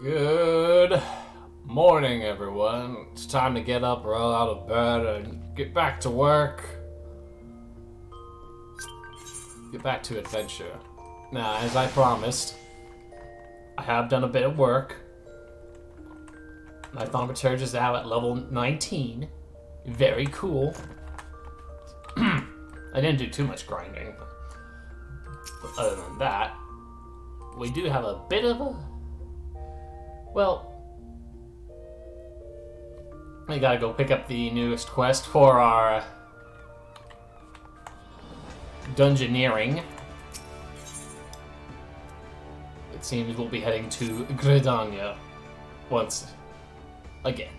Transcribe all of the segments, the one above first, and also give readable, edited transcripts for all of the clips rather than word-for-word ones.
Good morning, everyone. It's time to get up, roll out of bed, and get back to work. Get back to adventure. Now, as I promised, I have done a bit of work. My thaumaturge is now at level 19. Very cool. I didn't do too much grinding, but other than that, we do have a bit of a... Well, we gotta go pick up the newest quest for our dungeoneering. It seems we'll be heading to Gridania once again.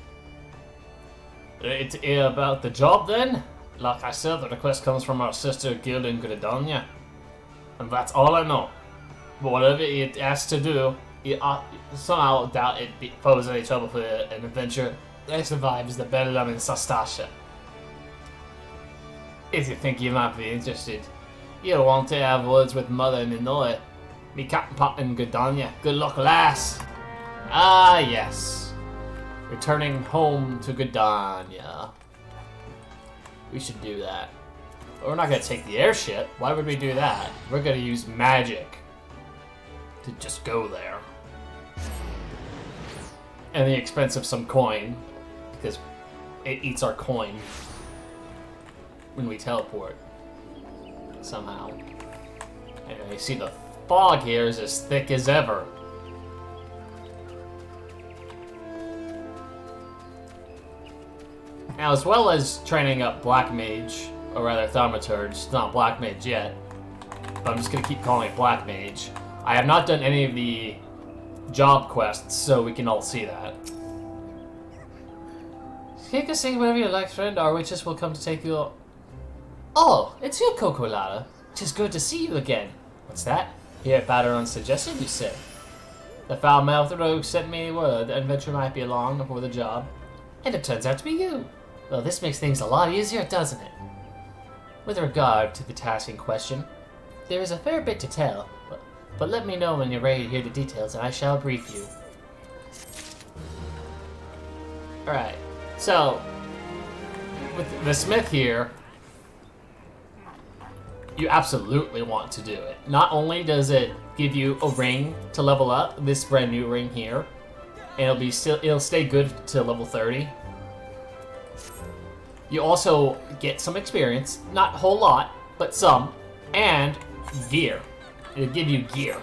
It's about the job then. Like I said, the request comes from our sister guild in Gridania, and that's all I know. But whatever it asks to do, somehow doubt it poses any trouble for an adventure that survives the Bedlam in Sastasha. If you think you might be interested, you'll want to have words with Mother Ninoy, me Captain Pot in Gridania. Good luck, lass. Ah, yes. Returning home to Gridania. We should do that. But we're not going to take the airship. Why would we do that? We're going to use magic to just go there. And the expense of some coin, because it eats our coin when we teleport somehow. Anyway, you see the fog here is as thick as ever. Now, as well as training up Black Mage, or rather Thaumaturge, it's not Black Mage yet, but I'm just going to keep calling it Black Mage. I have not done any of the job quests, so we can all see that. You can say whatever you like, friend. Our witches will come to take you. Oh, it's you, Cocolata. Tis good to see you again. What's that? Here at Batteron suggested, you say? The foul-mouthed rogue sent me word that adventure might be along before the job, and it turns out to be you. Well, this makes things a lot easier, doesn't it? With regard to the task in question, there is a fair bit to tell, but let me know when you're ready to hear the details, and I shall brief you. Alright, so, with the smith here, you absolutely want to do it. Not only does it give you a ring to level up, this brand new ring here, and it'll stay good to level 30. You also get some experience, not a whole lot, but some, and gear. It'll give you gear.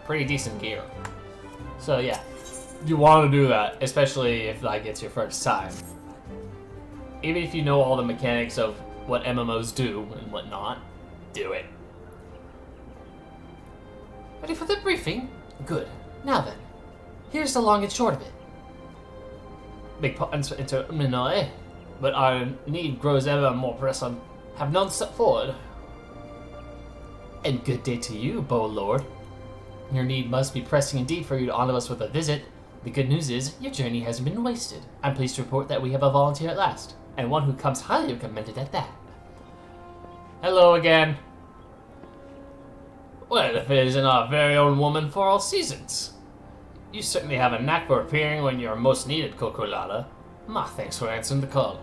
Pretty decent gear. So yeah, you want to do that, especially if like it's your first time. Even if you know all the mechanics of what MMOs do and whatnot, do it. Ready for the briefing? Good. Now then, here's the long and short of it. Big put into Minoy, but our need grows ever more pressing. Have none step forward. And good day to you, Bow Lord. Your need must be pressing indeed for you to honor us with a visit. The good news is, your journey hasn't been wasted. I'm pleased to report that we have a volunteer at last, and one who comes highly recommended at that. Hello again. Well, if it isn't our very own woman for all seasons. You certainly have a knack for appearing when you are most needed, Cocolata. My thanks for answering the call.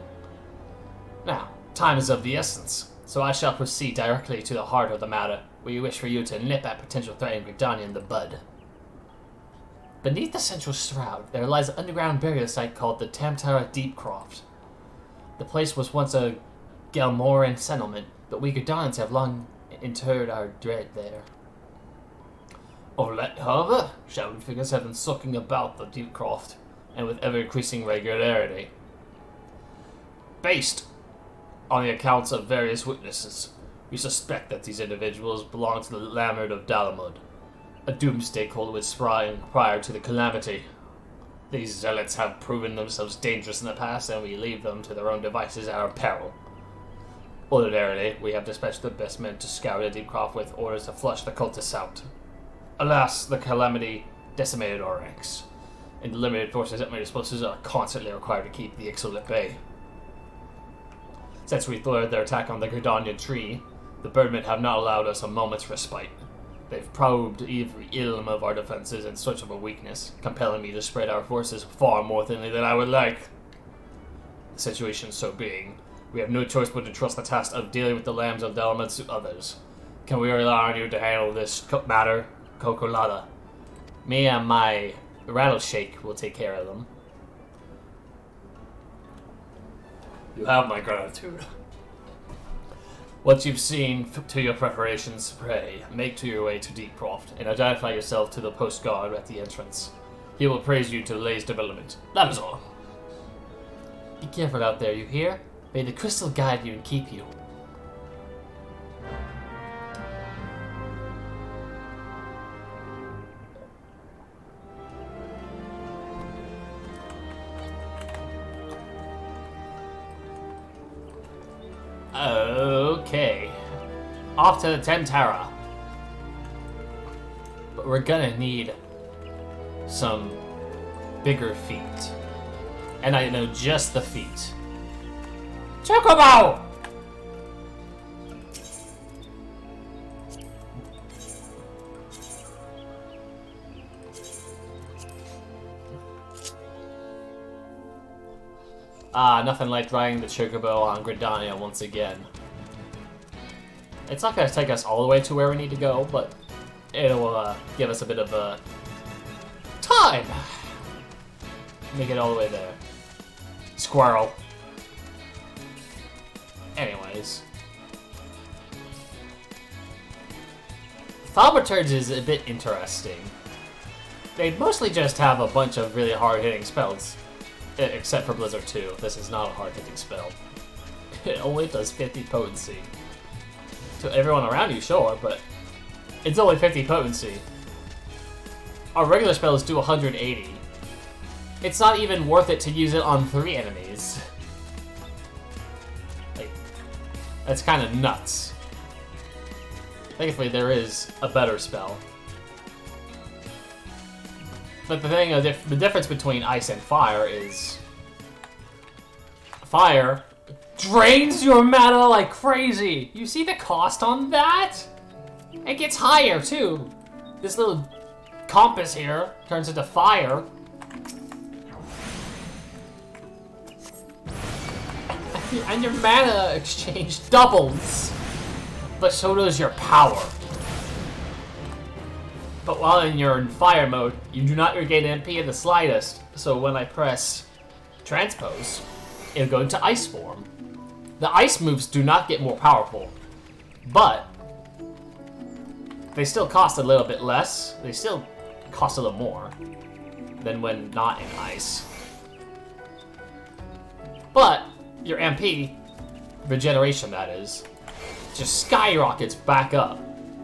Now, time is of the essence, so I shall proceed directly to the heart of the matter. We wish for you to nip that potential threat in Gridania in the bud. Beneath the central shroud, there lies an underground burial site called the Tamtara Deepcroft. The place was once a Galmoran settlement, but we Gridanians have long interred our dread there. However, shouting figures have been sulking about the Deepcroft, and with ever-increasing regularity. Based on the accounts of various witnesses, we suspect that these individuals belong to the Lammard of Dalamud, a doomsday cult which sprang prior to the calamity. These zealots have proven themselves dangerous in the past, and we leave them to their own devices at our peril. Ordinarily, we have dispatched the best men to scour the Deepcroft with orders to flush the cultists out. Alas, the calamity decimated our ranks, and the limited forces at my disposal are constantly required to keep the Ixol at bay. Since we thwarted their attack on the Gridania tree, the Birdmen have not allowed us a moment's respite. They've probed every ilm of our defenses in search of a weakness, compelling me to spread our forces far more thinly than I would like. The situation so being, we have no choice but to trust the task of dealing with the lambs of Dalaman to others. Can we rely on you to handle this matter, Cocolata? Me and my rattleshake will take care of them. You have my gratitude. Once you've seen to your preparations, pray, make to your way to Deepcroft, and identify yourself to the post guard at the entrance. He will praise you to Lay's development. That is all. Be careful out there, you hear? May the crystal guide you and keep you. Okay. Off to the Tentara. But we're gonna need some bigger feet. And I know just the feet. Chocobo! Nothing like riding the Chocobo on Gridania once again. It's not going to take us all the way to where we need to go, but it'll give us a bit of time. Make it all the way there. Squirrel. Anyways. Thaumaturge is a bit interesting. They mostly just have a bunch of really hard-hitting spells. Except for Blizzard 2. This is not a hard-hitting spell. It only does 50 potency. To everyone around you, sure, but it's only 50 potency. Our regular spells do 180. It's not even worth it to use it on 3 enemies. Like, that's kind of nuts. Thankfully, there is a better spell. But the thing, the difference between ice and fire is... Fire drains your mana like crazy! You see the cost on that? It gets higher, too. This little compass here turns into fire. And your mana exchange doubles. But so does your power. But while in your fire mode, you do not regain MP in the slightest, so when I press transpose, it'll go into ice form. The ice moves do not get more powerful, but they still cost a little bit less. They still cost a little more than when not in ice. But your MP, regeneration that is, just skyrockets back up.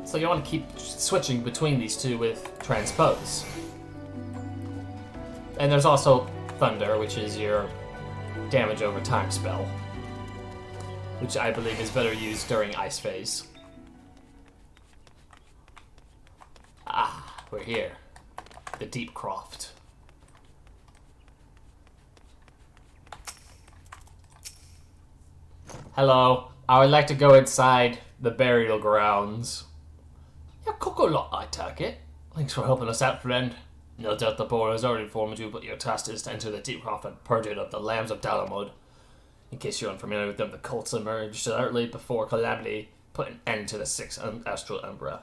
So you want to keep switching between these two with transpose. And there's also Thunder, which is your damage over time spell, which I believe is better used during ice phase. Ah, we're here. The Deepcroft. Hello. I would like to go inside the burial grounds. You're Cocolata, I take it. Thanks for helping us out, friend. No doubt the boar has already informed you, but your task is to enter the Deepcroft and purge it of the lambs of Dalamud. In case you're unfamiliar with them, the cults emerged shortly before Calamity put an end to the 6th Astral Umbra.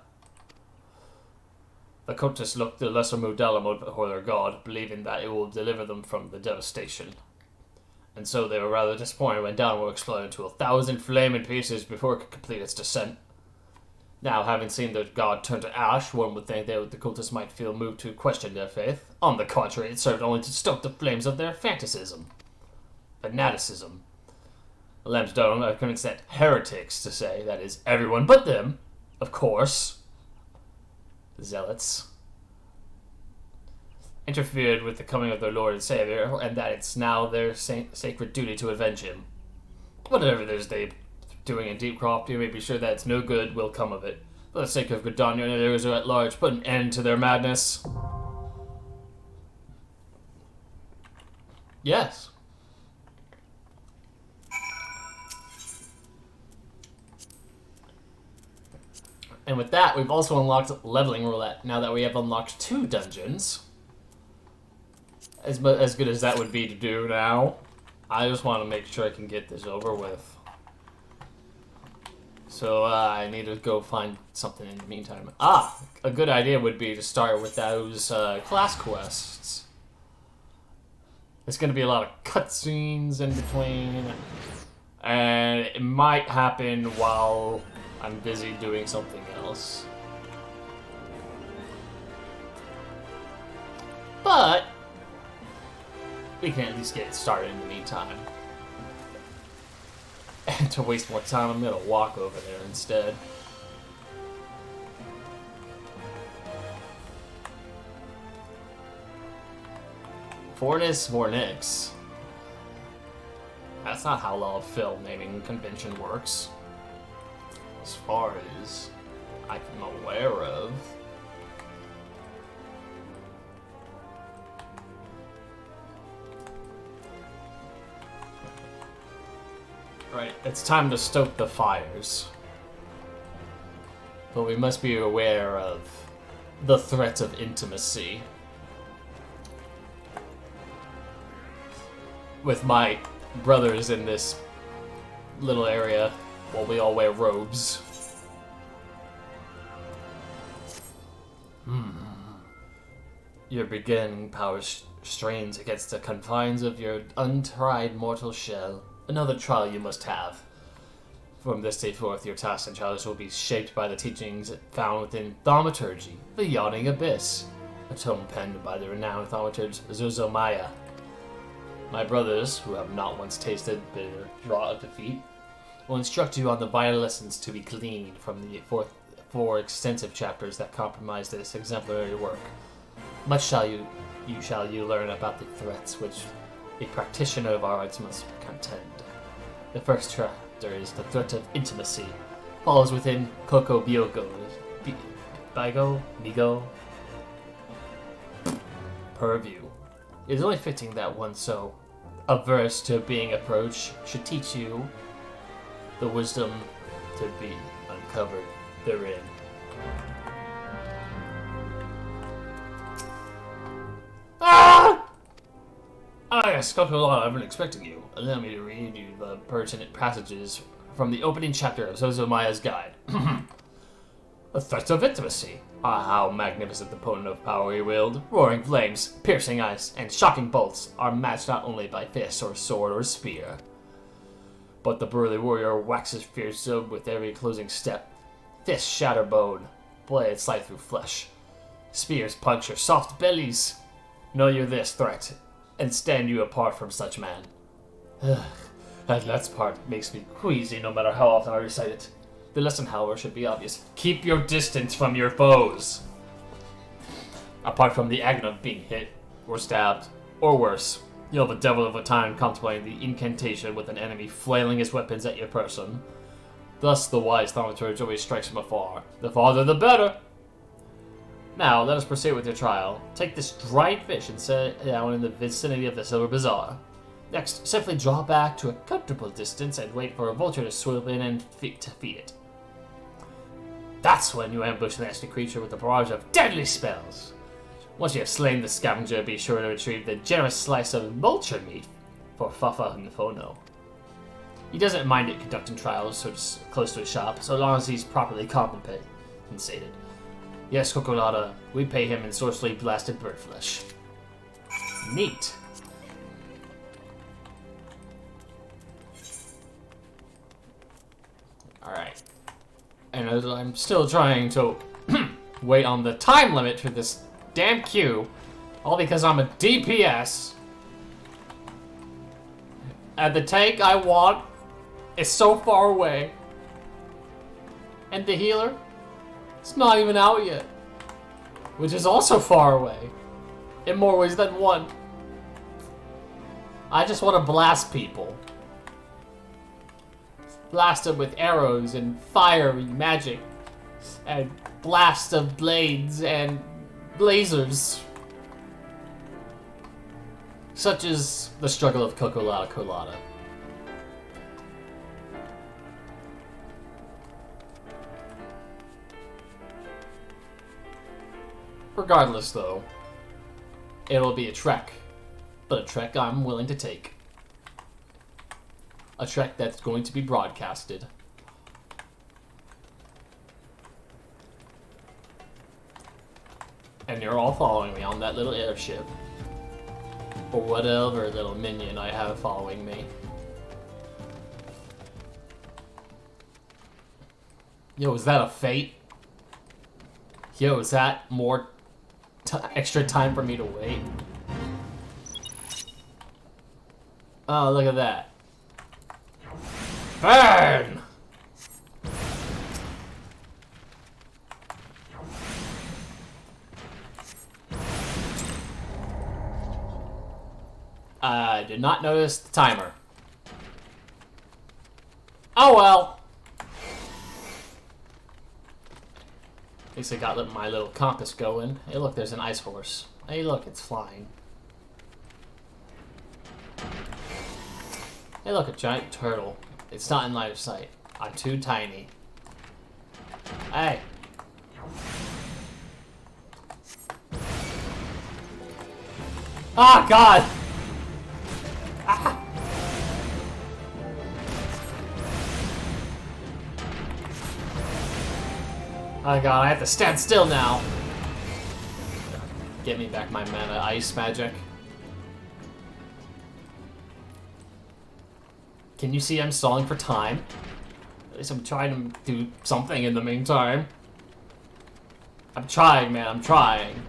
The cultists look to lesser move Dalamud before their god, believing that it will deliver them from the devastation. And so they were rather disappointed when Dalamud exploded into 1,000 flaming pieces before it could complete its descent. Now, having seen their god turn to ash, one would think that the cultists might feel moved to question their faith. On the contrary, it served only to stoke the flames of their fanaticism. The Lambs don't are convinced that heretics, to say, that is, everyone but them, of course, the zealots, interfered with the coming of their Lord and Savior, and that it's now their sacred duty to avenge him. Whatever it is they doing in Deepcroft, you may be sure that no good will come of it. For the sake of Gridania and others at large, put an end to their madness. Yes. And with that, we've also unlocked Leveling Roulette, now that we have unlocked 2 dungeons. As good as that would be to do now, I just want to make sure I can get this over with. So I need to go find something in the meantime. A good idea would be to start with those class quests. There's going to be a lot of cutscenes in between, and it might happen while I'm busy doing something else. But we can at least get it started in the meantime. And to waste more time, I'm gonna walk over there instead. Vornix. That's not how the film naming convention works. As far as I'm aware of. Right, it's time to stoke the fires. But we must be aware of the threat of intimacy. With my brothers in this little area, while we all wear robes. Your beginning power strains against the confines of your untried mortal shell. Another trial you must have. From this day forth, your tasks and challenges will be shaped by the teachings found within Thaumaturgy, the Yawning Abyss, a tome penned by the renowned thaumaturge Zuzomaya. My brothers, who have not once tasted bitter draught of defeat, will instruct you on the vital lessons to be gleaned from the four extensive chapters that comprise this exemplary work. Much shall you learn about the threats which a practitioner of our arts must contend. The first chapter is the threat of intimacy. Falls within Coco Bigo purview. It is only fitting that one so averse to being approached should teach you the wisdom to be uncovered therein. Yes, Cocolata, I've been expecting you. Allow me to read you the pertinent passages from the opening chapter of Zozomaya's Guide. A threat of intimacy. Ah, how magnificent the potent of power he wielded. Roaring flames, piercing ice, and shocking bolts are matched not only by fist or sword or spear, but the burly warrior waxes fearsome with every closing step. Fists shatter bone, blades slide through flesh. Spears puncture soft bellies. Know you this threat, and stand you apart from such man. That last part makes me queasy no matter how often I recite it. The lesson, however, should be obvious. Keep your distance from your foes. Apart from the agony of being hit, or stabbed, or worse, you'll have a devil of a time contemplating the incantation with an enemy flailing his weapons at your person. Thus the wise thaumaturge always strikes from afar. The farther the better! Now, let us proceed with your trial. Take this dried fish and set it down in the vicinity of the Silver Bazaar. Next, simply draw back to a comfortable distance and wait for a vulture to swoop in and to feed it. That's when you ambush the nasty creature with a barrage of deadly spells. Once you have slain the scavenger, be sure to retrieve the generous slice of vulture meat for Fafa Nfono. He doesn't mind it conducting trials so close to his shop, so long as he's properly compensated. Yes, Cocolata, we pay him in sorcerily blasted bird flesh. Neat. Alright. And as I'm still trying to wait on the time limit for this damn queue, all because I'm a DPS, and the tank I want is so far away, and the healer, it's not even out yet, which is also far away, in more ways than one. I just want to blast people. Blast them with arrows and fiery magic, and blast of blades and lasers. Such is the struggle of Cocolata. Regardless, though, it'll be a trek. But a trek I'm willing to take. A trek that's going to be broadcasted. And you're all following me on that little airship. Or whatever little minion I have following me. Yo, is that a fate? Yo, is that more extra time for me to wait? Oh, look at that. Burn! I did not notice the timer. Oh well. At least I got my little compass going. Hey look, there's an ice horse. Hey look, it's flying. Hey look, a giant turtle. It's not in line of sight. I'm too tiny. Hey. Ah, God! Ah. Oh God, I have to stand still now. Get me back my mana ice magic. Can you see I'm stalling for time? At least I'm trying to do something in the meantime. I'm trying, man, I'm trying.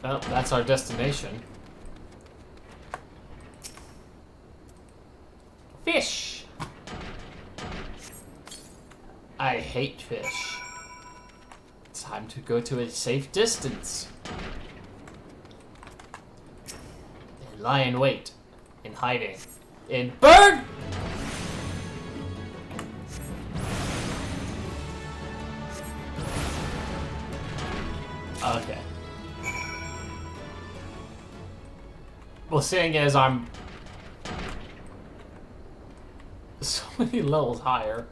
Oh, that's our destination. Fish! I hate fish. Time to go to a safe distance. And lie in wait. In hiding. In bird! Okay. Well, seeing as I'm so many levels higher,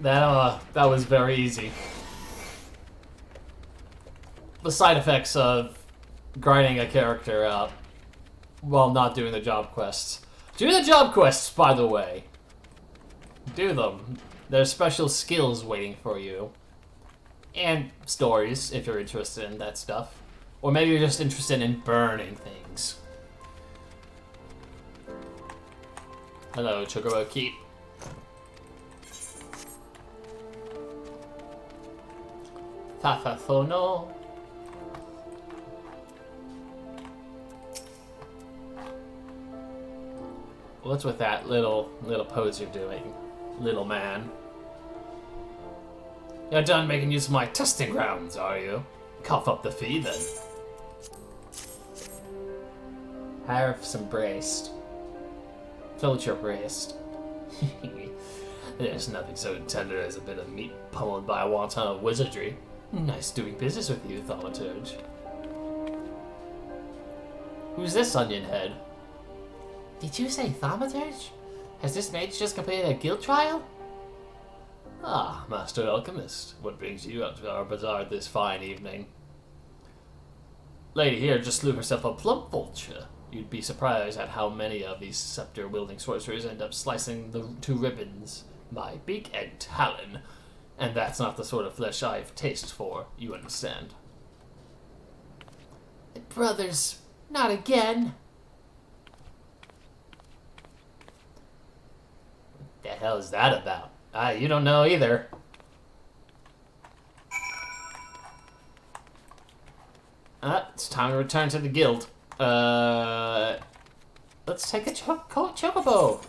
that was very easy. The side effects of grinding a character up while not doing the job quests. Do the job quests, by the way. Do them. There's special skills waiting for you. And stories, if you're interested in that stuff. Or maybe you're just interested in burning things. Hello, Chocobo Keep. Fafafono. What's with that little pose you're doing, little man? You're done making use of my testing grounds, are you? Cough up the fee, then. Have some braced. Fillet your braced. There's nothing so tender as a bit of meat pummeled by a wanton of wizardry. Nice doing business with you, Thaumaturge. Who's this onion head? Did you say Thaumaturge? Has this mage just completed a guild trial? Ah, Master Alchemist. What brings you out to our bazaar this fine evening? Lady here just slew herself a plump vulture. You'd be surprised at how many of these scepter-wielding sorcerers end up slicing the to ribbons by beak and talon. And that's not the sort of flesh I've taste for, you understand. Brothers, not again. What the hell is that about? You don't know either. It's time to return to the guild. Let's take a chocobo.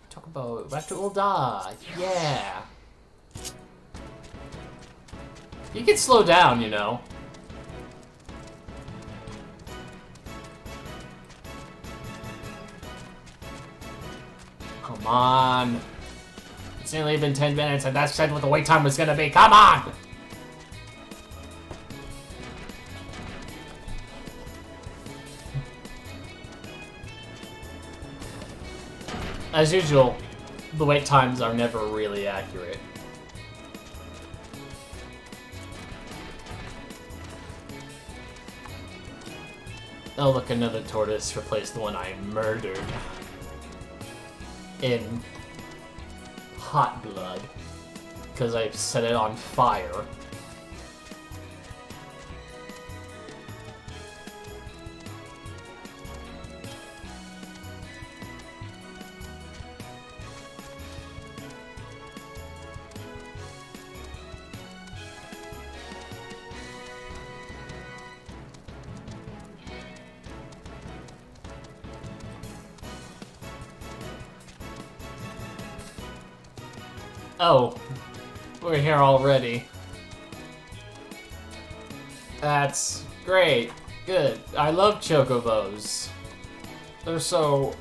Chocobo, back to Ulda. Yeah. You can slow down, you know. Come on. It's only been 10 minutes and that's said what the wait time was gonna be. Come on! As usual, the wait times are never really accurate. Oh look, another tortoise replaced the one I murdered in hot blood because I set it on fire. Oh, we're here already. That's great. Good. I love chocobos. They're so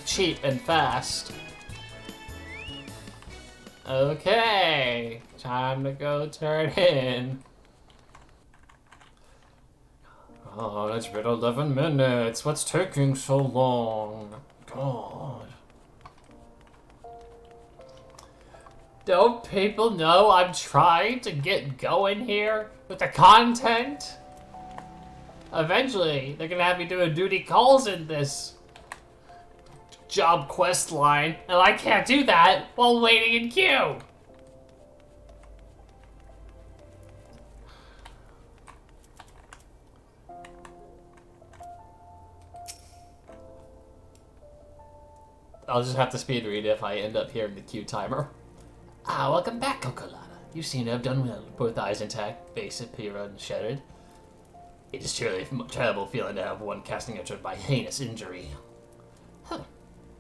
cheap and fast. Okay, time to go turn in. Oh, it's been 11 minutes. What's taking so long? God. Don't people know I'm trying to get going here with the content? Eventually, they're gonna have me doing duty calls in this job quest line, and I can't do that while waiting in queue. I'll just have to speed read if I end up hearing the queue timer. Ah, welcome back, Cocolata. You seem to have done well. Both eyes intact, face appear unshattered. It is truly a terrible feeling to have one casting out by heinous injury. Huh.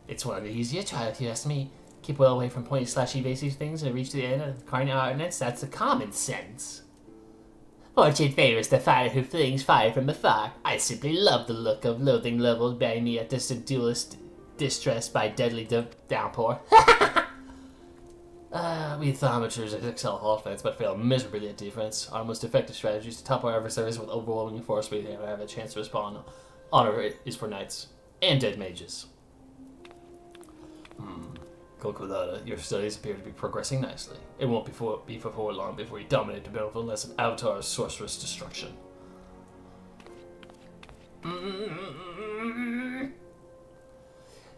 It's one of the easier trials, if you ask me. Keep well away from point/evasive things and reach the end of the carnage ordnance. That's the common sense. Fortune favors the fighter who flings fire from afar. I simply love the look of loathing leveled by me at distant duelist distressed by deadly downpour. We thaumateurs excel at offense, but fail miserably at defense. Our most effective strategy is to top our adversaries with overwhelming force. We have a chance to respond. Honor is for knights and dead mages. Cocolata, your studies appear to be progressing nicely. It won't be for long before you dominate the battlefield unless an avatar of sorceress destruction.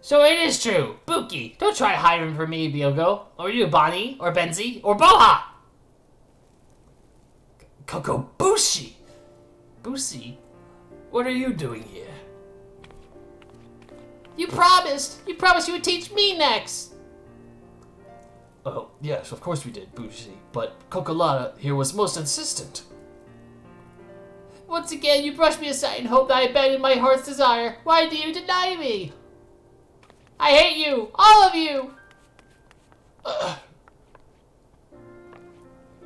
So it is true. Buki, don't try hiring for me, Byogo. Or you, Bonnie, or Benzi, or Boha! Kokobushi! Busi, what are you doing here? You promised! You promised you would teach me next! Oh, yes, of course we did, Bushi. But Cocolata here was most insistent. Once again, you brushed me aside and hoped I abandoned my heart's desire. Why do you deny me? I hate you! All of you!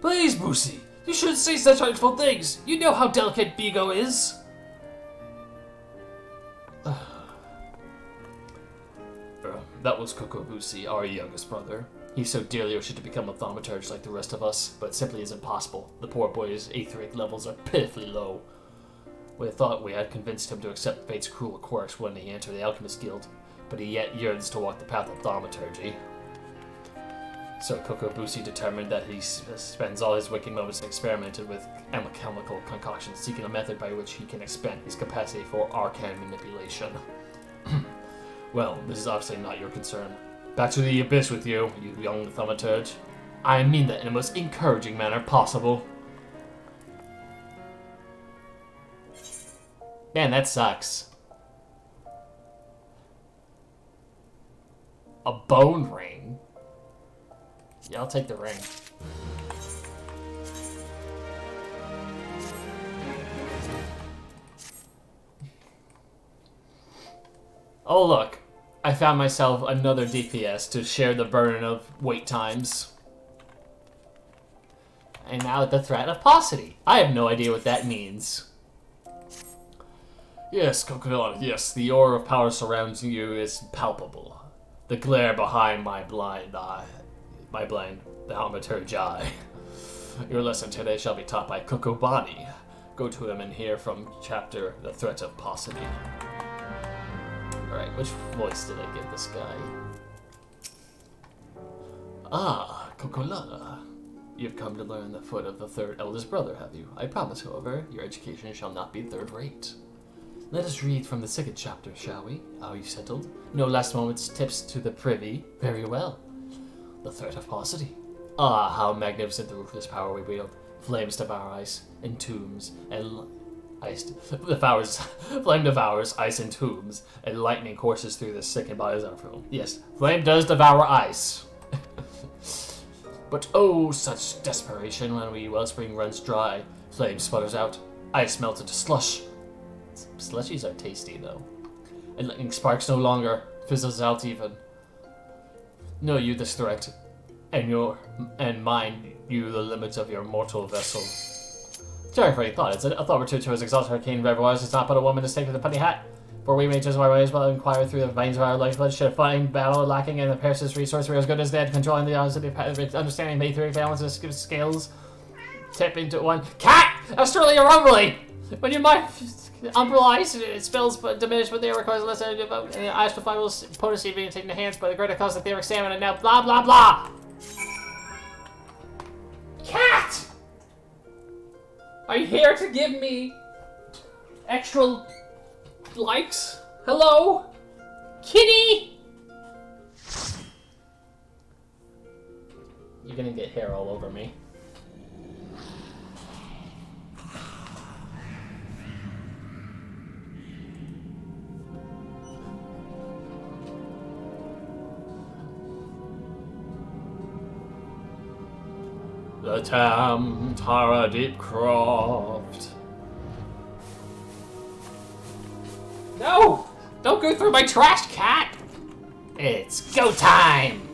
Please, Busi, you shouldn't say such hurtful things. You know how delicate Bigo is. That was Kokobusi, our youngest brother. He so dearly wished to become a thaumaturge like the rest of us, but it simply isn't possible. The poor boy's aetheric levels are pitifully low. We thought we had convinced him to accept fate's cruel quirks when he entered the Alchemist Guild, but he yet yearns to walk the path of thaumaturgy. So Kokobusi determined that he spends all his waking moments experimenting with alchemical concoctions, seeking a method by which he can expand his capacity for arcane manipulation. Well, this is obviously not your concern. Back to the abyss with you, you young thaumaturge. I mean that in the most encouraging manner possible. Man, that sucks. A bone ring? Yeah, I'll take the ring. Oh look, I found myself another DPS to share the burden of wait times. And now the threat of paucity. I have no idea what that means. Yes, Cocolata, yes, the aura of power surrounding you is palpable. The glare behind my blind eye. The thaumaturge eye. Your lesson today shall be taught by Kokobani. Go to him and hear from chapter The Threat of Paucity. Alright, which voice did I give this guy? Ah, Cocolata. You've come to learn the foot of the third eldest brother, have you? I promise, however, your education shall not be third-rate. Let us read from the second chapter, shall we? Are you settled? No last moment's tips to the privy. Very well. The threat of paucity. Ah, how magnificent the ruthless power we wield. Flames devour ice, and tombs, and ice devours, flame devours ice and tombs, and lightning courses through the sick and bodies of our Yes, flame does devour ice. But oh, such desperation when we wellspring runs dry, flame sputters out, ice melts into slush. Slushies are tasty though. And lightning sparks no longer, fizzles out even. Know you this threat, and mind you the limits of your mortal vessel. Terrifying thought. It's a thought return to his exalted arcane reservoirs. It's not but a woman to stake with a putty hat. For we may just our ways while inquire through the veins of our lifeblood. Should find battle lacking in the Paris' resource. We are as good as dead. Controlling the understanding made through balances scales. Tip into one. Cat! Australia rumbly! When your mind umbrelized, it spells but diminished, but they requires less energy about and the astral final potency being taken to hands by the greater cause of theoric salmon, and now blah blah blah! Cat! Are you here to give me extra likes? Hello? Kitty? You're gonna get hair all over me. The Tam Tara Deepcroft. No! Don't go through my trash, cat! It's go time!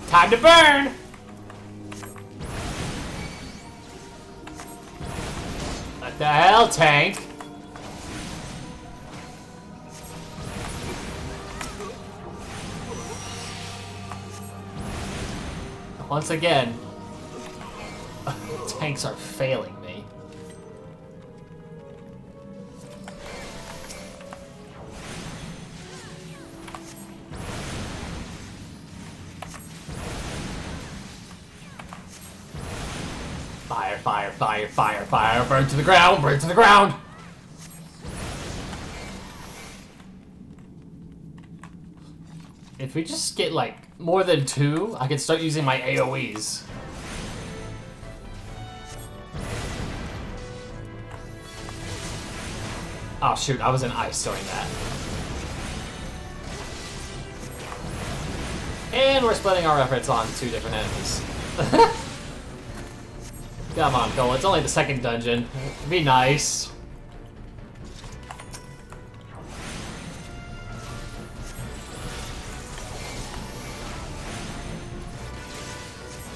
Time to burn! What the hell, tank? Once again, tanks are failing me. Fire, fire, fire, fire, fire, burn to the ground, burn to the ground! If we just get, like, more than 2, I can start using my AoEs. Oh shoot, I was in ice during that. And we're splitting our efforts on 2 different enemies. Come on, Cole, it's only the second dungeon. Be nice.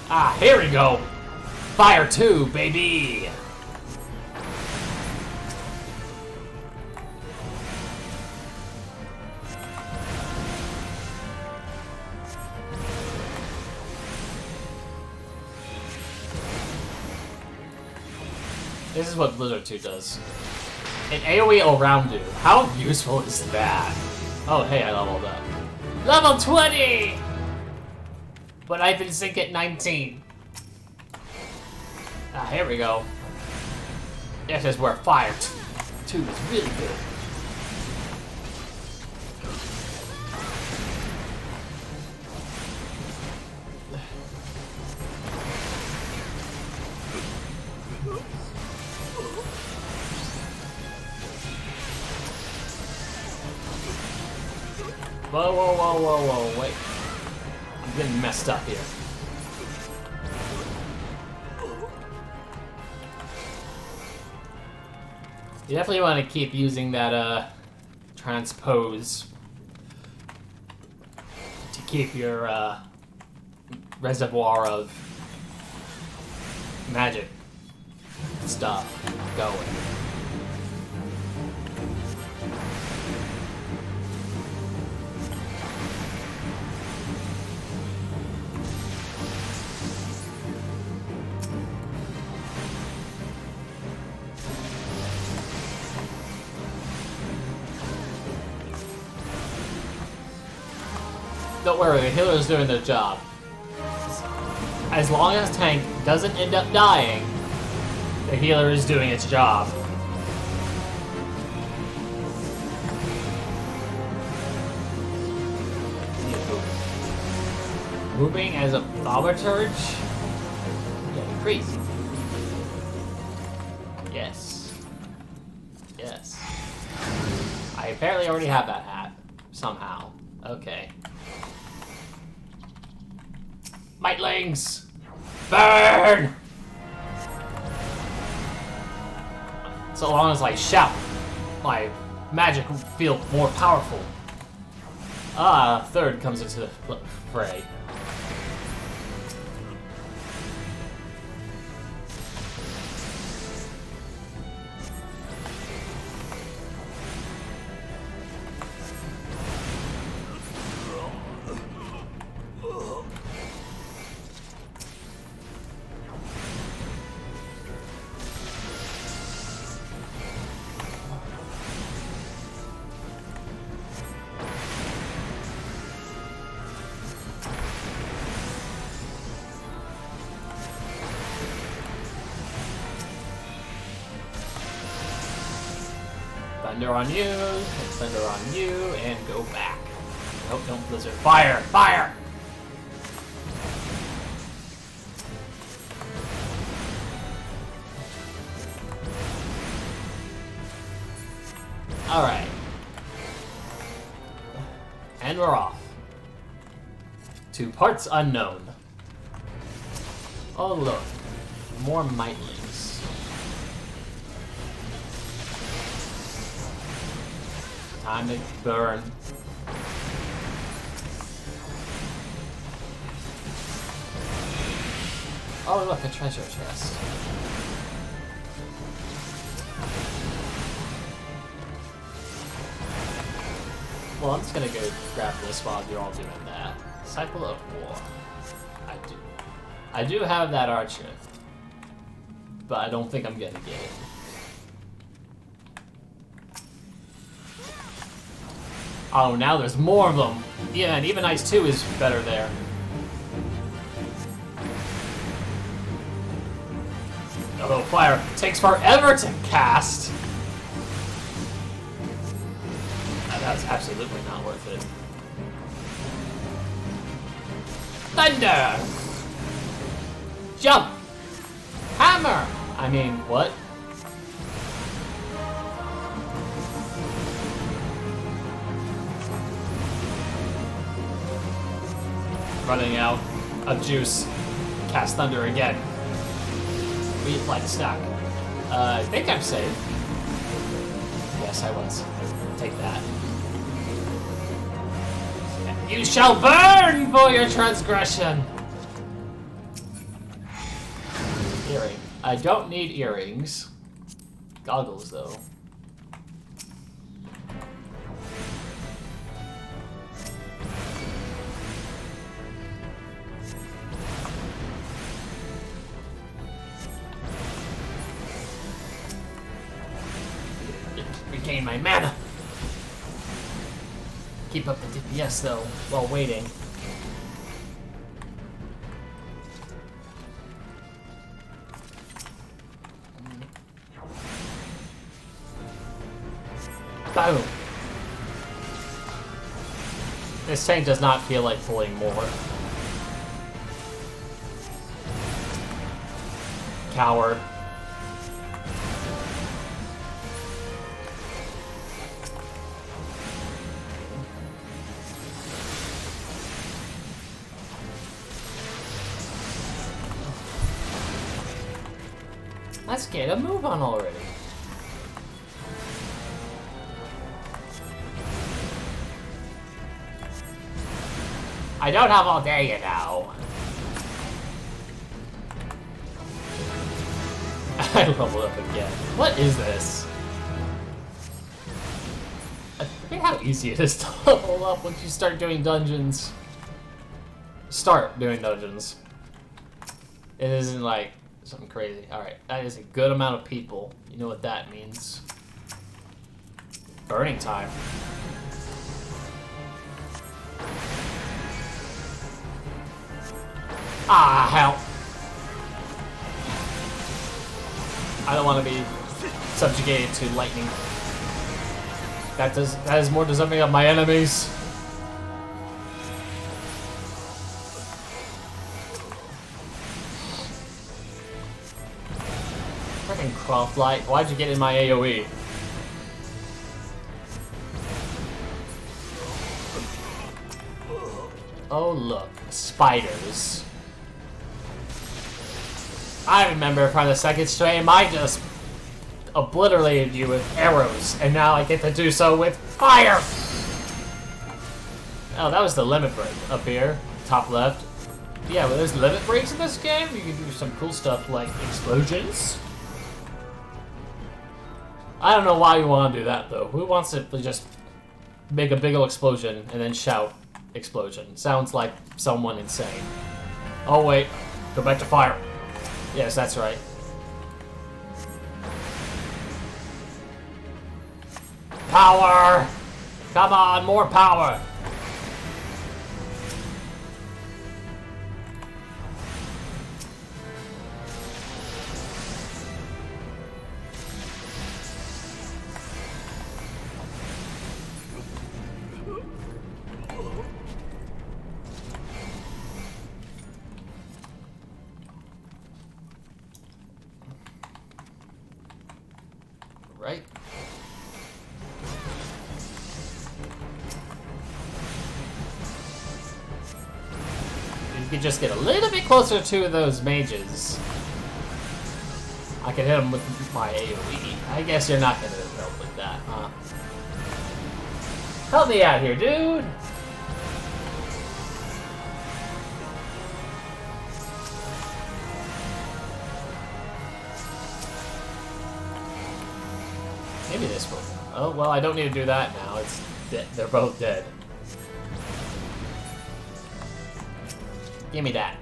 Ah, here we go! Fire 2, baby! This is what Blizzard 2 does. An AoE all-round do. How useful is that? Oh, hey, I leveled up. Level 20! But I've been sync at 19. Ah, here we go. This is where Fire 2 is really good. Whoa, whoa, whoa, whoa, whoa, wait. I'm getting messed up here. You definitely want to keep using that, transpose to keep your, reservoir of magic stuff going. Don't worry, the healer's doing their job. As long as tank doesn't end up dying, the healer is doing its job. Moving as a thaumaturge? Yeah, crazy. Yes. Yes. I apparently already have that hat. Somehow. Okay. Mightlings! Burn! So long as I shout, my magic will feel more powerful. Ah, third comes into the fray. Thunder on you, and thunder on you, and go back. Nope, don't blizzard. Fire! Fire! Alright. And we're off. To parts unknown. Oh look. More mightlings. Time to burn. Oh look, a treasure chest. Well, I'm just gonna go grab this while you're all doing that. Cycle of War. I do have that archer, but I don't think I'm gonna get it. Oh, now there's more of them. Yeah, and even Ice 2 is better there. Although fire takes forever to cast. That's absolutely not worth it. Thunder! Jump! Hammer! I mean, what? Running out of juice. Cast Thunder again. Reapply the stack. I think I'm safe. Yes, I was. Take that. You shall burn for your transgression! Earring. I don't need earrings. Goggles, though. Regain my mana! Keep up the DPS though, while waiting. Boom! This tank does not feel like pulling more. Coward. Let's get a move on already. I don't have all day, you know. I leveled up again. What is this? I forget how easy it is to level up once you start doing dungeons. Start doing dungeons. It isn't like something crazy. Alright, that is a good amount of people. You know what that means. Burning time. Ah, hell. I don't want to be subjugated to lightning. That is more deserving of my enemies. Freaking Croft Light, why'd you get in my AoE? Oh look, spiders. I remember from the second stream, I just obliterated you with arrows, and now I get to do so with fire! Oh, that was the limit break up here, top left. Yeah, well, there's limit breaks in this game. You can do some cool stuff like explosions. I don't know why you want to do that, though. Who wants to just make a big ol' explosion and then shout explosion? Sounds like someone insane. Oh, wait. Go back to fire. Yes, that's right. Power! Come on, more power! Right? You could just get a little bit closer to those mages. I can hit them with my AoE. I guess you're not gonna help with that, huh? Help me out here, dude! Maybe this one. Oh, well, I don't need to do that now. It's dead. They're both dead. Give me that.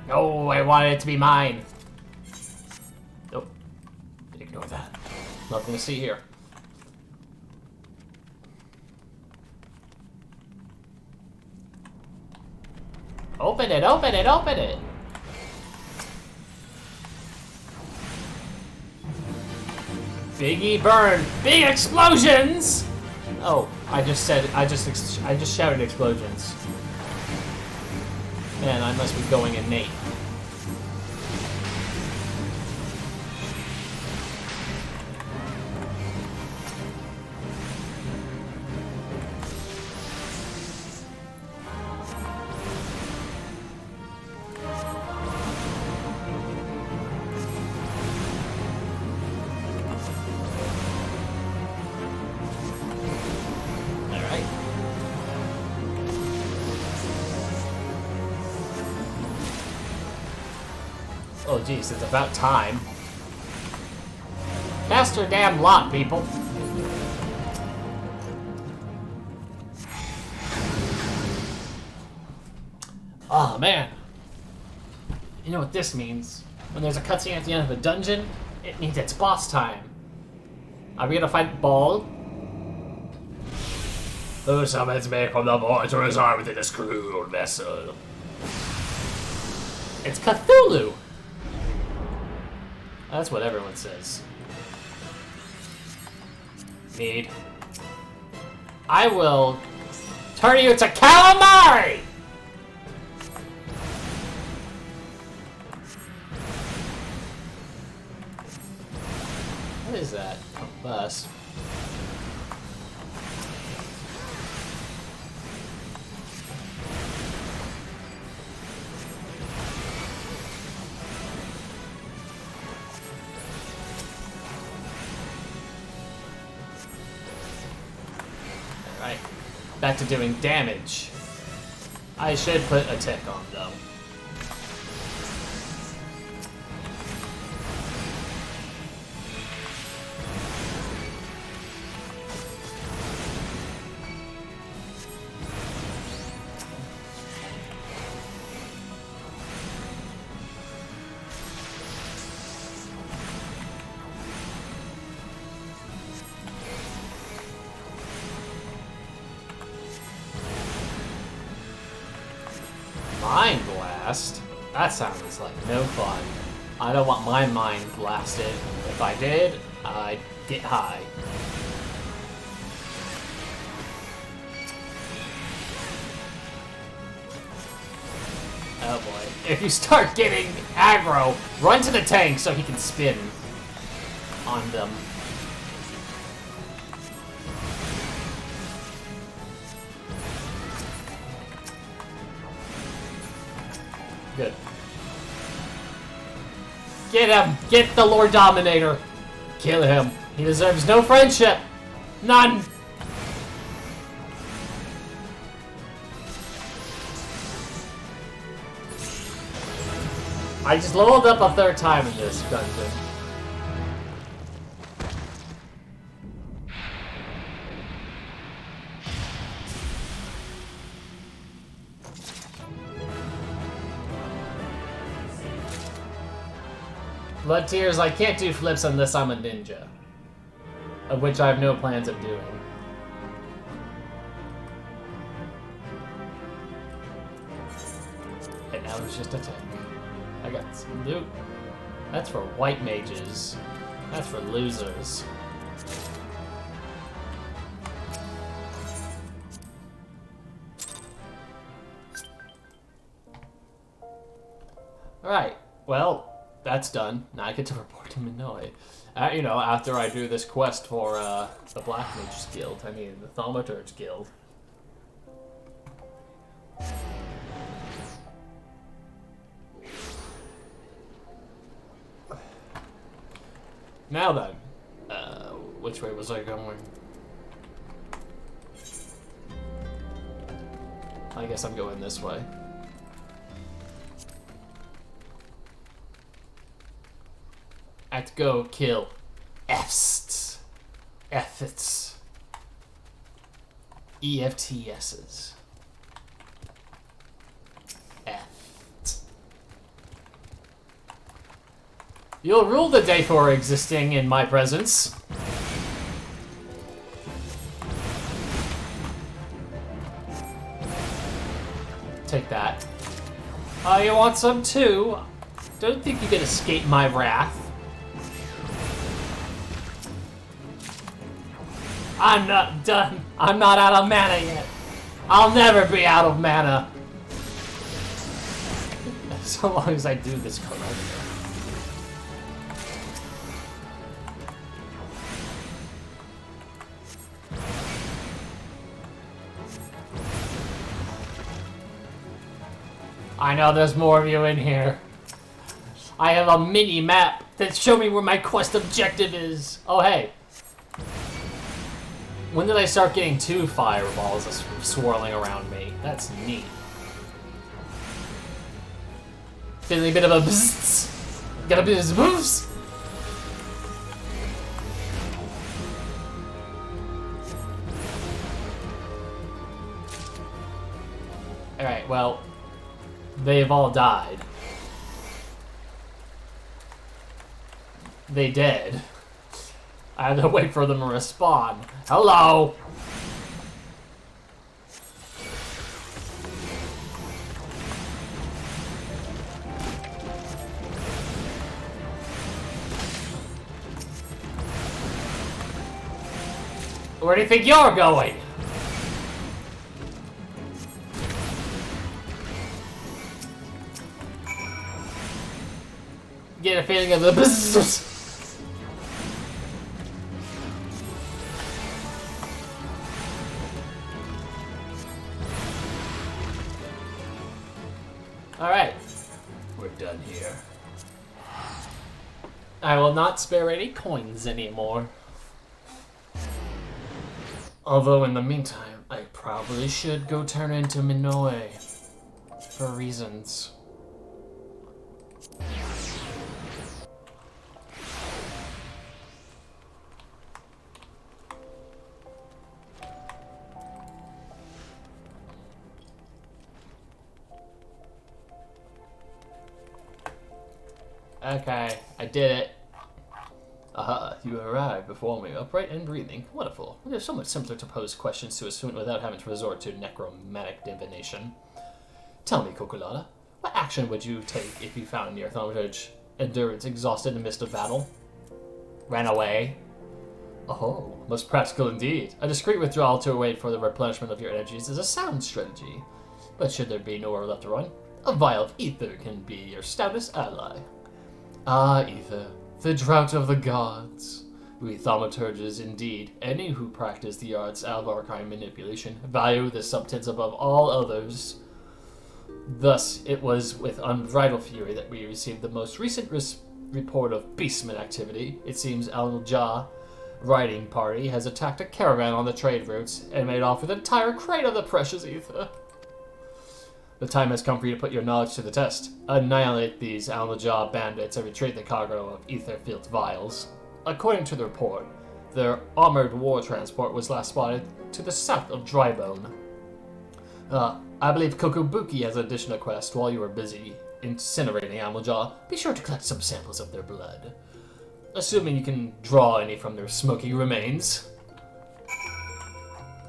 No, I wanted it to be mine. Nope. Ignore that. Nothing to see here. Open it, open it, open it! Biggie burn! Big explosions! Oh, I just shouted explosions. Man, I must be going innate. Oh geez, it's about time. Cast your damn lot, people. Oh man. You know what this means? When there's a cutscene at the end of a dungeon, it means it's boss time. Are we gonna fight Ball? Who summons me from the void to reside within this crude vessel? It's Cthulhu! That's what everyone says. Mead. I will turn you to calamari! What is that? Oh, bus. Alright. Back to doing damage. I should put a tick on, though. Mind Blast? That sounds like no fun. I don't want my mind blasted. If I did, I'd get high. Oh boy. If you start getting aggro, run to the tank so he can spin on them. Good. Get him! Get the Lord Dominator! Kill him. He deserves no friendship! None! I just leveled up a third time in this dungeon. Blood Tears, I can't do flips unless I'm a ninja. Of which I have no plans of doing. And now it's just a tank. I got some loot. That's for white mages. That's for losers. Alright, well, that's done. Now I get to report to Minoy. You know, after I do this quest for the Black Mage's Guild. I mean, the Thaumaturge Guild. Now then, which way was I going? I guess I'm going this way. I have to go kill EFTs. EFTs. EFTSs. EFT. You'll rule the day for existing in my presence. Take that. You want some too? Don't think you can escape my wrath. I'm not done. I'm not out of mana yet. I'll never be out of mana. So long as I do this correctly. I know there's more of you in here. I have a mini map that shows me where my quest objective is. Oh, hey. When did I start getting 2 fireballs swirling around me? That's neat. Feeling a bit of a bzzz. Got a bit of bzzz. Alright, well, they've all died. They dead. I had to wait for them to respawn. Hello! Where do you think you're going? Get a feeling of the bzzz. Alright, we're done here. I will not spare any coins anymore. Although in the meantime, I probably should go turn into Minoy. For reasons. Okay, I did it. Aha, you arrived before me, upright and breathing. Wonderful. It is so much simpler to pose questions to a student without having to resort to necromantic divination. Tell me, Cocolata, what action would you take if you found your thaumaturge endurance exhausted in the midst of battle? Ran away? Oh, most practical indeed. A discreet withdrawal to wait for the replenishment of your energies is a sound strategy. But should there be nowhere left to run, a vial of ether can be your stoutest ally. Ah, ether, the drought of the gods. We thaumaturges, indeed, any who practice the arts of arcane manipulation, value this substance above all others. Thus, it was with unbridled fury that we received the most recent report of beastman activity. It seems Al-Jah riding party has attacked a caravan on the trade routes and made off with an entire crate of the precious ether. The time has come for you to put your knowledge to the test. Annihilate these Al-Jah bandits and retrieve the cargo of ether-filled vials. According to the report, their armored war transport was last spotted to the south of Drybone. I believe Kokobuki has an additional quest. While you are busy incinerating Al-Jah, be sure to collect some samples of their blood. Assuming you can draw any from their smoky remains.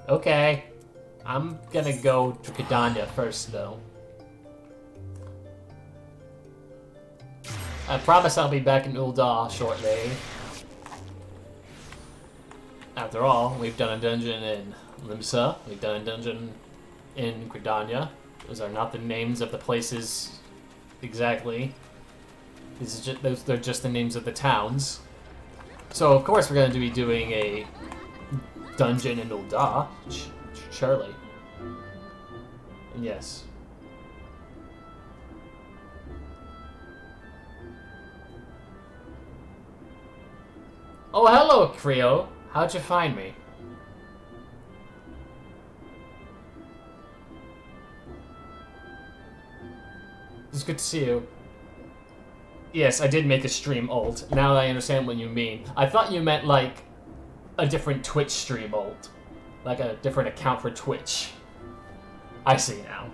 Okay. I'm gonna go to Kadanya first, though. I promise I'll be back in Ul'dah shortly. After all, we've done a dungeon in Limsa, we've done a dungeon in Gridania. Those are not the names of the places exactly. They're just the names of the towns. So of course we're going to be doing a dungeon in Ul'dah, surely. And yes. Oh, hello, Creo. How'd you find me? It's good to see you. Yes, I did make a stream ult. Now that I understand what you mean. I thought you meant, like, a different Twitch stream ult. Like a different account for Twitch. I see now.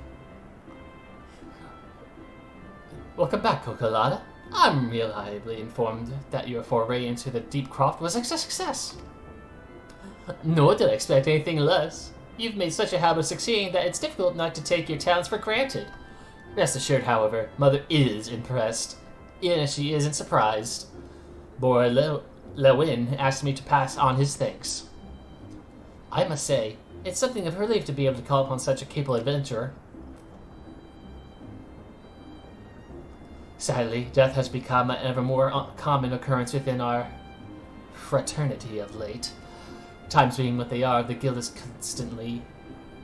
Welcome back, Cocolata. I'm reliably informed that your foray into the Deep Croft was a success. Nor did I expect anything less. You've made such a habit of succeeding that it's difficult not to take your talents for granted. Rest assured, however, Mother is impressed, even if she isn't surprised. Boy Lewin asked me to pass on his thanks. I must say, it's something of a relief to be able to call upon such a capable adventurer. Sadly, death has become an ever more common occurrence within our fraternity of late. Times being what they are, the guild is constantly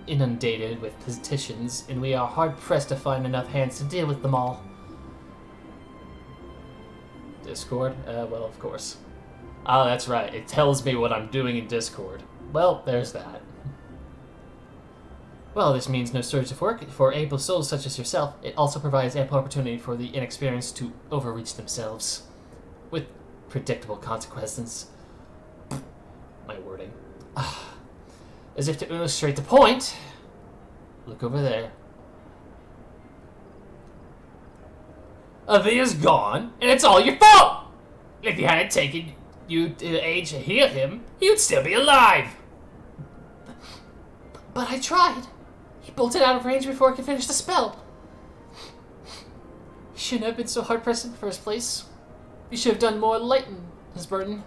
inundated with petitions, and we are hard-pressed to find enough hands to deal with them all. Discord? Well, of course. Ah, that's right. It tells me what I'm doing in Discord. Well, there's that. Well, this means no shortage of work for able souls such as yourself. It also provides ample opportunity for the inexperienced to overreach themselves, with predictable consequences. My wording. As if to illustrate the point, look over there. Avia's gone, and it's all your fault! If you hadn't taken you to the age to heal him, you'd still be alive! But I tried. He bolted out of range before I could finish the spell. You shouldn't have been so hard-pressed in the first place. You should have done more to lighten his burden.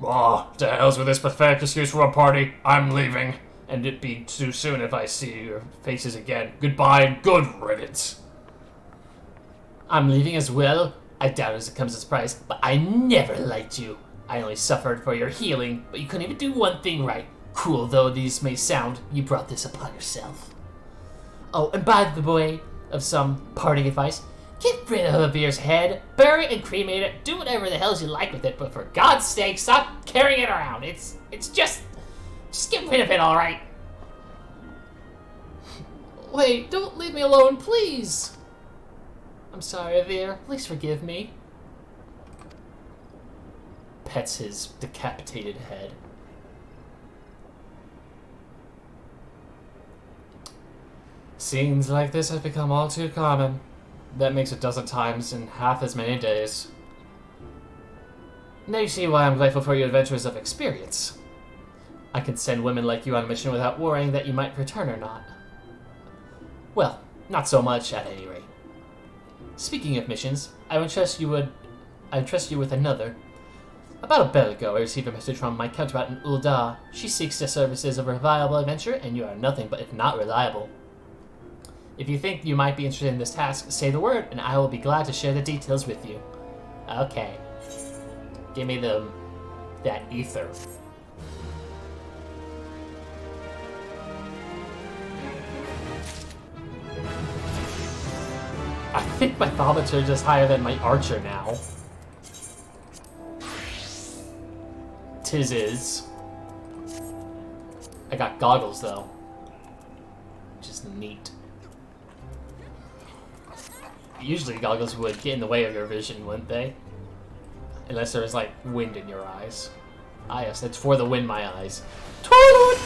To hell's with this pathetic excuse for a party. I'm leaving. And it'd be too soon if I see your faces again. Goodbye and good riddance. I'm leaving as well. I doubt it comes as a surprise, but I never liked you. I only suffered for your healing, but you couldn't even do one thing right. Cruel though these may sound, you brought this upon yourself. Oh, and by the way, of some parting advice, get rid of Avir's head, bury it and cremate it, do whatever the hells you like with it, but for God's sake, stop carrying it around. It's just get rid of it, alright? Wait, don't leave me alone, please! I'm sorry, Avir. Please forgive me. Pets his decapitated head. Scenes like this have become all too common. That makes a dozen times in half as many days. Now you see why I'm grateful for your adventures of experience. I can send women like you on a mission without worrying that you might return or not. Well, Not so much, at any rate. Speaking of missions, I would entrust you with another. About a bit ago, I received a message from my counterpart in Ul'dah. She seeks the services of a reliable adventurer, and you are nothing but if not reliable. If you think you might be interested in this task, say the word, and I will be glad to share the details with you. Okay. Give me that ether. I think my thaumaturge is higher than my archer now. Tis is. I got goggles though, which is neat. Usually goggles would get in the way of your vision, wouldn't they? Unless there was like wind in your eyes. Ah yes, it's for the wind my eyes. Toilet!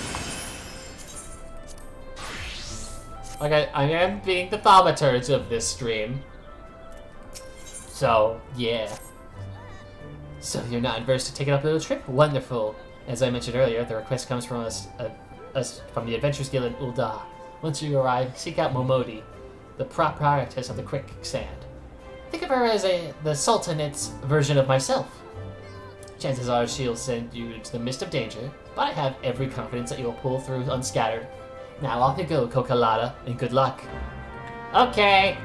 Okay, I am being the thaumaturge of this stream. So, yeah. So you're not adverse to taking up a little trip? Wonderful. As I mentioned earlier, the request comes from us from the Adventurers Guild in Ul'dah. Once you arrive, seek out Momodi, the proprietress of the Quicksand. Think of her as the Sultanate's version of myself. Chances are she'll send you to the midst of danger, but I have every confidence that you'll pull through unscattered. Now off you go, Cocolata, and good luck. Okay.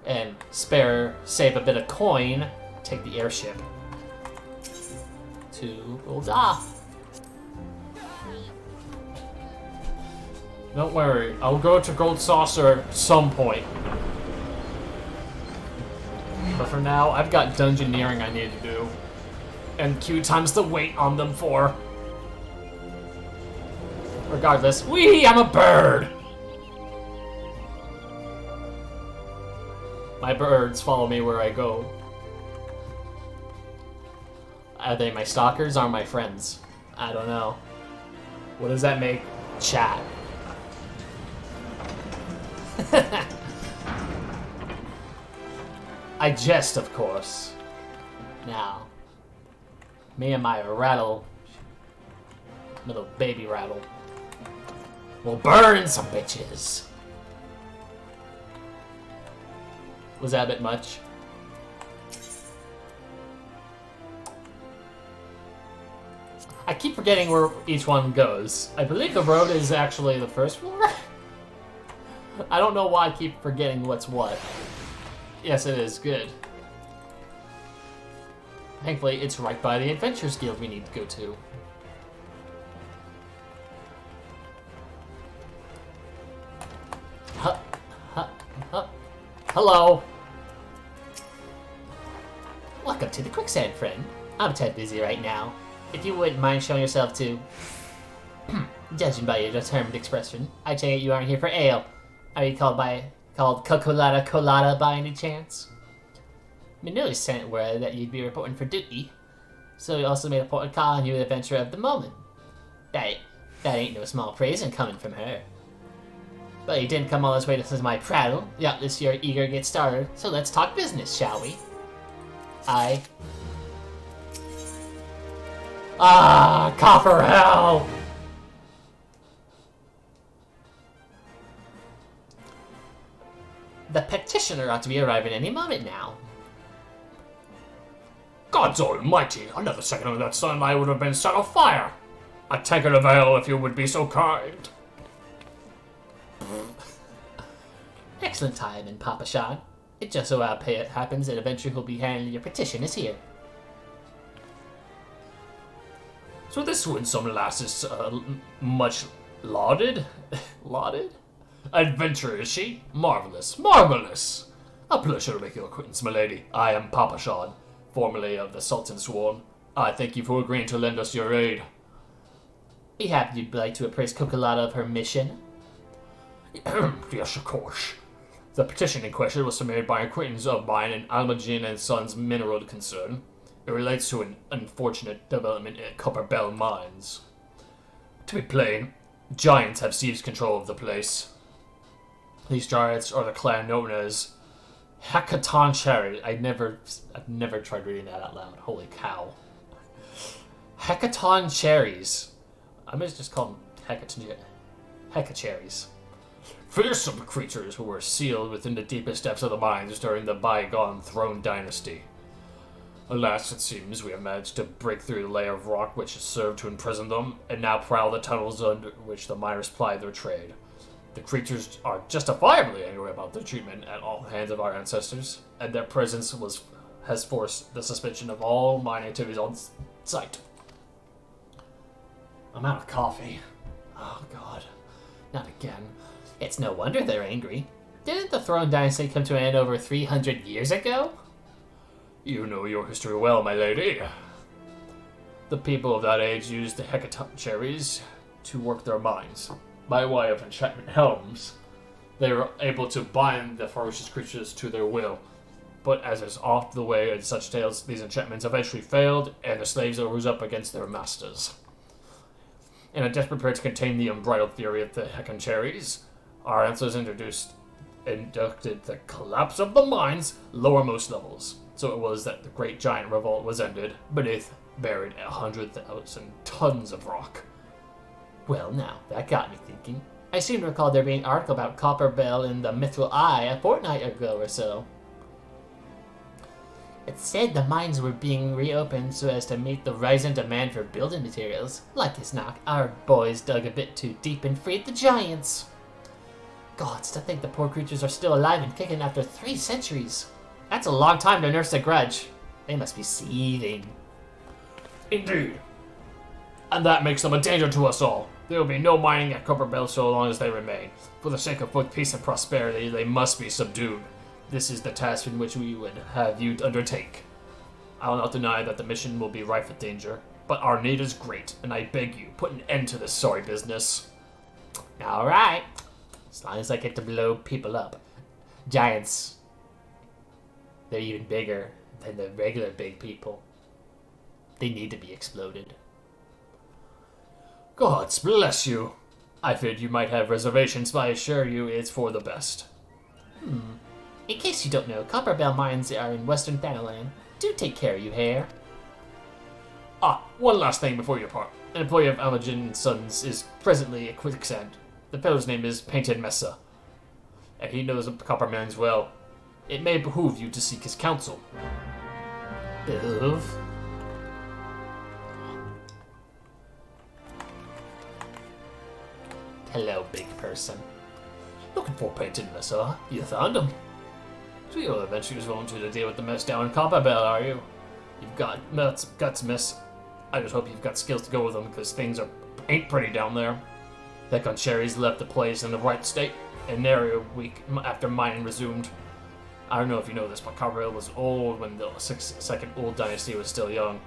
And save a bit of coin, take the airship to Ul'dah. Don't worry, I'll go to Gold Saucer at some point. But for now, I've got dungeoneering I need to do. And Q times the weight on them for. Regardless, whee! I'm a bird! My birds follow me where I go. Are they my stalkers or my friends? I don't know. What does that make? Chat. I jest, of course. Now, me and my rattle, little baby rattle, will burn some bitches. Was that a bit much? I keep forgetting where each one goes. I believe the road is actually the first floor? I don't know why I keep forgetting what's what. Yes, it is. Good. Thankfully, it's right by the Adventurers Guild we need to go to. Hello. Welcome to the Quicksand, friend. I'm a tad busy right now. If you wouldn't mind showing yourself to... Judging by your determined expression, I take it you aren't here for ale. Are you called Cocolata Colada by any chance? Manili sent word that you'd be reporting for duty, so he also made a point of calling you the adventurer of the moment. That ain't no small praise in coming from her. But he didn't come all this way to listen to my prattle. Doubtless you're eager to get started, so let's talk business, shall we? Copper hell! The petitioner ought to be arriving any moment now. Gods almighty, another second of that sunlight would have been set afire. A tankard of ale, if you would be so kind. Excellent timing, Papa Sean. It just so happens that eventually who'll be handling your petition is here. So this winsome lass is much lauded? Lauded? Adventurer, is she? Marvelous, marvelous! A pleasure to make your acquaintance, my lady. I am Papa Sean, formerly of the Sultan's Swarm. I thank you for agreeing to lend us your aid. Be happy you'd like to appraise Cocolata of her mission. Yes, of course. The petition in question was submitted by an acquaintance of mine in Almagin and Sons mineral concern. It relates to an unfortunate development at Copper Bell Mines. To be plain, giants have seized control of the place. These giants are the clan known as Hekaton Cherry. I've never tried reading that out loud. Holy cow. Hekaton Cherries. I'm gonna just call them hecacherries. Fearsome creatures who were sealed within the deepest depths of the mines during the bygone Throne Dynasty. Alas, it seems we have managed to break through the layer of rock which has served to imprison them, and now prowl the tunnels under which the miners plied their trade. The creatures are justifiably angry about their treatment at all hands of our ancestors, and their presence has forced the suspension of all mine activities on site. I'm out of coffee. Oh god. Not again. It's no wonder they're angry. Didn't the Throne Dynasty come to an end over 300 years ago? You know your history well, my lady. The people of that age used the hecacherries to work their mines. By way of enchantment helms, they were able to bind the ferocious creatures to their will. But as is often the way in such tales, these enchantments eventually failed, and the slaves rose up against their masters. In a desperate bid to contain the unbridled fury of the hecacherries, our ancestors inducted the collapse of the mine's lowermost levels. So it was that the great giant revolt was ended, beneath buried 100,000 tons of rock. Well, now, that got me thinking. I seem to recall there being an article about Copper Bell in the Mithril Eye a fortnight ago or so. It said the mines were being reopened so as to meet the rising demand for building materials. Like as not, our boys dug a bit too deep and freed the giants. Gods, to think the poor creatures are still alive and kicking after 3 centuries. That's a long time to nurse a grudge. They must be seething. Indeed. And that makes them a danger to us all. There will be no mining at Copper Bell so long as they remain. For the sake of both peace and prosperity, they must be subdued. This is the task in which we would have you undertake. I will not deny that the mission will be rife with danger, but our need is great, and I beg you, put an end to this sorry business. Alright. As long as I get to blow people up. Giants. They're even bigger than the regular big people. They need to be exploded. Gods bless you. I feared you might have reservations, but I assure you it's for the best. In case you don't know, Copper Bell mines are in Western Thanalan. Do take care, you hare. One last thing before you part. An employee of Almagin & Sons is presently at Quicksand. The fellow's name is Painted Mesa, and he knows the copper mines well. It may behoove you to seek his counsel. Behoove? Hello, big person. Looking for Painted Mesa? You found him. So you'll eventually just volunteer to deal with the mess down in Copper Bell, are you? You've got guts, miss. I just hope you've got skills to go with them, because things ain't pretty down there. Hecacherries left the place in the right state, and nary a week after mining resumed. I don't know if you know this, but Copper Bell was old when the second old dynasty was still young.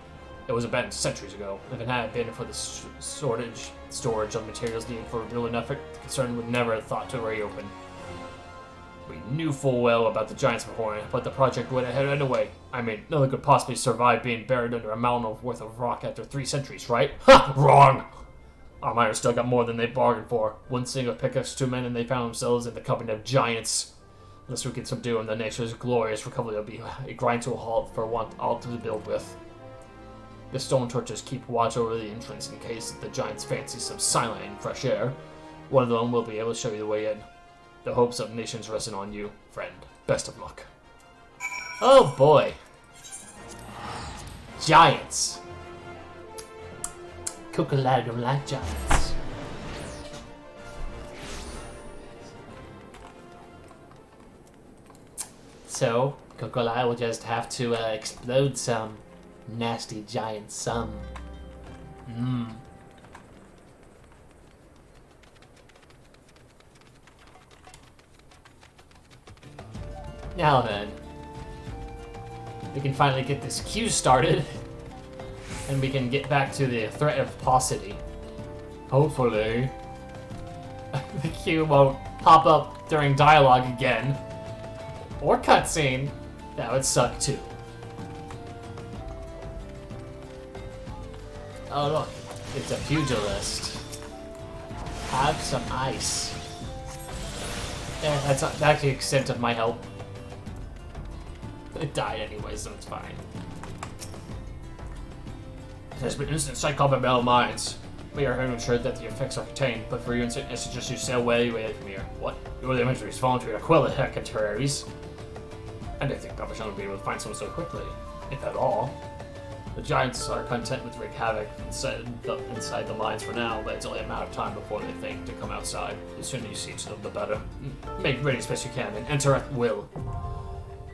It was abandoned centuries ago. If it hadn't been for the storage of materials needed for a rebuilding effort, the concern would never have thought to reopen. We knew full well about the giants beforehand, but the project went ahead anyway. I mean, no one could possibly survive being buried under a mountain worth of rock after 3 centuries, right? Ha! Wrong! Our miners still got more than they bargained for. One single pickaxe, 2 men, and they found themselves in the company of giants. Unless we can subdue them, the nature's glorious recovery will be a grind to a halt for want all to build with. The stone torches keep watch over the entrance in case the giants fancy some silent and fresh air. One of them will be able to show you the way in. The hopes of nations resting on you, friend. Best of luck. Oh boy. Giants. Cocolata don't like giants. So, Cocolata will just have to explode some nasty giant some. Now then, we can finally get this queue started, and we can get back to the threat of paucity. Hopefully, the queue won't pop up during dialogue again, or cutscene. That would suck too. Oh look, it's a pugilist. Have some ice. There, that's the extent of my help. It died anyway, so it's fine. It has been instant Copper Bell mines. We are ensured that the effects are contained, but for you, I suggest you stay away from here. What? Your imagery is voluntary to quell the hecatoraries. I didn't think Garbage would be able to find someone so quickly, if at all. The giants are content with wreak havoc inside the mines for now, but it's only a matter of time before they think to come outside. The sooner you siege them, the better. Make ready as best you can and enter at will.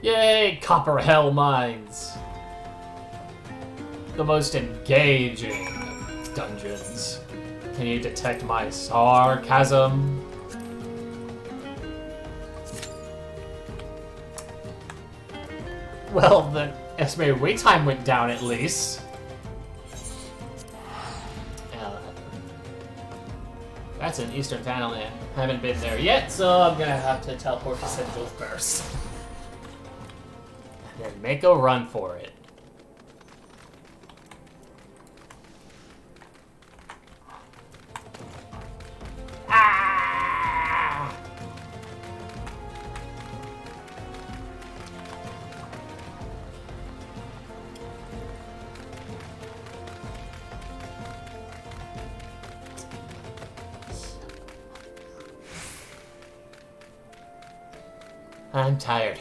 Yay, Copper Hell Mines! The most engaging of dungeons. Can you detect my sarcasm? Well, the estimated wait time went down at least. That's in Eastern Thanaland. Haven't been there yet, so I'm gonna have to teleport to Central first. And then make a run for it. Ah! I'm tired.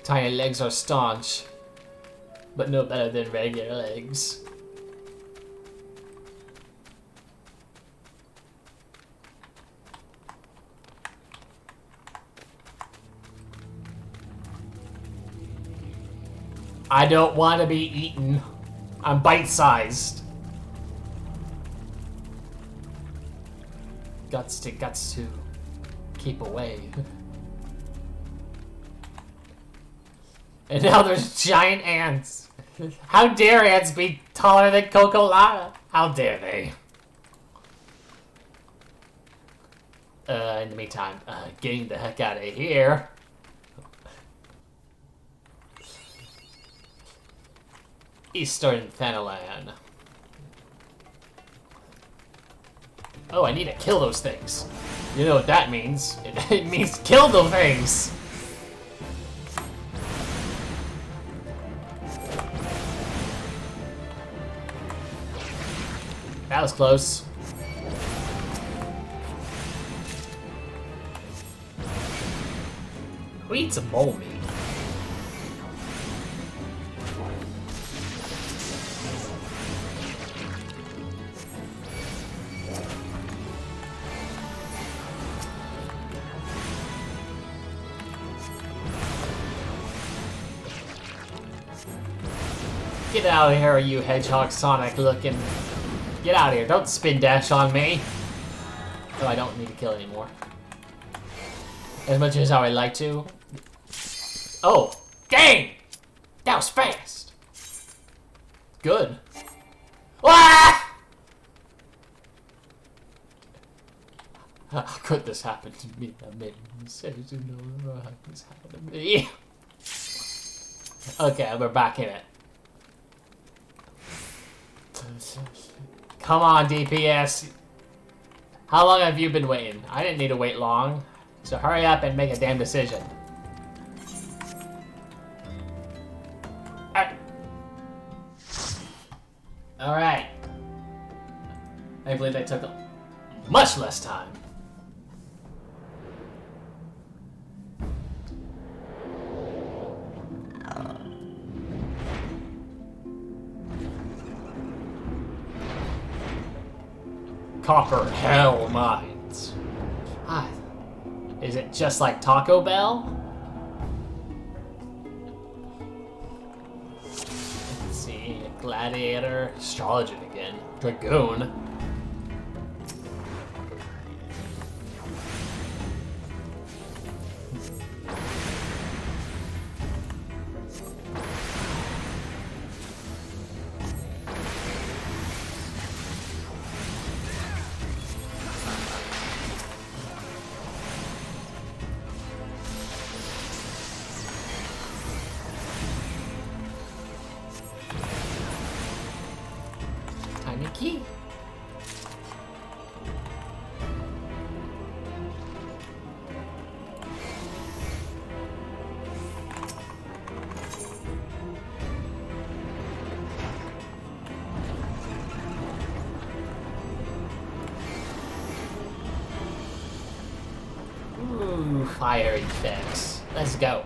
Tiny legs are staunch, but no better than regular legs. I don't want to be eaten. I'm bite-sized. Guts to keep away. And now there's giant ants. How dare ants be taller than Cocolata? How dare they? In the meantime, getting the heck out of here. Eastern Thanaland. Oh, I need to kill those things. You know what that means? It means kill those things! That was close. Who eats a mole meat? Get out of here, you Hedgehog Sonic looking. Get out of here. Don't spin dash on me. Oh, I don't need to kill anymore. As much as I would like to. Oh, dang! That was fast. Good. Ah! How could this happen to me? I made mistakes to know how this happened to me. Okay, we're back in it. Come on, DPS. How long have you been waiting? I didn't need to wait long. So hurry up and make a damn decision. Alright. I believe they took much less time. Copper Hell Mines. Ah, is it just like Taco Bell? Let's see, Gladiator, Astrologian again, Dragoon. Key. fire effects. Let's go.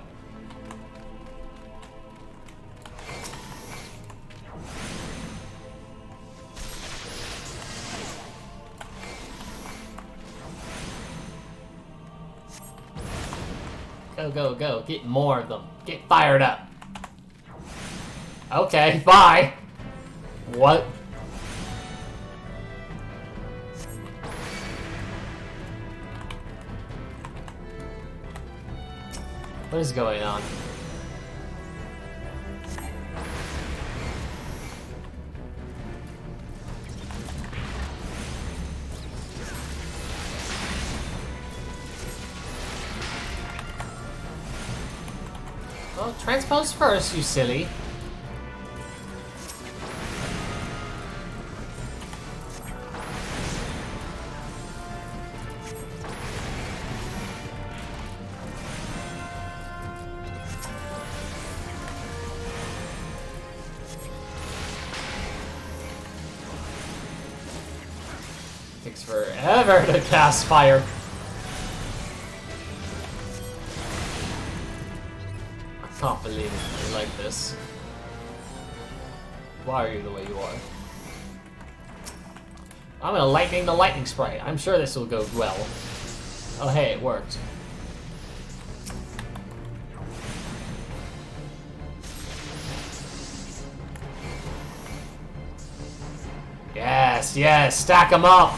Go, go, go. Get more of them. Get fired up. Okay, bye. What? What is going on? Well, transpose first, you silly. Takes forever to cast fire. I can't believe it like this. Why are you the way you are? I'm gonna lightning the lightning sprite. I'm sure this will go well. Oh hey, it worked. Yes, yes, stack them up!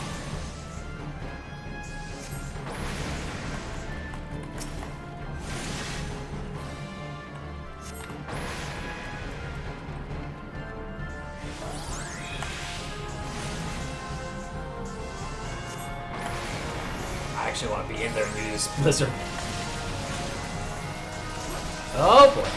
I actually want to be in there and do this blizzard. Oh boy.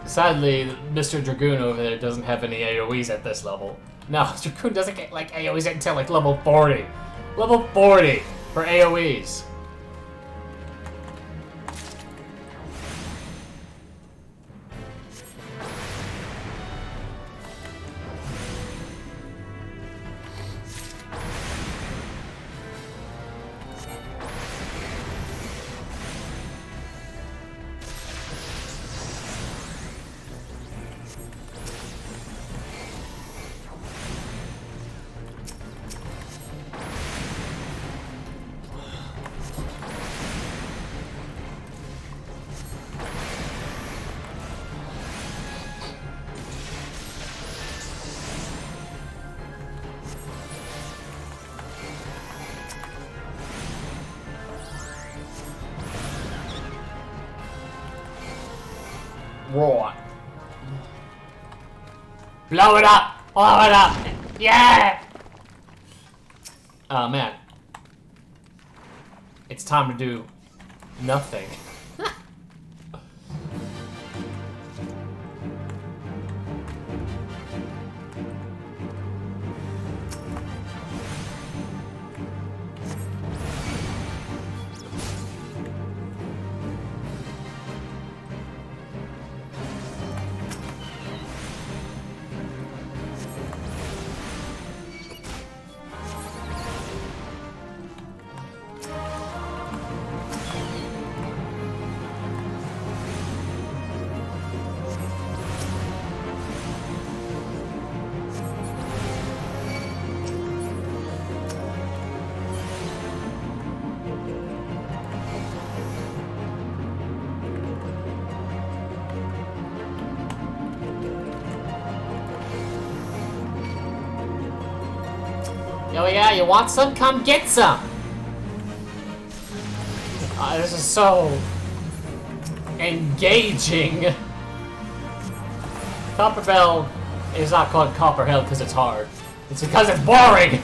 Sadly, Mr. Dragoon over there doesn't have any AoEs at this level. No, Dragoon doesn't get like AoEs until like level 40. Level 40 for AoEs. Roar. Blow it up! Blow it up! Yeah! Oh man. It's time to do nothing. Oh yeah, you want some? Come get some! This is so engaging. Copperbell is not called Copperhill because it's hard. It's because it's boring!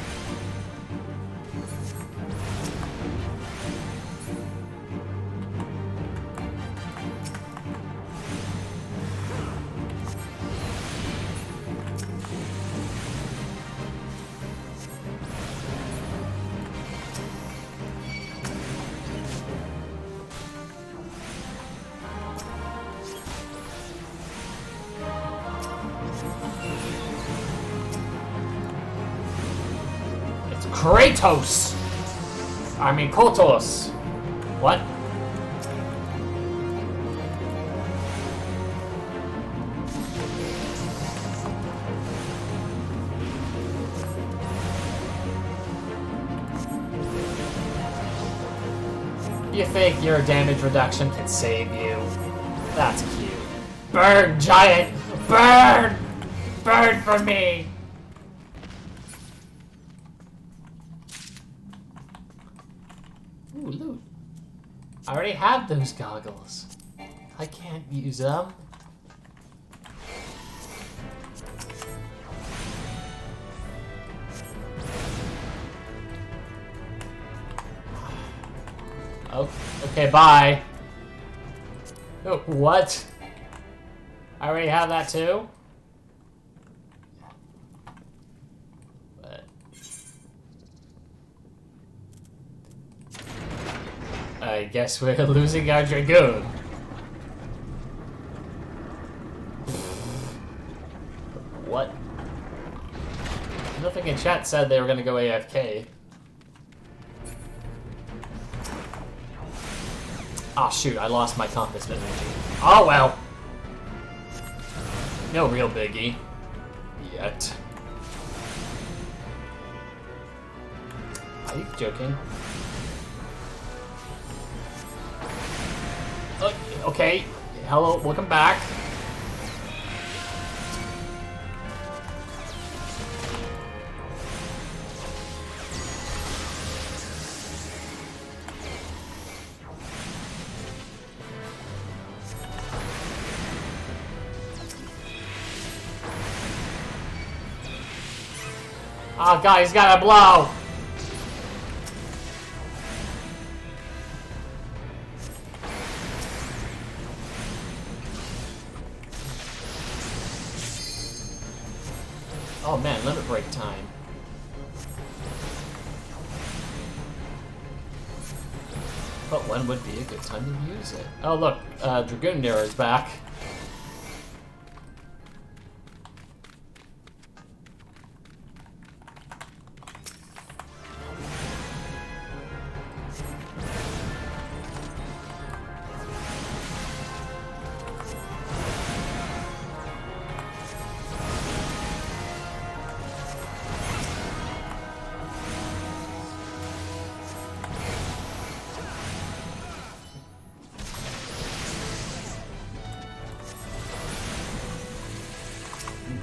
Kratos! I mean, Kotos! What? You think your damage reduction can save you? That's cute. Burn, giant! Burn! Burn for me! Ooh, loot. I already have those goggles. I can't use them. Oh, okay, bye. Oh, what? I already have that too? I guess we're losing our Dragoon. What? Nothing in chat said they were gonna go AFK. Ah, shoot, I lost my compass energy. Oh well! No real biggie. Yet. Are you joking? Okay, hello, welcome back. Oh god, he's got a blow! Oh man, limit break time. But when would be a good time to use it? Oh look, Dragoon Nero is back.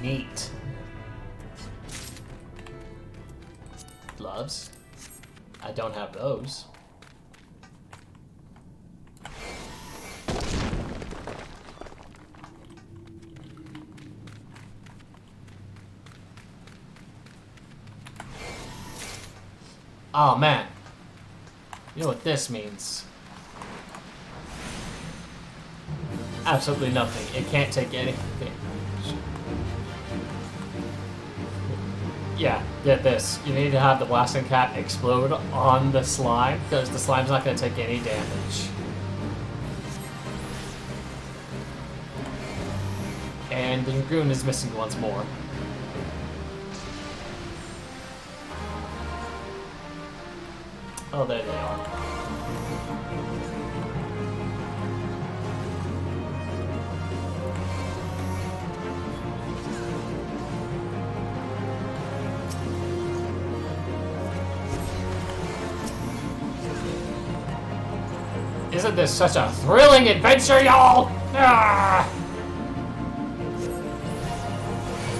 Neat. Gloves? I don't have those. Oh man. You know what this means? Absolutely nothing. It can't take anything. Yeah, get this. You need to have the blasting cap explode on the slime, because the slime's not going to take any damage. And the Dragoon is missing once more. Oh, there they are. Isn't this such a thrilling adventure, y'all? Ah!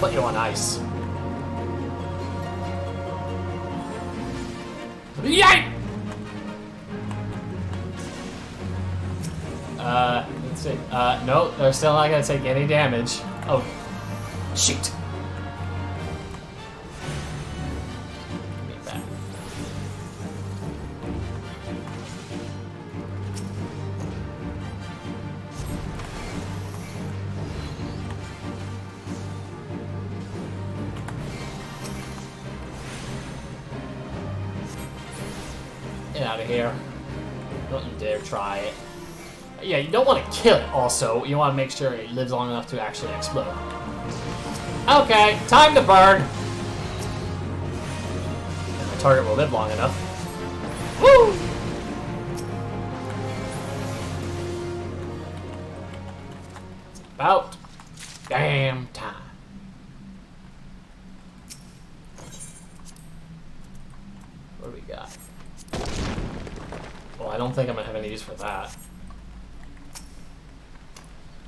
Put you on ice. Yay! Let's see. No, they're still not gonna take any damage. Oh, Shoot! Give me that. Get out of here. Don't you dare try it. Yeah, you don't want to kill it also. You want to make sure it lives long enough to actually explode. Okay, time to burn. My target will live long enough. Woo! It's about damn time. What do we got? Well, I don't think I'm gonna have any use for that.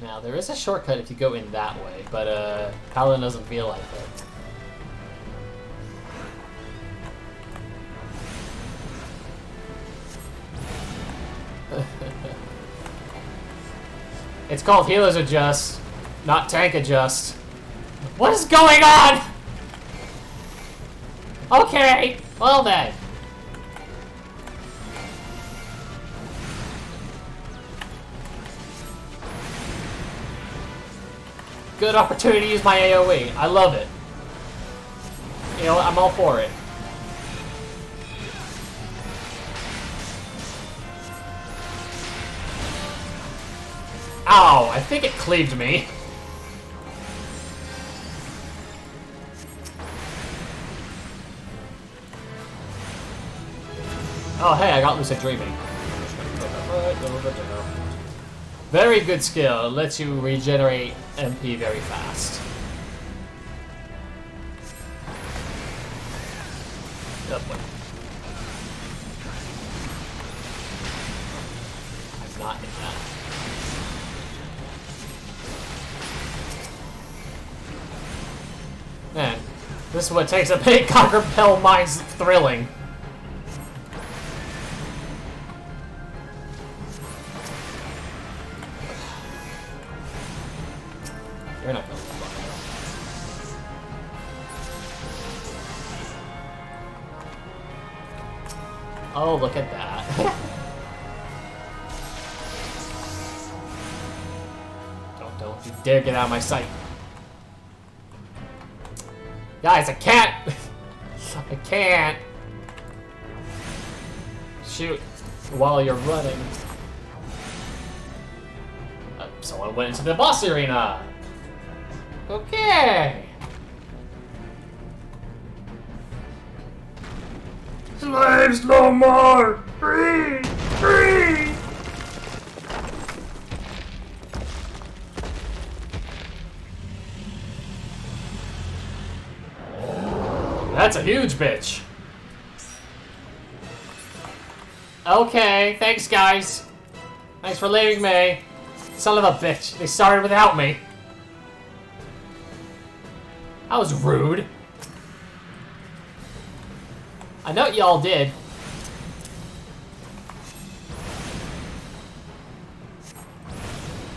Now, there is a shortcut if you go in that way, but Paladin doesn't feel like it. It's called Healers Adjust, not Tank Adjust. What is going on? Okay, well then. Good opportunity to use my AoE. I love it. You know, I'm all for it. Ow, I think it cleaved me. Oh, hey, I got Lucid Dreaming. Very good skill. It lets you regenerate MP very fast. Oh, boy. I'm not in that. Man, this is what takes a big Cockerpell mind's thrilling. You're not going to fly. Oh, look at that. Don't you dare get out of my sight. Guys, I can't! I can't! Shoot while you're running. Someone went into the boss arena! Okay! Slaves no more! Free! Free! That's a huge bitch. Okay, thanks guys. Thanks for leaving me. Son of a bitch, they started without me. That was rude. I know what y'all did.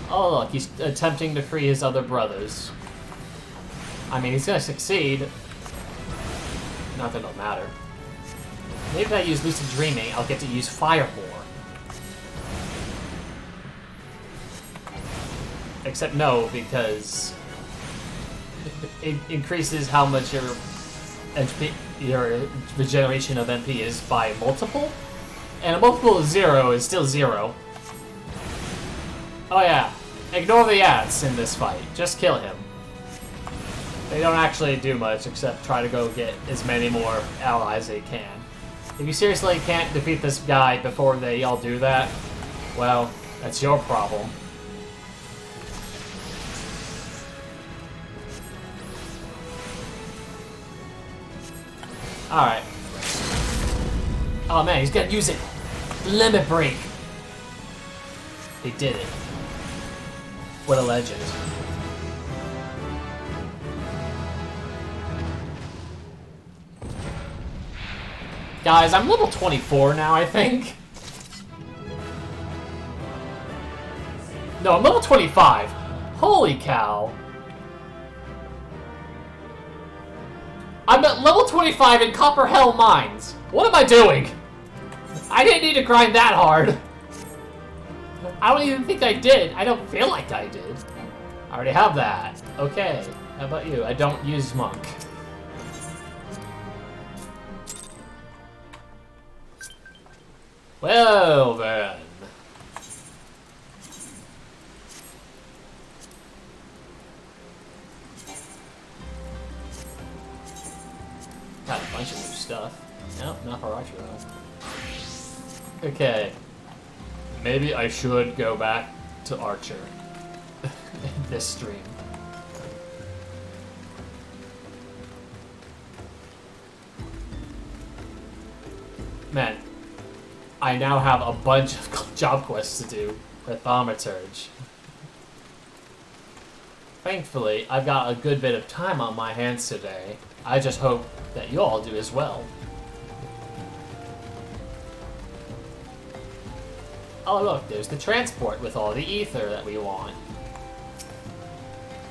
Oh look, he's attempting to free his other brothers. I mean, he's gonna succeed. Not that it'll matter. Maybe if I use Lucid Dreaming, I'll get to use Fire more. Except no, because it increases how much your HP, your regeneration of MP is by multiple, and a multiple of 0 is still 0. Oh yeah, ignore the ads in this fight. Just kill him. They don't actually do much except try to go get as many more allies they can. If you seriously can't defeat this guy before they all do that, well, that's your problem. Alright. Oh man, he's gonna use it! Limit Break! He did it. What a legend. Guys, I'm level 24 now, I think. No, I'm level 25. Holy cow. I'm at level 25 in Copper Hell Mines. What am I doing? I didn't need to grind that hard. I don't even think I did. I don't feel like I did. I already have that. Okay. How about you? I don't use Monk. Well then. Got a bunch of new stuff. Nope, not for Archer though. Okay. Maybe I should go back to Archer in this stream. Man, I now have a bunch of job quests to do with Thaumaturge. Thankfully, I've got a good bit of time on my hands today. I just hope that you all do as well. Oh look, there's the transport with all the ether that we want.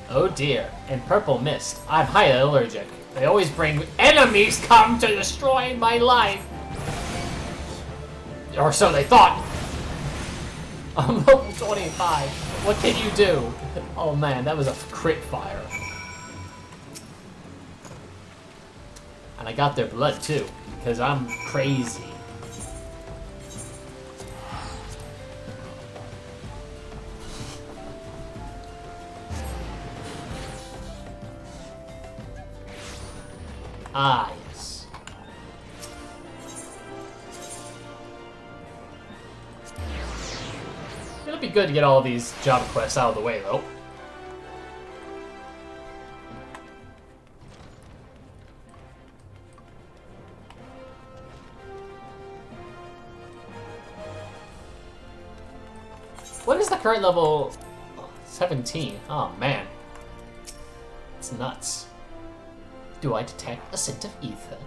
Oh dear, in purple mist, I'm highly allergic. They always bring enemies come to destroy my life. Or so they thought. I'm level 25. What can you do? Oh man, that was a crit fire. And I got their blood too, because I'm crazy. Ah, yes. It'll be good to get all these job quests out of the way, though. What is the current level? 17. Oh, man. It's nuts. Do I detect a scent of ether?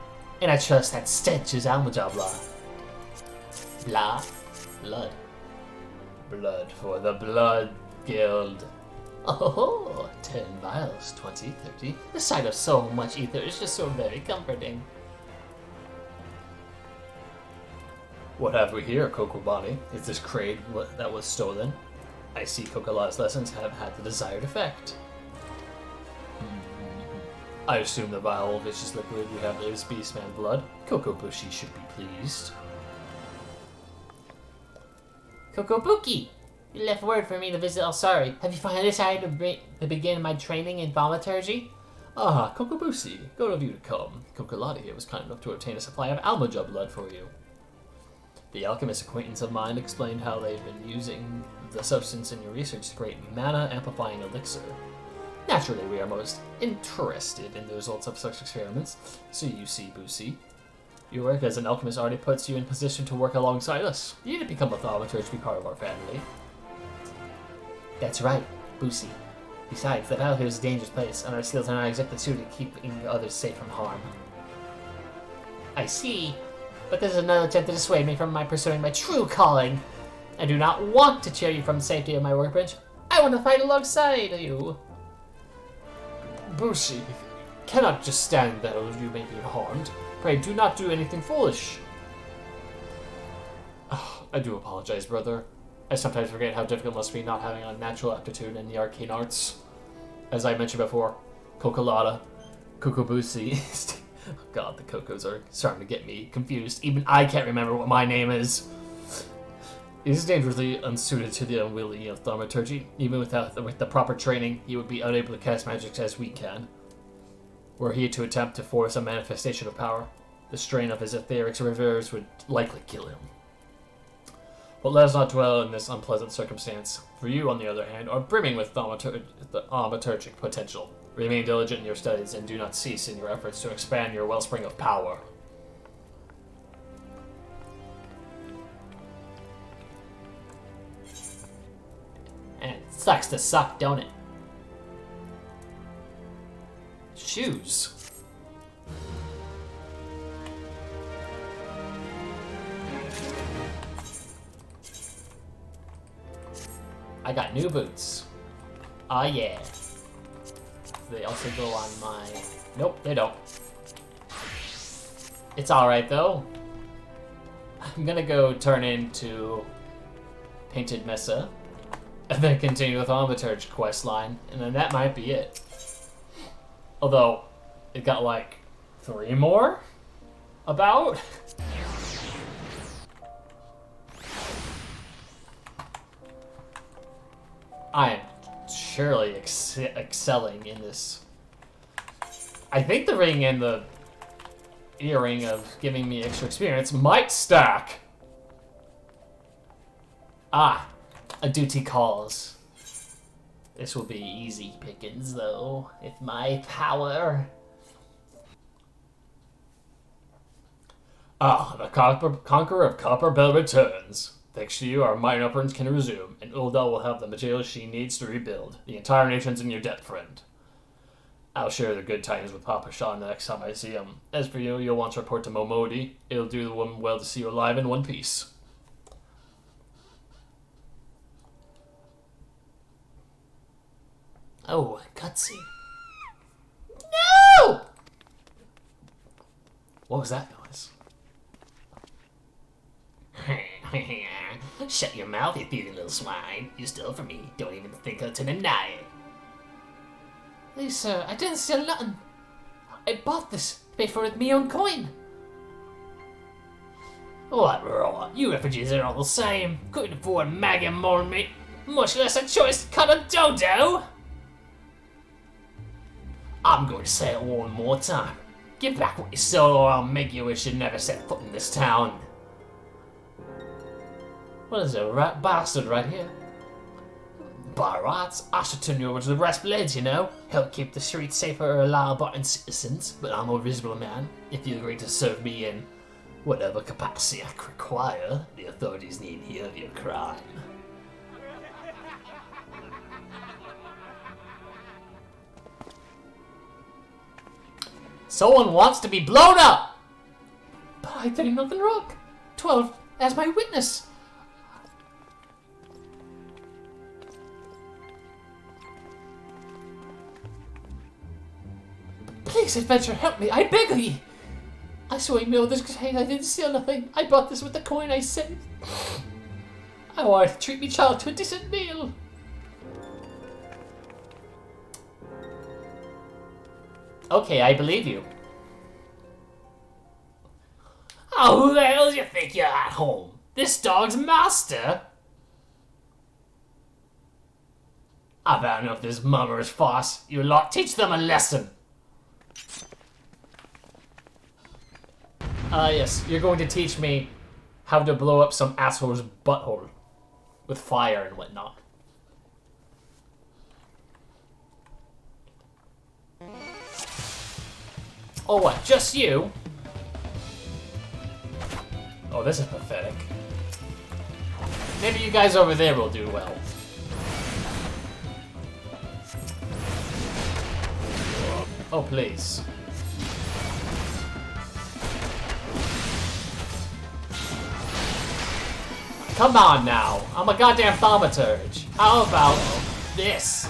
And I trust that stench is Almajar blah. Blah. Blood. Blood for the Blood Guild. Oh, 10 vials, 20, 30. The sight of so much ether is just so very comforting. What have we here, Cocobani? Is this crate that was stolen? I see Cocolata's lessons have had the desired effect. I assume the vial of vicious liquid you have is Beastman blood. Kokobushi should be pleased. Kokobuki! You left word for me to visit Alsari. Have you finally decided to begin my training in thaumaturgy? Ah, Kokobushi, good of you to come. Cocolata here was kind enough to obtain a supply of Almaja blood for you. The alchemist acquaintance of mine explained how they've been using the substance in your research to create mana-amplifying elixir. Naturally, we are most interested in the results of such experiments, so you see, Busi. Your work as an alchemist already puts you in position to work alongside us. You need to become a thaumaturge to be part of our family. That's right, Busi. Besides, the battle here is a dangerous place, and our skills are not exactly suited to keeping others safe from harm. I see, but this is another attempt to dissuade me from pursuing my true calling. I do not want to cheer you from the safety of my workbench. I want to fight alongside you. Bushi, cannot just stand there as you may be harmed. Pray do not do anything foolish. Oh, I do apologize, brother. I sometimes forget how difficult it must be not having a natural aptitude in the arcane arts. As I mentioned before, Cocolata, Kokobushi. Oh god, the Cocos are starting to get me confused. Even I can't remember what my name is. It is dangerously unsuited to the unwielding of thaumaturgy. Even with the proper training, he would be unable to cast magic as we can. Were he to attempt to force a manifestation of power, the strain of his etheric reserves would likely kill him. But let us not dwell in this unpleasant circumstance. For you, on the other hand, are brimming with thaumaturgic potential. Remain diligent in your studies and do not cease in your efforts to expand your wellspring of power. And it sucks to suck, don't it? Shoes. I got new boots. Ah, yeah. They also go on my... Nope, they don't. It's alright though. I'm gonna go turn into Painted Mesa, and then continue with Thaumaturge questline, and then that might be it. Although, it got like 3 more? About? I am surely excelling in this. I think the ring and the earring of giving me extra experience might stack. Ah, a duty calls. This will be easy pickings, though, with my power. Ah, the Conqueror of Copper Bell returns. Thanks to you, our mine operations can resume, and Ulda will have the materials she needs to rebuild. The entire nation's in your debt, friend. I'll share the good tidings with Papa Sean the next time I see him. As for you, you'll want to report to Momodi. It'll do the woman well to see you alive in one piece. Oh, a cutscene. No! What was that noise? Shut your mouth, you thieving little swine. You stole from me. Don't even think to deny it. Please, sir, I didn't steal nothing. I bought this to pay for it with me own coin. What rot? You refugees are all the same. Couldn't afford Maggie more than me, much less a choice to cut a dodo. I'm going to say it one more time. Give back what you stole, or I'll make you wish you never set foot in this town. What is a rat bastard right here? By rights, I should turn you over to the rest blades, you know. Help keep the streets safer for law-abiding citizens, but I'm a visible man. If you agree to serve me in whatever capacity I require, the authorities need hear of your crime. Someone wants to be blown up! But I did nothing wrong. 12 as my witness. Please, adventure, help me, I beg of ye! I swear you know this case, I didn't steal nothing. I bought this with the coin I saved. I wanted to treat me child to a decent meal. Okay, I believe you. Oh, who the hell do you think you're at home? This dog's master? I've had enough of this mummer's farce. You lot teach them a lesson. Yes, you're going to teach me how to blow up some asshole's butthole with fire and whatnot. Oh, what? Just you? Oh, this is pathetic. Maybe you guys over there will do well. Oh, please. Come on now. I'm a goddamn thaumaturge. How about this?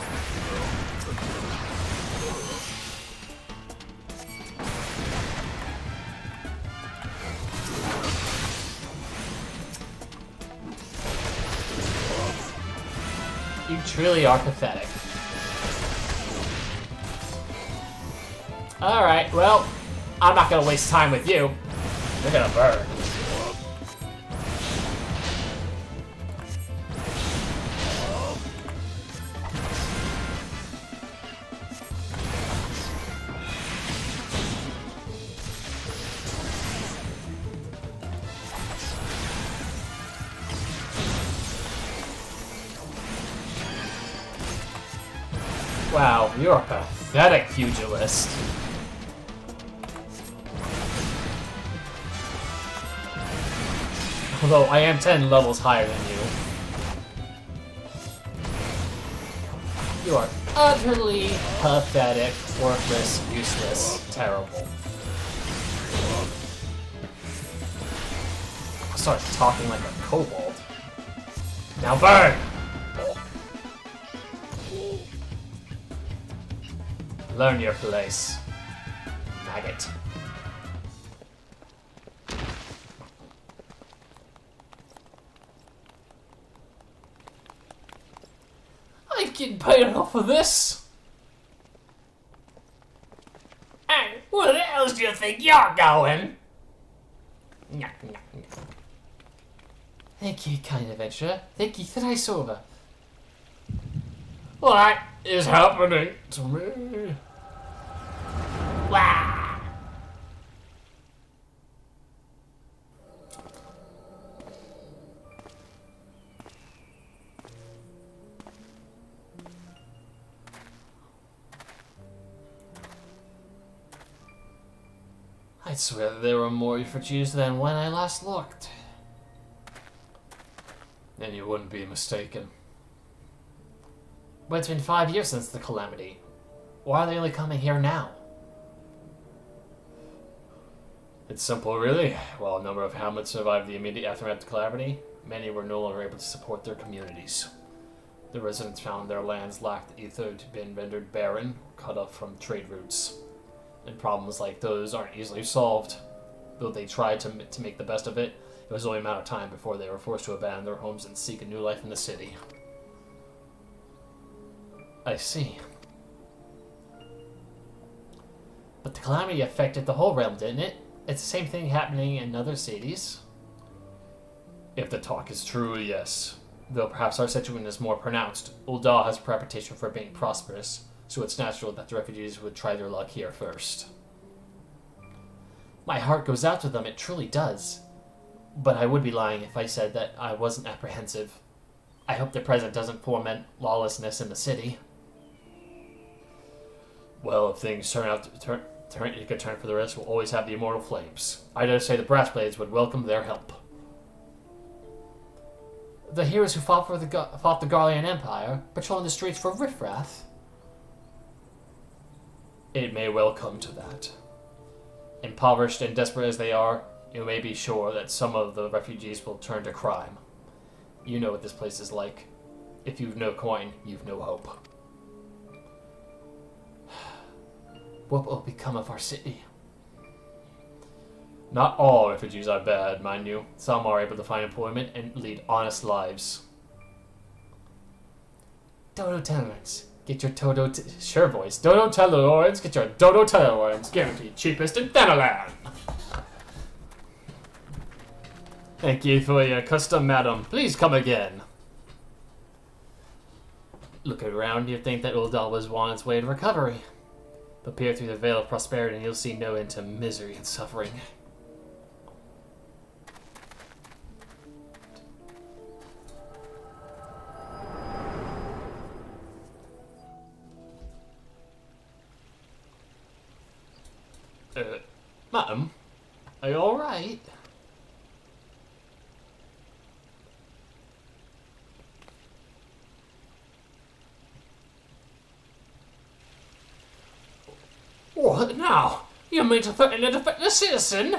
You truly are pathetic. Alright, well, I'm not gonna waste time with you. You're gonna burn. Wow, you're a pathetic pugilist. Although I am 10 levels higher than you. You are utterly pathetic, worthless, useless, terrible. I started talking like a kobold. Now burn! Learn your place, maggot. getting paid enough for this? Hey, where the hell do you think you're going? Thank you, kind adventurer. Thank you thrice over. What is happening to me? Wah! I'd swear that there were more refugees than when I last looked. And you wouldn't be mistaken. But it's been 5 years since the calamity. Why are they only coming here now? It's simple, really. While a number of hamlets survived the immediate aftermath of the calamity, many were no longer able to support their communities. The residents found their lands lacked either to been rendered barren or cut off from trade routes. And problems like those aren't easily solved. Though they tried to make the best of it, it was only a matter of time before they were forced to abandon their homes and seek a new life in the city. I see. But the calamity affected the whole realm, didn't it? It's the same thing happening in other cities. If the talk is true, yes. Though perhaps our situation is more pronounced, Ul'dah has a reputation for being prosperous, so it's natural that the refugees would try their luck here first. My heart goes out to them, it truly does. But I would be lying if I said that I wasn't apprehensive. I hope the president doesn't foment lawlessness in the city. Well, if things turn out to you could turn for the rest, we'll always have the immortal flames. I dare say the brass blades would welcome their help. The heroes who fought the Garlean Empire, patrolling the streets for riffraff. It may well come to that. Impoverished and desperate as they are, you may be sure that some of the refugees will turn to crime. You know what this place is like. If you've no coin, you've no hope. What will become of our city? Not all refugees are bad, mind you. Some are able to find employment and lead honest lives. Dodo Talents. Get your Sure, voice. Dodo Talents. Get your Dodo Talents. Guaranteed cheapest in Thanalan. Thank you for your custom, madam. Please come again. Look around, you'd think that Ul'dah was on its way to recovery. But peer through the veil of prosperity and you'll see no end to misery and suffering. Madam, are you alright? What now? You mean to threaten a defective citizen?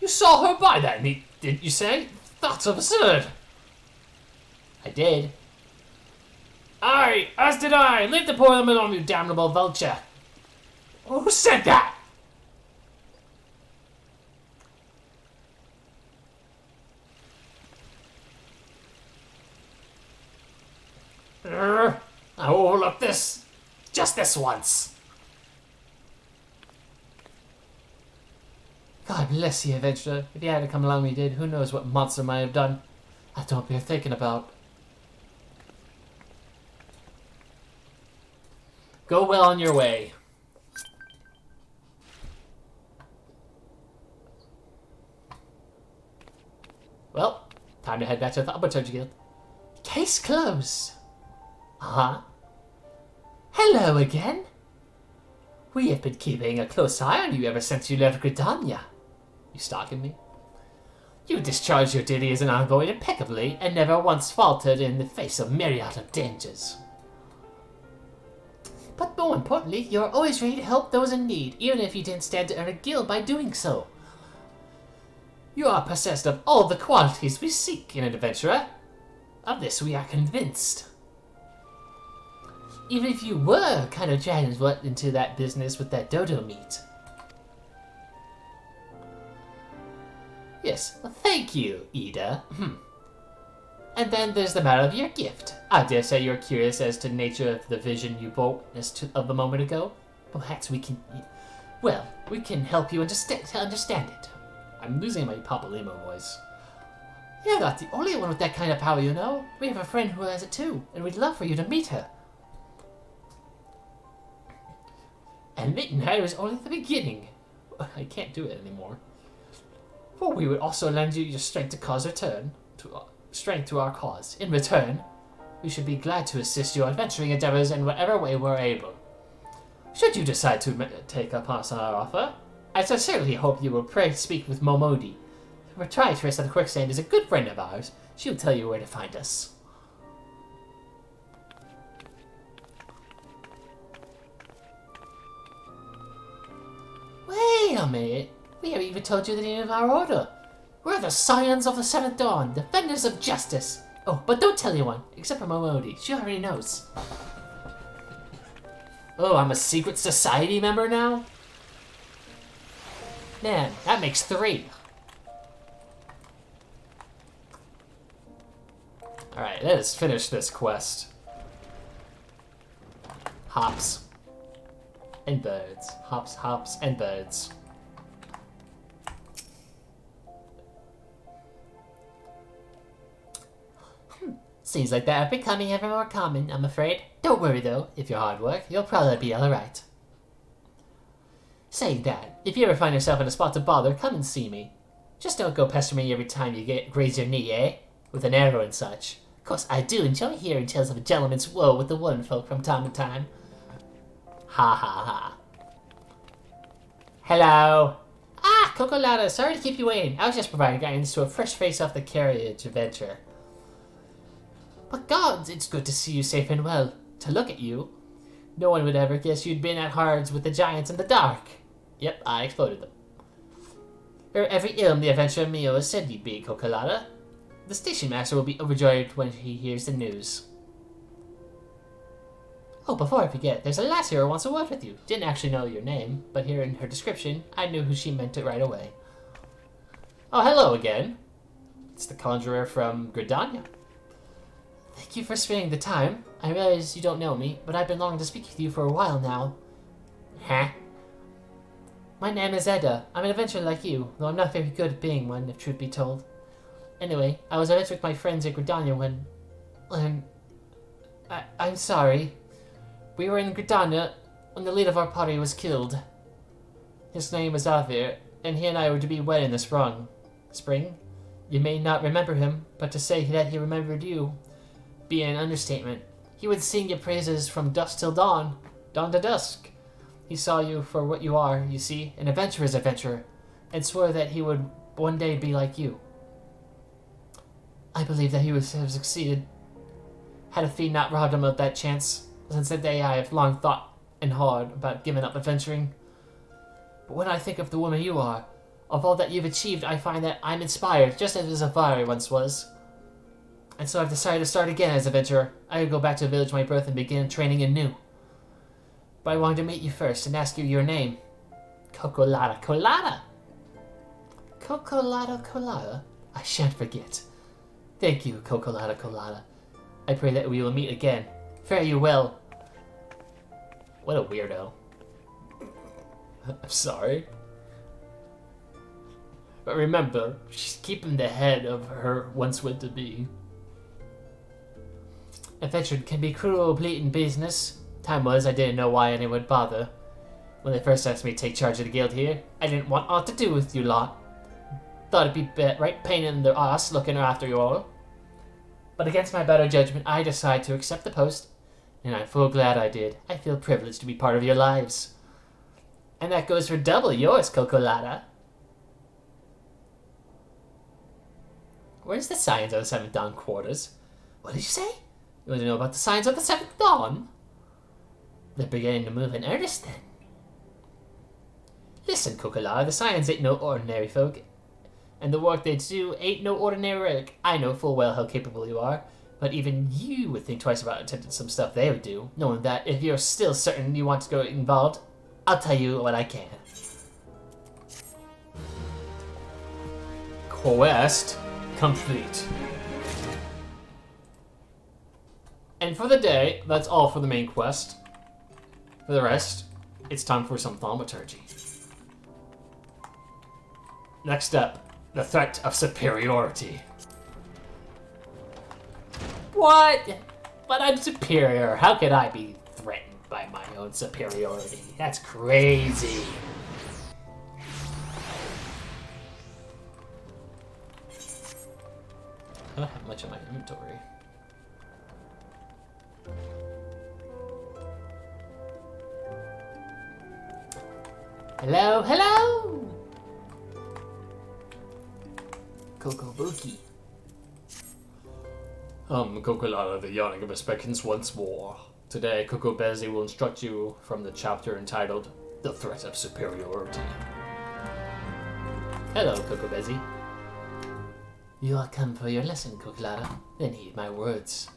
You saw her buy that meat, didn't you say? That's absurd. I did. Aye, as did I. Leave the poor woman alone, you damnable vulture. Who said that? I will overlook this. Just this once. God bless you, adventurer. If you hadn't come along when you did, who knows what monster might have done. I don't be thinking about. Go well on your way. Well, time to head back to the Thaumaturge Guild. Case closed. Uh-huh. Hello again. We have been keeping a close eye on you ever since you left Gridania. You stalking me? You discharged your duty as an envoy impeccably and never once faltered in the face of myriad of dangers. But more importantly, you're always ready to help those in need, even if you didn't stand to earn a guild by doing so. You are possessed of all the qualities we seek in an adventurer. Of this we are convinced. Even if you were kind of dragging what into that business with that dodo meat. Yes, well, thank you, Ida. And then there's the matter of your gift. I dare say you're curious as to the nature of the vision you witnessed of a moment ago. Perhaps we can... Well, we can help you understand it. I'm losing my Papa Limo voice. You're not the only one with that kind of power, you know. We have a friend who has it too, and we'd love for you to meet her. And meeting her is only the beginning. I can't do it anymore. For we would also lend you your strength to our cause. In return, we should be glad to assist your adventuring endeavors in whatever way we're able. Should you decide to take up us on our offer, I sincerely hope you will pray to speak with Momodi. The Retritress of the Quicksand is a good friend of ours. She'll tell you where to find us. Wait a minute. We haven't even told you the name of our order. We're the Scions of the Seventh Dawn, Defenders of Justice. Oh, but don't tell anyone, except for Momodi. She already knows. Oh, I'm a secret society member now? Man, that makes 3. Alright, let us finish this quest. Hops. And birds. Hops, hops, and birds. Seems like that are becoming ever more common, I'm afraid. Don't worry though, if you're hard work, you'll probably be alright. Saying that, if you ever find yourself in a spot to bother, come and see me. Just don't go pester me every time you graze your knee, eh? With an arrow and such. Of course, I do enjoy hearing tales of a gentleman's woe with the womenfolk from time to time. Ha ha ha. Hello. Ah, Cocolata, sorry to keep you waiting. I was just providing guidance to a fresh face off the carriage adventure. But gods, it's good to see you safe and well. To look at you, no one would ever guess you'd been at Hards with the giants in the dark. Yep, I exploded them. You're every ilm the adventure Mio said you'd be, Cocolata. The station master will be overjoyed when he hears the news. Oh, before I forget, there's a lass here who wants a word with you. Didn't actually know your name, but hearing her description, I knew who she meant it right away. Oh, hello again. It's the conjurer from Gridania. Thank you for sparing the time. I realize you don't know me, but I've been longing to speak with you for a while now. Huh? My name is Edda. I'm an adventurer like you, though I'm not very good at being one, if truth be told. Anyway, I was adventuring with my friends at Gridania when... I'm sorry. We were in Gridania when the leader of our party was killed. His name was Avir, and he and I were to be wed in the spring. Spring? You may not remember him, but to say that he remembered you be an understatement. He would sing your praises from dusk till dawn, dawn to dusk. He saw you for what you are, you see, an adventurer's adventurer, and swore that he would one day be like you. I believe that he would have succeeded, had a fiend not robbed him of that chance. Since that day I have long thought and hard about giving up adventuring. But when I think of the woman you are, of all that you've achieved, I find that I'm inspired, just as Zafari once was. And so I've decided to start again as an adventurer. I would go back to the village of my birth and begin training anew. But I wanted to meet you first and ask you your name. Cocolata. Colata! Cocolata Colata? I shan't forget. Thank you, Cocolata Colata. I pray that we will meet again. Fare you well. What a weirdo. I'm sorry. But remember, she's keeping the head of her once went to be. Adventure can be cruel, bleeding business. Time was, I didn't know why anyone would bother. When they first asked me to take charge of the guild here, I didn't want aught to do with you lot. Thought it'd be right pain in the ass looking after you all. But against my better judgment, I decided to accept the post, and I'm full glad I did. I feel privileged to be part of your lives. And that goes for double yours, Cocolata. Where's the Scions of the Seventh Dawn quarters? What did you say? You want to know about the Scions of the Seventh Dawn? They're beginning to move in earnest then. Listen, Cocolata, the Scions ain't no ordinary folk. And the work they do ain't no ordinary work. I know full well how capable you are, but even you would think twice about attempting some stuff they would do, knowing that if you're still certain you want to go involved, I'll tell you what I can. Quest complete. And for the day, that's all for the main quest. For the rest, it's time for some thaumaturgy. Next up, the threat of superiority. What? But I'm superior. How could I be threatened by my own superiority? That's crazy. I don't have much in my inventory. Hello, hello! Kokobuki. Cocolata, the Yawning Abyss beckons once more. Today, Kokobezi will instruct you from the chapter entitled The Threat of Superiority. Hello, Kokobezi. You are come for your lesson, Cocolata. Then heed my words.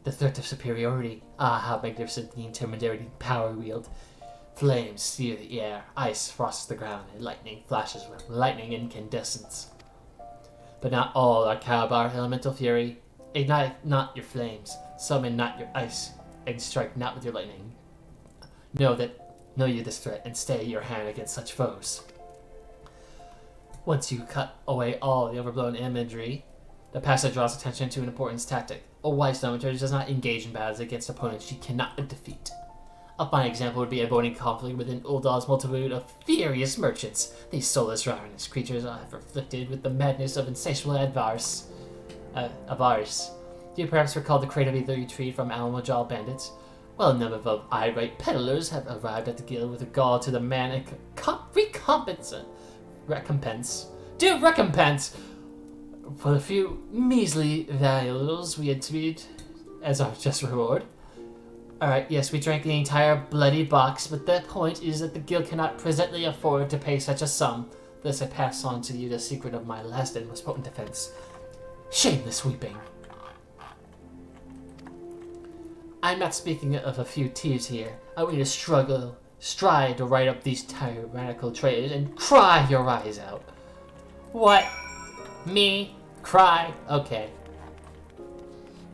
The threat of superiority. Ah, how magnificent the intimidating power wield. Flames sear the air, ice frosts the ground, and lightning flashes with lightning incandescence. But not all are Kalabar elemental fury. Ignite not your flames, summon not your ice, and strike not with your lightning. Know you this threat, and stay your hand against such foes. Once you cut away all the overblown imagery, the passage draws attention to an important tactic. A wise thaumaturge does not engage in battles against opponents she cannot defeat. A fine example would be avoiding conflict within Uldal's multitude of furious merchants. These soulless, ravenous creatures are afflicted with the madness of insatiable avarice. Do you perhaps recall the crate of either retreat from Almajal bandits? Well, a number of irate peddlers have arrived at the guild with regard to the man and recompense for the few measly valuables we had to read as our just reward. Alright, yes, we drank the entire bloody box, but the point is that the guild cannot presently afford to pay such a sum. Thus I pass on to you the secret of my last and most potent defense. Shameless weeping. I'm not speaking of a few tears here. I want you to strive to write up these tyrannical traitors and cry your eyes out. What? Me? Cry? Okay.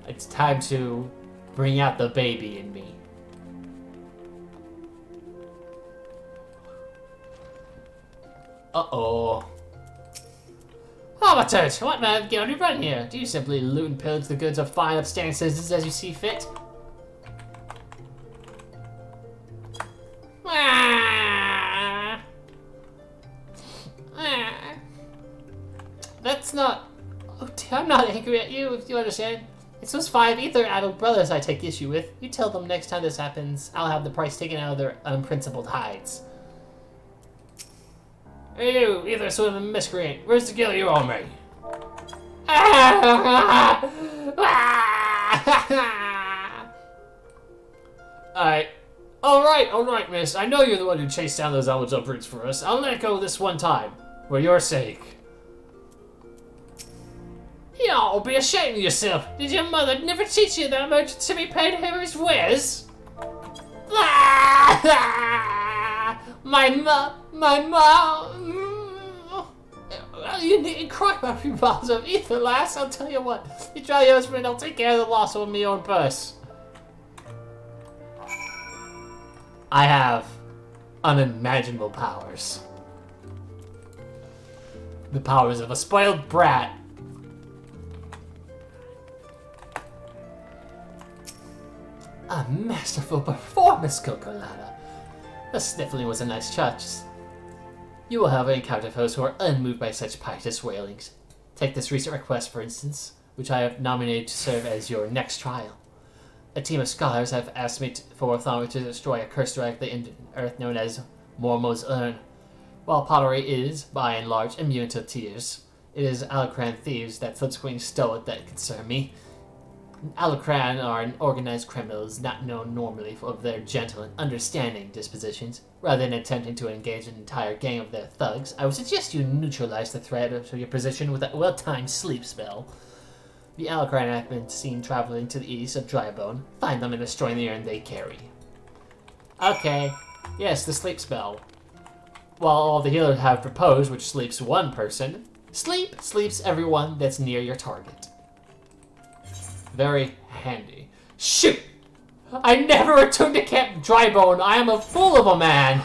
It's time to bring out the baby in me. Uh-oh. Thaumaturge, what man of guild you run here? Do you simply loot and pillage the goods of fine upstanding citizens as you see fit? That's not... Oh, I'm not angry at you, if you understand. It's those 5 ether-addled brothers I take issue with. You tell them next time this happens, I'll have the price taken out of their unprincipled hides. Hey you, either sort of miscreant. Where's the guild you owe me? Alright, miss. I know you're the one who chased down those Almajal brutes for us. I'll let go this one time. For your sake. Y'all be ashamed of yourself. Did your mother never teach you that merchant to be paid him his wares? My mom. You needn't cry about a few bottles of ether, lass. I'll tell you what. You try your husband, I'll take care of the loss on my own purse. I have unimaginable powers. The powers of a spoiled brat. A masterful performance, Cocolata. The sniffling was a nice touch. You will, however, encounter foes who are unmoved by such piteous wailings. Take this recent request, for instance, which I have nominated to serve as your next trial. A team of scholars have asked me for authority to destroy a curse directly in earth known as Mormo's Urn. While pottery is, by and large, immune to tears, it is Alacran thieves that subsequently stole it that concern me. Alacran are an organized criminals not known normally for their gentle and understanding dispositions. Rather than attempting to engage an entire gang of their thugs, I would suggest you neutralize the threat of your position with a well-timed sleep spell. The Alacran have been seen traveling to the east of Drybone. Find them and destroy the urn they carry. Okay. Yes, the sleep spell. While all the healers have proposed, which sleeps one person, sleeps everyone that's near your target. Very handy. Shoot! I never returned to Camp Drybone. I am a fool of a man.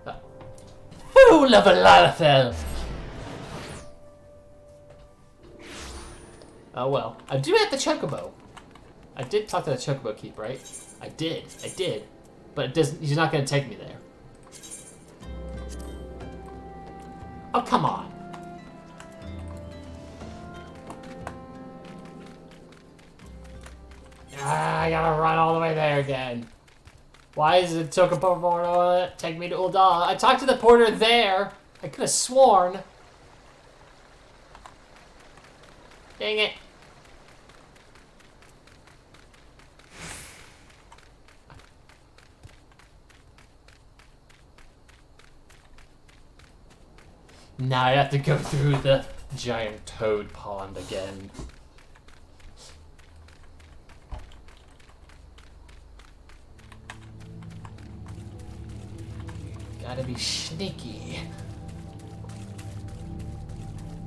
Fool of a Lalafell. Oh well. I do have the Chocobo. I did talk to the Chocobo Keep, right? I did. But it doesn't. He's not going to take me there. Oh, come on. I gotta run all the way there again. Why is it Chocobo take me to Ul'dah? I talked to the porter there. I could have sworn. Dang it. Now I have to go through the giant toad pond again. Gotta be sneaky.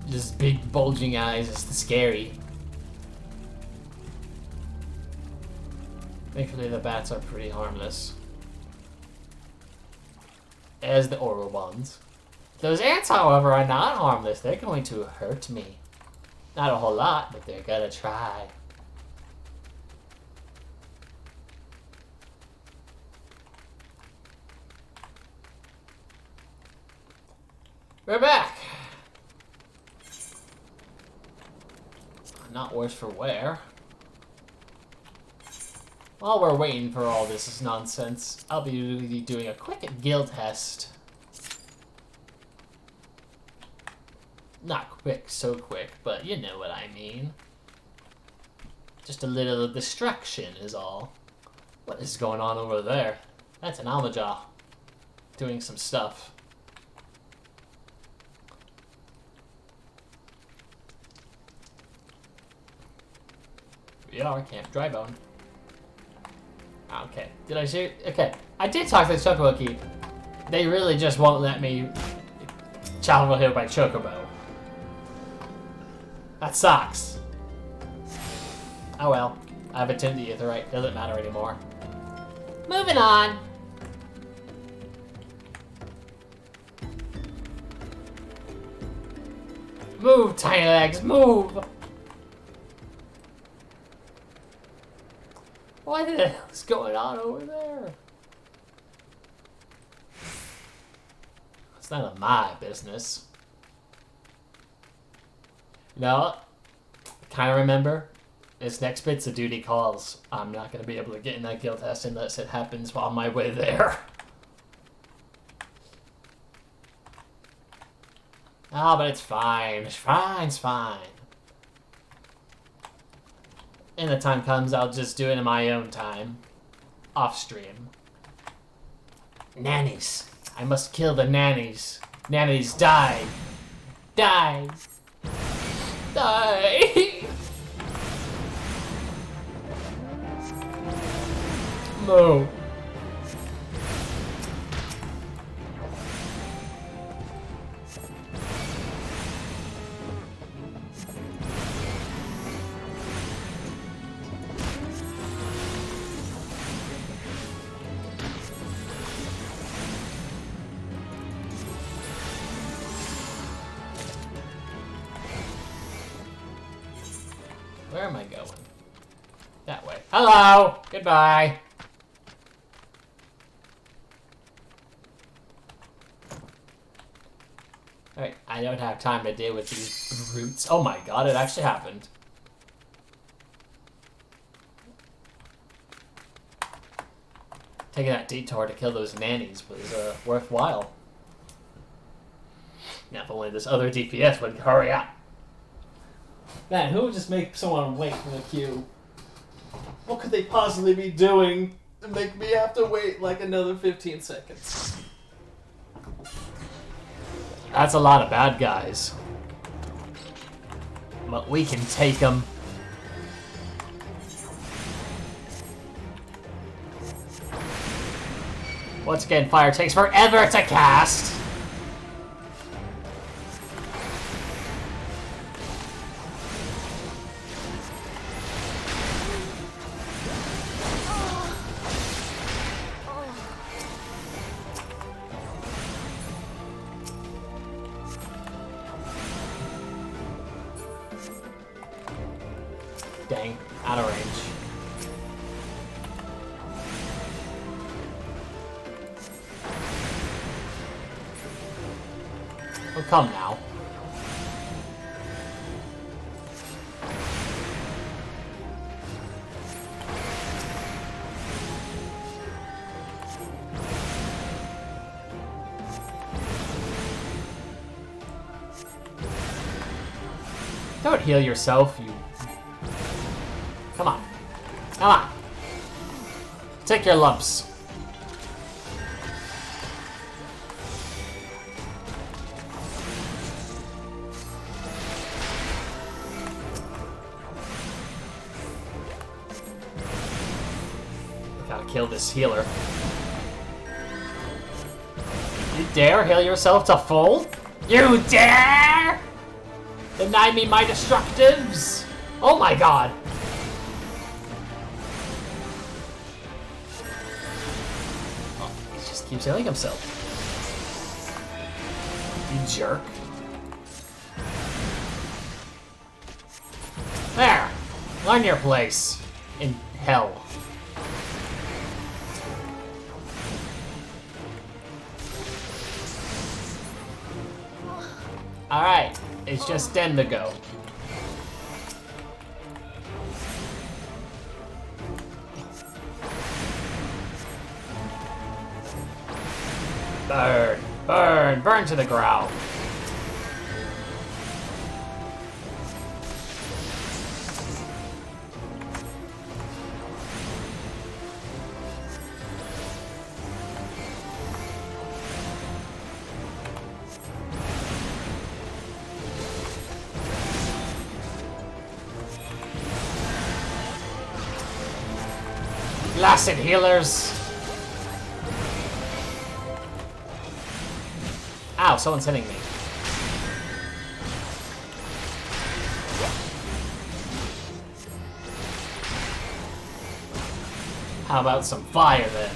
Just big bulging eyes is scary. Thankfully the bats are pretty harmless. As the oral ones. Those ants, however, are not harmless. They're going to hurt me. Not a whole lot, but they're gonna try. We're back. Not worse for wear. While we're waiting for all this nonsense, I'll be doing a quick guild test. Not quick, so quick, but you know what I mean. Just a little distraction is all. What is going on over there? That's an Almajaw doing some stuff. We are Camp Drybone. Okay, did I say? Okay, I did talk to the Chocobo Keep. They really just won't let me travel here by Chocobo. That sucks. Oh well, I have a tin to aetherite. Doesn't matter anymore. Moving on. Move, tiny legs, move. What the hell is going on over there? It's none of my business. No, kind of remember, this next bit's a duty calls. I'm not going to be able to get in that guild test unless it happens on my way there. Oh, but it's fine. It's fine, it's fine. And the time comes, I'll just do it in my own time. Off stream. Nannies. I must kill the nannies. Nannies, die. Die. Die. No. Where am I going? That way. Hello! Goodbye! Alright, I don't have time to deal with these brutes. Oh my god, it actually happened. Taking that detour to kill those nannies was worthwhile. Now if only this other DPS would hurry up. Man, who would just make someone wait in the queue? What could they possibly be doing to make me have to wait like another 15 seconds? That's a lot of bad guys. But we can take them. Once again, fire takes forever to cast. Dang, out of range. Oh, come now. Don't heal yourself, you... Come on. Come on. Take your lumps. Gotta kill this healer. You dare heal yourself to full? You dare? Deny me my destructives? Oh my god. Oh, he just keeps healing himself. You jerk. There! Learn your place in hell. Alright, it's just Den to go. Burn, burn, burn to the ground. Blasted healers! Ow, someone's hitting me. How about some fire then?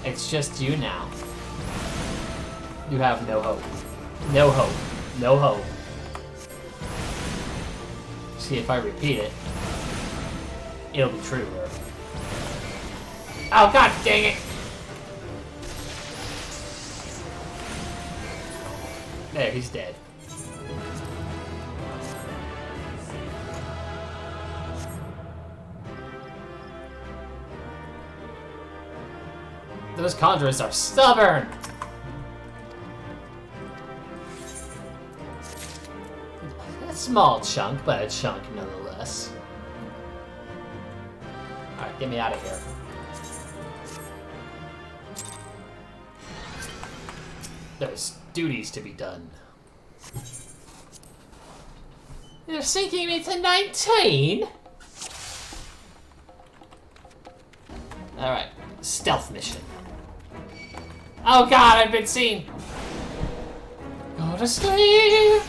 It's just you now. You have no hope. No hope. No hope. See, if I repeat it, it'll be true. Oh, god dang it! There, he's dead. Those conjurers are stubborn! A small chunk, but a chunk nonetheless. Alright, get me out of here. There's duties to be done. You're sinking me to 19? Alright, stealth mission. Oh god, I've been seen! Go to sleep!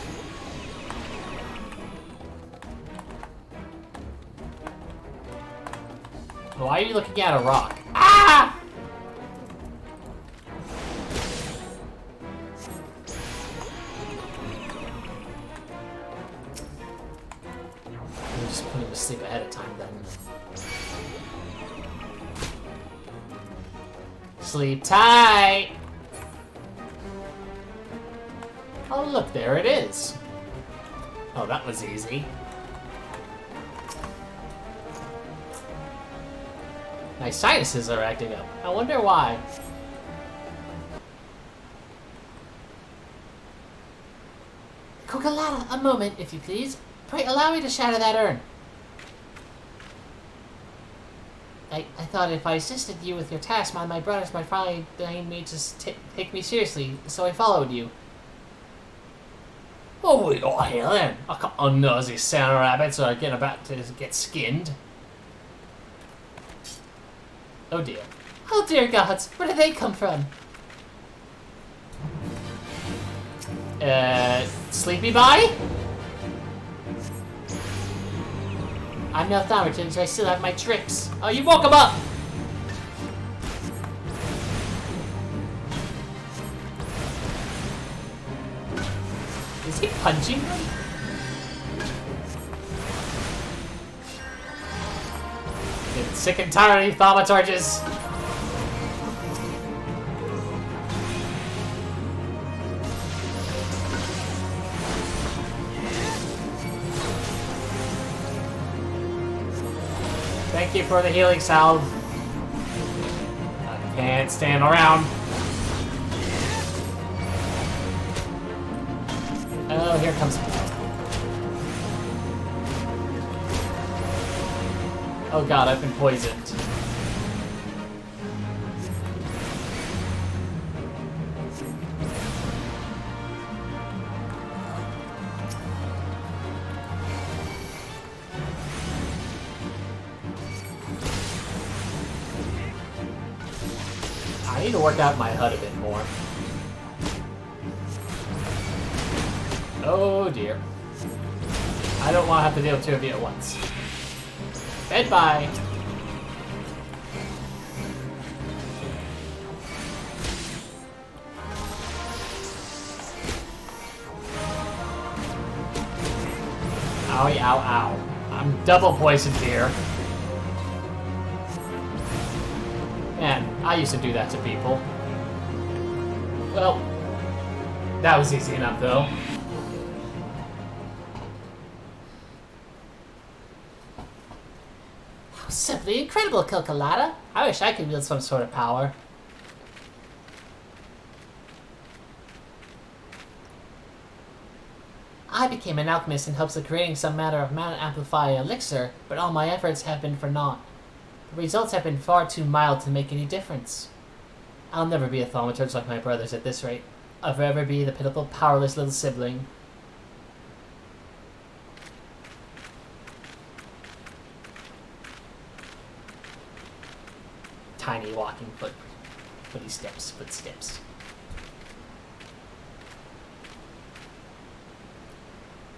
Why are you looking at a rock? Ah! I'm just putting him to sleep ahead of time then. Sleep tight! Oh look, there it is. Oh, that was easy. My sinuses are acting up. I wonder why. Cocolata, a moment, if you please. Pray allow me to shatter that urn. I thought if I assisted you with your task, my brothers might finally find me to take me seriously, so I followed you. Oh, we got here then. I can't unnose these sound rabbits are getting about to get skinned. Oh dear. Oh dear gods, where did they come from? Sleepy Bye? I'm no Thaumaturge, so I still have my tricks. Oh, you woke him up! Is he punching them? Getting sick and tired of you Thaumaturges. Thank you for the healing salve. I can't stand around. Oh, here comes. Oh god, I've been poisoned. I need to work out my HUD a bit more. Oh dear. I don't want to have to deal with two of you at once. Goodbye. Owie, ow, ow. I'm double poisoned here. Man, I used to do that to people. Well, that was easy enough though. Simply incredible, Cocolata. I wish I could wield some sort of power. I became an alchemist in hopes of creating some matter of mana-amplifying elixir, but all my efforts have been for naught. The results have been far too mild to make any difference. I'll never be a thaumaturge like my brothers at this rate. I'll forever be the pitiful, powerless little sibling. Tiny walking footsteps.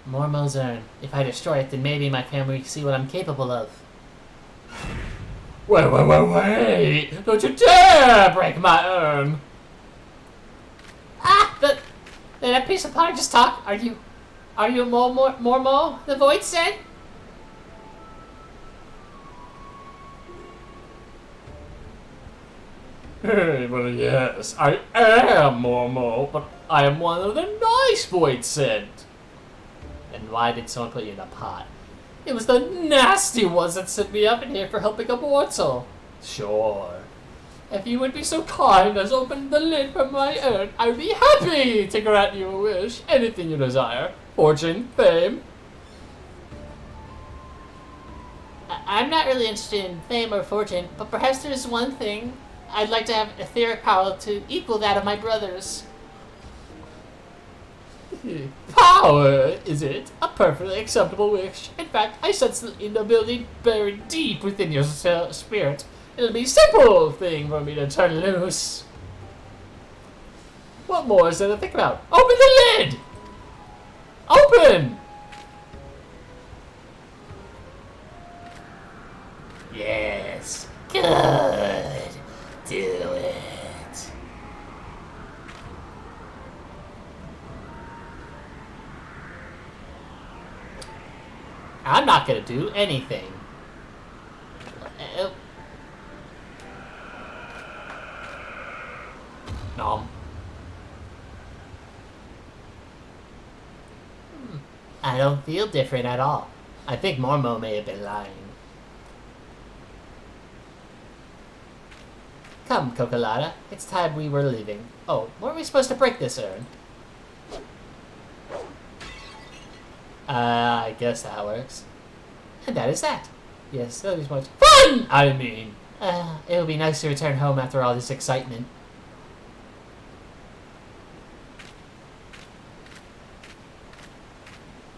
Mormo's urn. If I destroy it, then maybe my family can see what I'm capable of. Wait! Don't you dare break my urn! Ah! Did that piece of pie just talk? Are you Mormo? The void said? Hey, well, yes, I am Mormo, but I am one of the nice void said. And why did someone put you in a pot? It was the nasty ones that sent me up in here for helping a mortal. Sure. If you would be so kind as open the lid from my urn, I would be happy to grant you a wish. Anything you desire. Fortune, fame. I'm not really interested in fame or fortune, but perhaps there's one thing. I'd like to have etheric power to equal that of my brothers. Power, is it? A perfectly acceptable wish. In fact, I sense the ability buried deep within your spirit. It'll be a simple thing for me to turn loose. What more is there to think about? Open the lid! Open! Yes. Good. Do it. I'm not gonna do anything. No. I don't feel different at all. I think Mormo may have been lying. Come, Cocolata. It's time we were leaving. Oh, weren't we supposed to break this urn? I guess that works. And that is that. Yes, that is much fun! I mean, it would be nice to return home after all this excitement.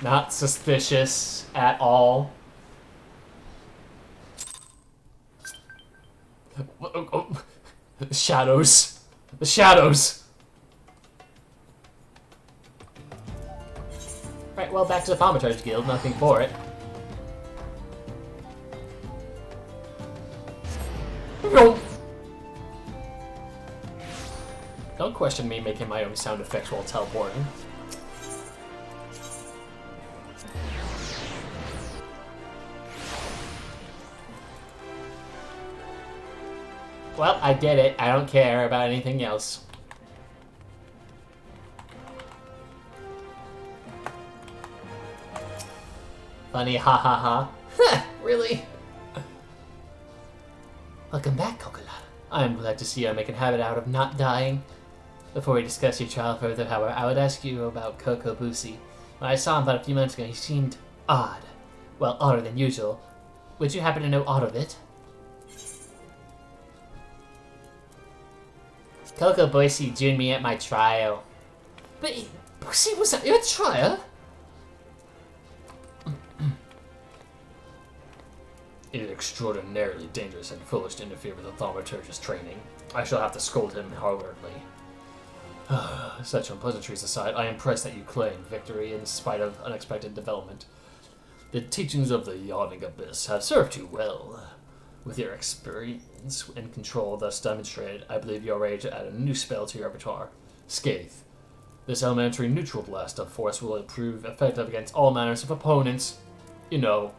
Not suspicious at all. The shadows. The shadows! Right, well, back to the Thaumaturge Guild. Nothing for it. Don't question me making my own sound effects while teleporting. Well, I did it. I don't care about anything else. Funny, ha ha ha. Really? Welcome back, Cocolata. I am glad to see you make a habit out of not dying. Before we discuss your trial further, however, I would ask you about Coco Boosie. When I saw him about a few months ago, he seemed odd. Well, odder than usual. Would you happen to know aught of it? Coco Boosie joined me at my trial. But, Boosie was at your trial? It is extraordinarily dangerous and foolish to interfere with a thaumaturgist's training. I shall have to scold him horribly. Such unpleasantries aside, I am impressed that you claimed victory in spite of unexpected development. The teachings of the Yawning Abyss have served you well. With your experience and control thus demonstrated, I believe you are ready to add a new spell to your repertoire. Scathe. This elementary neutral blast of force will prove effective against all manners of opponents. You know,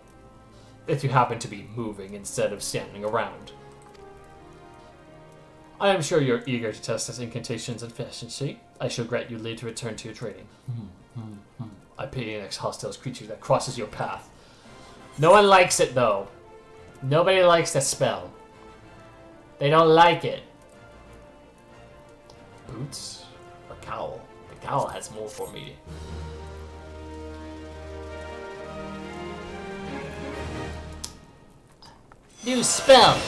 if you happen to be moving instead of standing around. I am sure you're eager to test this incantation's efficiency. I shall grant you leave to return to your training. I pity an ex-hostile creature that crosses your path. No one likes it, though. Nobody likes that spell. They don't like it. Boots or cowl? The cowl has more for me. New spell!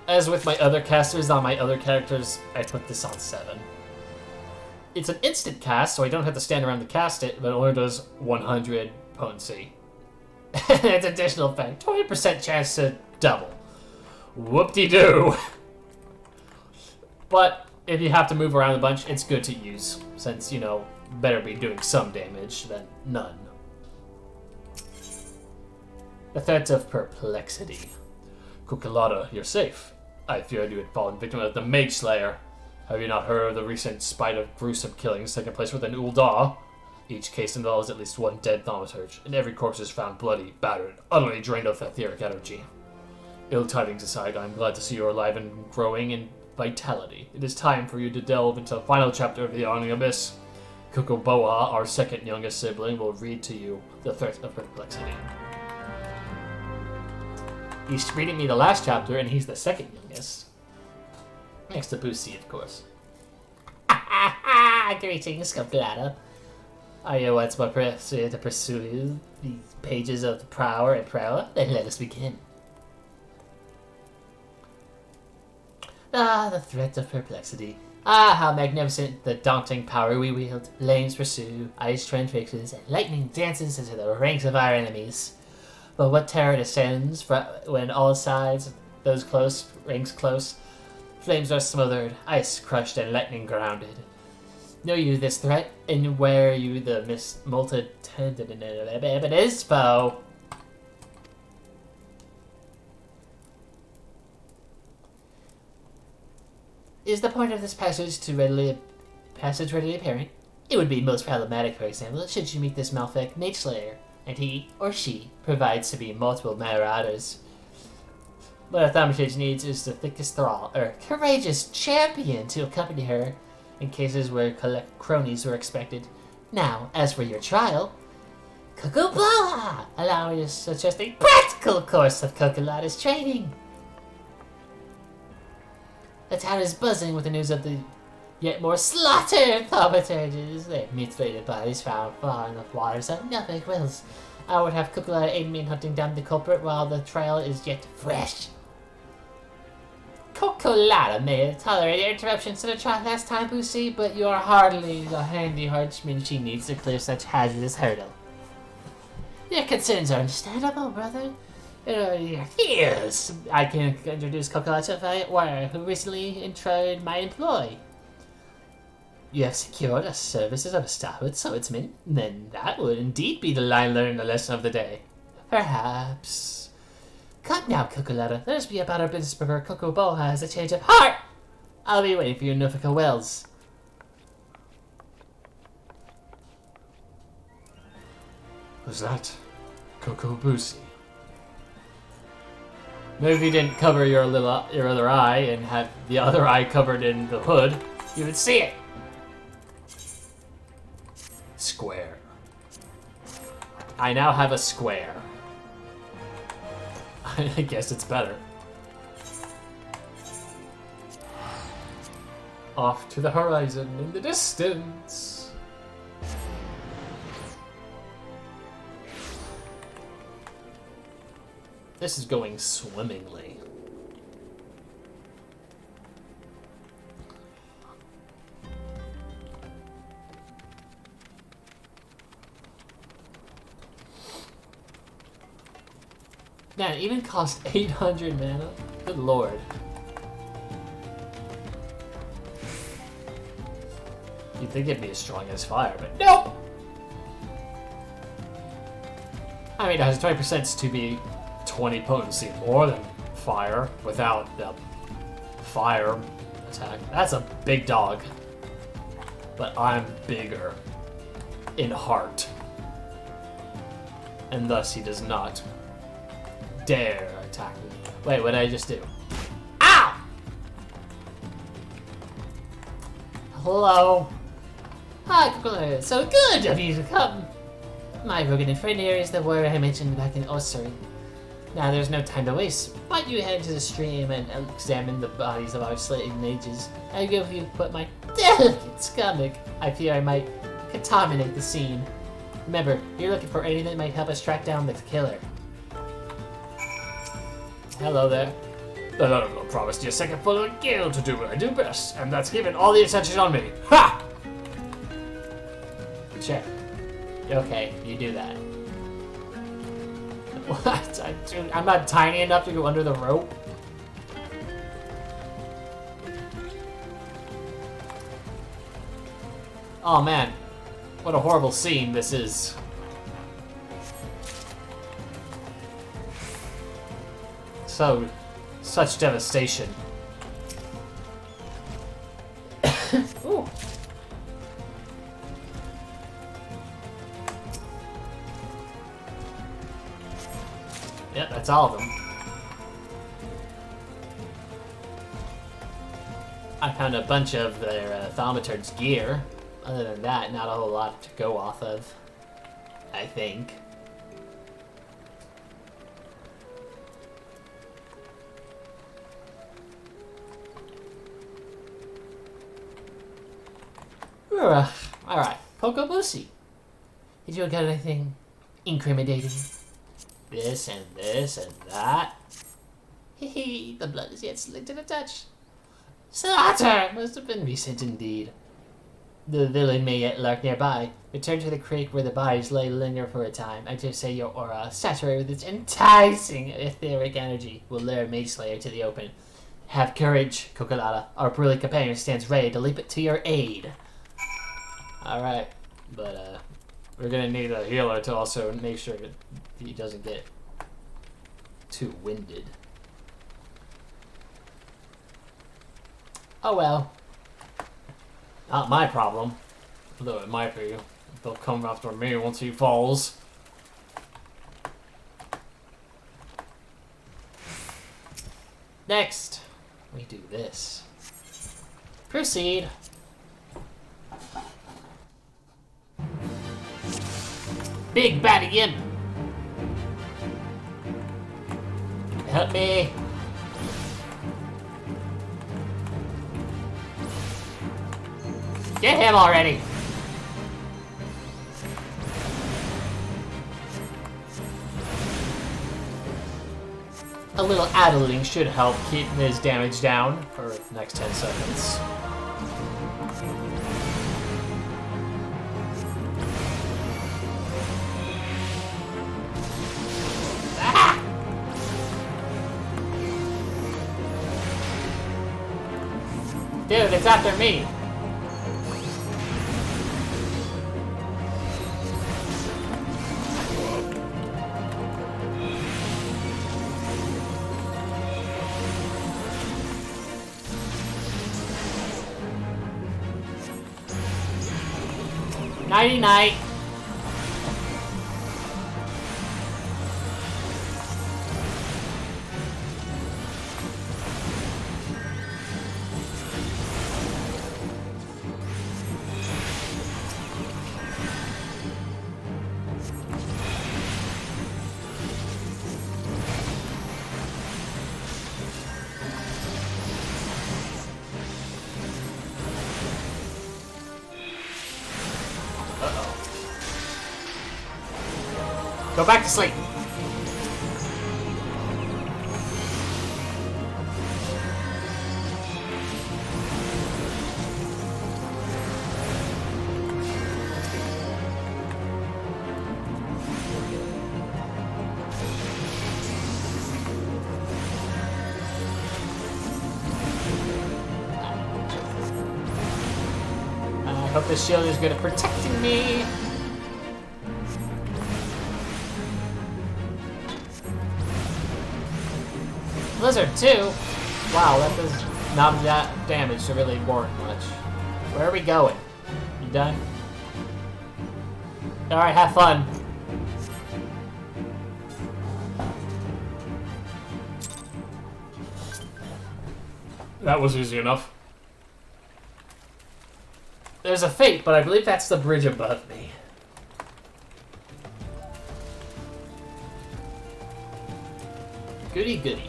As with my other casters on my other characters, I put this on 7. It's an instant cast, so I don't have to stand around to cast it, but it only does 100 potency. And its additional effect, 20% chance to double. Whoop-de-doo! But if you have to move around a bunch, it's good to use, since, you know, better be doing some damage than none. The threat of perplexity. Cocolata, you're safe. I feared you had fallen victim of the Mage Slayer. Have you not heard of the recent spate of gruesome killings taking place within Ul'dah? Each case involves at least one dead thaumaturge, and every corpse is found bloody, battered, utterly drained of etheric energy. Ill tidings aside, I am glad to see you are alive and growing in vitality. It is time for you to delve into the final chapter of the Yawning Abyss. Kokoboa, our second youngest sibling, will read to you the threat of perplexity. He's reading me the last chapter, and he's the second youngest. Next to Boosie, of course. Greetings, Cocolata. Are you once more prepared to pursue the pages of the Prower and Prower? Then let us begin. The threat of perplexity. How magnificent the daunting power we wield. Flames pursue, ice transfixes, and lightning dances into the ranks of our enemies. But what terror descends when all sides, those close, ranks close, flames are smothered, ice crushed, and lightning grounded. Know you this threat, and wear you the molted is foe. Is the point of this passage readily apparent? It would be most problematic, for example, should you meet this Malfec Mage Slayer, and he or she provides to be multiple marauders. What a thaumaturge needs is the thickest thrall, or courageous champion to accompany her in cases where cronies were expected. Now, as for your trial, Cocolata! Allow me to suggest a practical course of Cocolata's training. The town is buzzing with the news of the yet more slaughtered thaumaturges. Their mutilated bodies found far in the waters of Norfolk Wills. I would have Cocolata aid me in hunting down the culprit while the trial is yet fresh. Cocolata may have tolerated interruptions to the trial last time, Boosie, but you are hardly the handy henchman she needs to clear such hazardous hurdle. Your concerns are understandable, brother. Yes, I can introduce Cocolata, who recently entered my employ. You have secured the services of a stalwart swordsman? Then that would indeed be the line learned the lesson of the day. Perhaps. Come now, Cocolata. Let us be about our business before Cocobo has a change of heart. I'll be waiting for you in Norfolk Wells. Was that Coco Boosie? Maybe if you didn't cover your other eye and had the other eye covered in the hood, you would see it. Square. I now have a square. I guess it's better. Off to the horizon in the distance. This is going swimmingly. Man, it even cost 800 mana? Good lord. You'd think it'd be as strong as fire, but nope! I mean, it has 20% to be 20 potency more than fire without the fire attack. That's a big dog. But I'm bigger in heart. And thus he does not dare attack me. Wait, what did I just do? Ow! Hello. Hi, Cocolata. So good of you to come. My broken friend here is the warrior I mentioned back in Ossury. Now there's no time to waste. Why don't you head to the stream and examine the bodies of our slain mages? I go for you, but my delicate stomach. I fear I might contaminate the scene. Remember, you're looking for anything that might help us track down the killer. Hello there. The Lord promised you a second full of skill to do what I do best, and that's giving all the attention on me. Ha! Sure. Okay, you do that. What? I'm not tiny enough to go under the rope. Oh man, what a horrible scene this is. Such devastation. Ooh. Yep, that's all of them. I found a bunch of their Thaumaturge's gear. Other than that, not a whole lot to go off of, I think. Alright, Coco Boosie. Did you get anything incriminating? This and that. Hehe, the blood is yet slick to the touch. Slaughter must have been recent indeed. The villain may yet lurk nearby. Return to the creek where the bodies lay linger for a time. I dare say your aura, saturated with its enticing etheric energy, will lure Mage Slayer to the open. Have courage, Cocolata. Our brilliant companion stands ready to leap it to your aid. Alright, but we're gonna need a healer to also make sure that he doesn't get too winded. Oh well. Not my problem. Although it might be. They'll come after me once he falls. Next, we do this. Proceed. Big bad again. Help me. Get him already. A little addling should help keep his damage down for the next 10 seconds. Ah! Dude, it's after me. Nighty-night. Go back to sleep. I hope this shield is good at protecting me. Blizzard 2? Wow, that does not that damage to really warrant much. Where are we going? You done? Alright, have fun. That was easy enough. There's a fate, but I believe that's the bridge above me. Goody goody.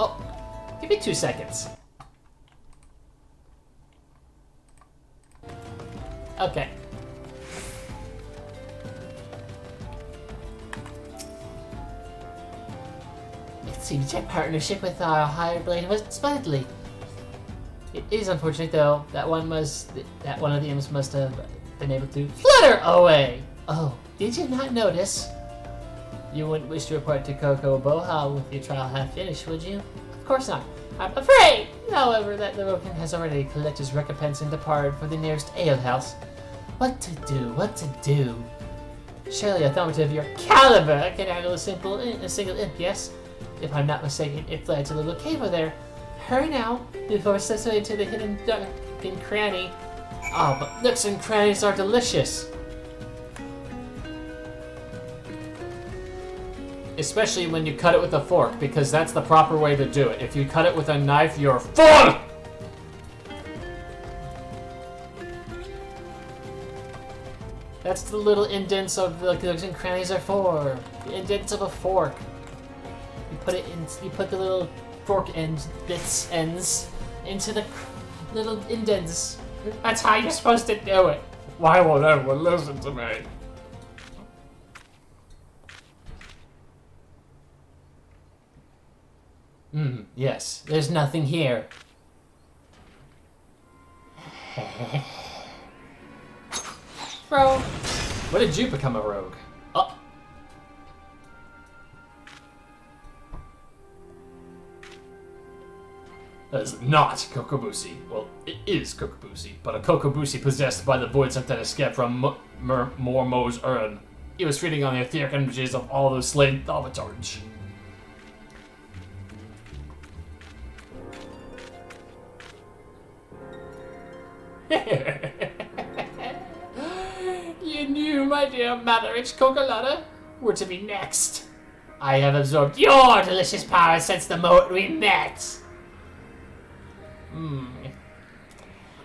Oh, give me 2 seconds. Okay. It seems your partnership with our Higher Blade was splendidly. It is unfortunate, though, that one of the imps must have been able to flutter away. Oh, did you not notice? You wouldn't wish to report to Coco Boha with your trial half finished, would you? Of course not. I'm afraid, however, that the Roken has already collected his recompense and departed for the nearest alehouse. What to do? What to do? Surely a thaumaturge of your caliber can handle a single imp, yes? If I'm not mistaken, it fled to the little cave over there. Hurry now, before it slips into the hidden nook and cranny. Oh, but nooks and crannies are delicious. Especially when you cut it with a fork, because that's the proper way to do it. If you cut it with a knife, you're full! That's the little indents of the nooks and crannies are for. The indents of a fork. You put it in. You put the little fork ends into the little indents. That's how you're supposed to do it. Why won't everyone listen to me? Yes. There's nothing here. Bro. When did you become a rogue? Oh. That is not Kokobushi. Well, it is Kokobushi, but a Kokobushi possessed by the void sent that escaped from Mormo's urn. He was feeding on the etheric energies of all those slain thaumaturge. You knew, my dear Mother-rich Cocolata, were to be next. I have absorbed your delicious power since the moment we met.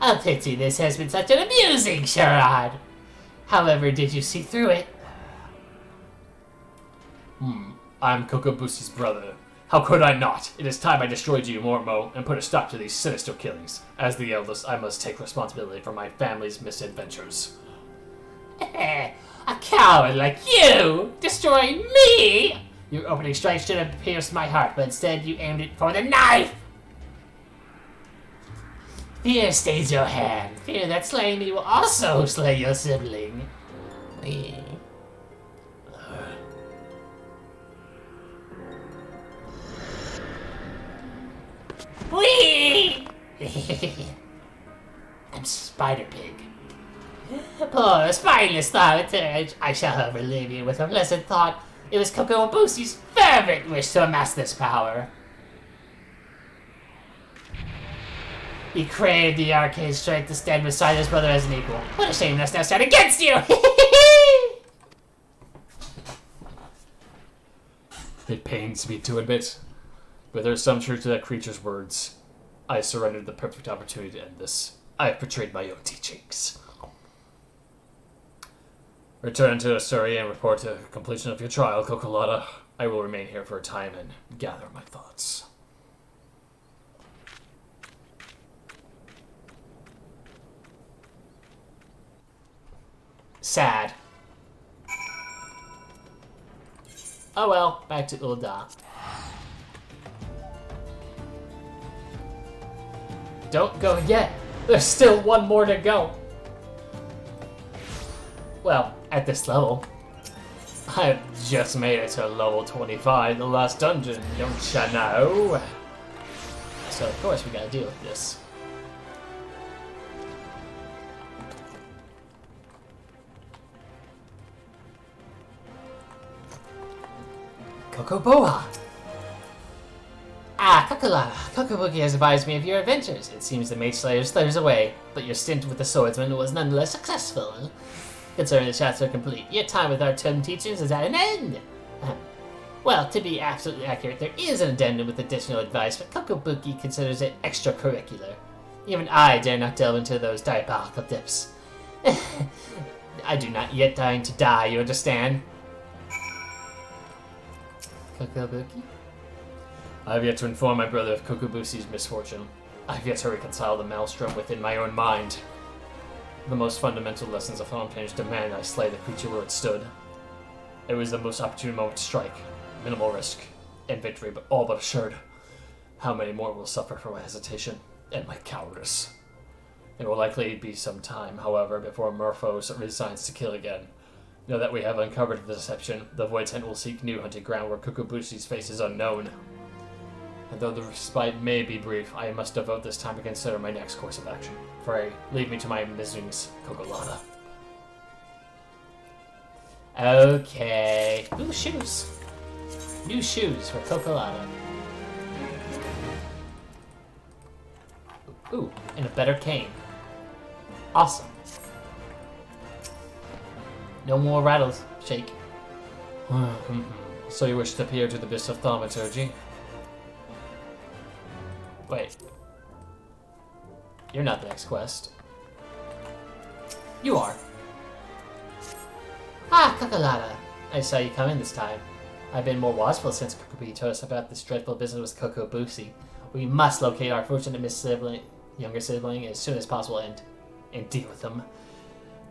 A pity this has been such an amusing charade. However, did you see through it? I'm Kokobushi's brother. How could I not? It is time I destroyed you, Mormo, and put a stop to these sinister killings. As the eldest, I must take responsibility for my family's misadventures. A coward like you! Destroying me! Your opening strike should have pierced my heart, but instead you aimed it for the knife! Fear stays your hand. Fear that slaying me will also slay your sibling. Whee! I'm Spider Pig. Poor spineless thaumaturge. I shall however leave you with a blessed thought. It was Kokobushi's fervent wish to amass this power. He craved the arcane strength to stand beside his brother as an equal. What a shame us now stand against you! It pains me to admit, but there's some truth to that creature's words. I surrendered the perfect opportunity to end this. I have betrayed my own teachings. Return to Surrey and report the completion of your trial, Cocolata. I will remain here for a time and gather my thoughts. Sad. Oh well, back to Ul'dah. Don't go yet. There's still one more to go. Well, at this level. I've just made it to level 25, the last dungeon, don't ya know? So of course we gotta deal with this. Cocoboa! Ah, Cocolata. Cocobuki has advised me of your adventures. It seems the Mage Slayer slithers away, but your stint with the swordsman was nonetheless successful. Considering the chapter complete, your time with our tomb teachers is at an end. Well, to be absolutely accurate, there is an addendum with additional advice, but Cocobuki considers it extracurricular. Even I dare not delve into those diabolical depths. I do not yet dying to die, you understand? Cocobuki? I have yet to inform my brother of Kokobusi's misfortune. I have yet to reconcile the maelstrom within my own mind. The most fundamental lessons of Fontaine demand I slay the creature where it stood. It was the most opportune moment to strike. Minimal risk, and victory, but all but assured. How many more will suffer from my hesitation and my cowardice? It will likely be some time, however, before Morphos resigns to kill again. Know that we have uncovered the deception. The Void Tent will seek new hunting ground where Kokobusi's face is unknown. And though the respite may be brief, I must devote this time to consider my next course of action. Pray, leave me to my miseries, Cocolata. Okay. Ooh, shoes. New shoes for Cocolata. Ooh, and a better cane. Awesome. No more rattles. Shake. So you wish to appear to the Abyss of Thaumaturgy? Wait. You're not the next quest. You are. Ah, Cocolata. I saw you come in this time. I've been more watchful since Kokobuki told us about this dreadful business with Kokobusi. We must locate our fortunate younger sibling as soon as possible and deal with him.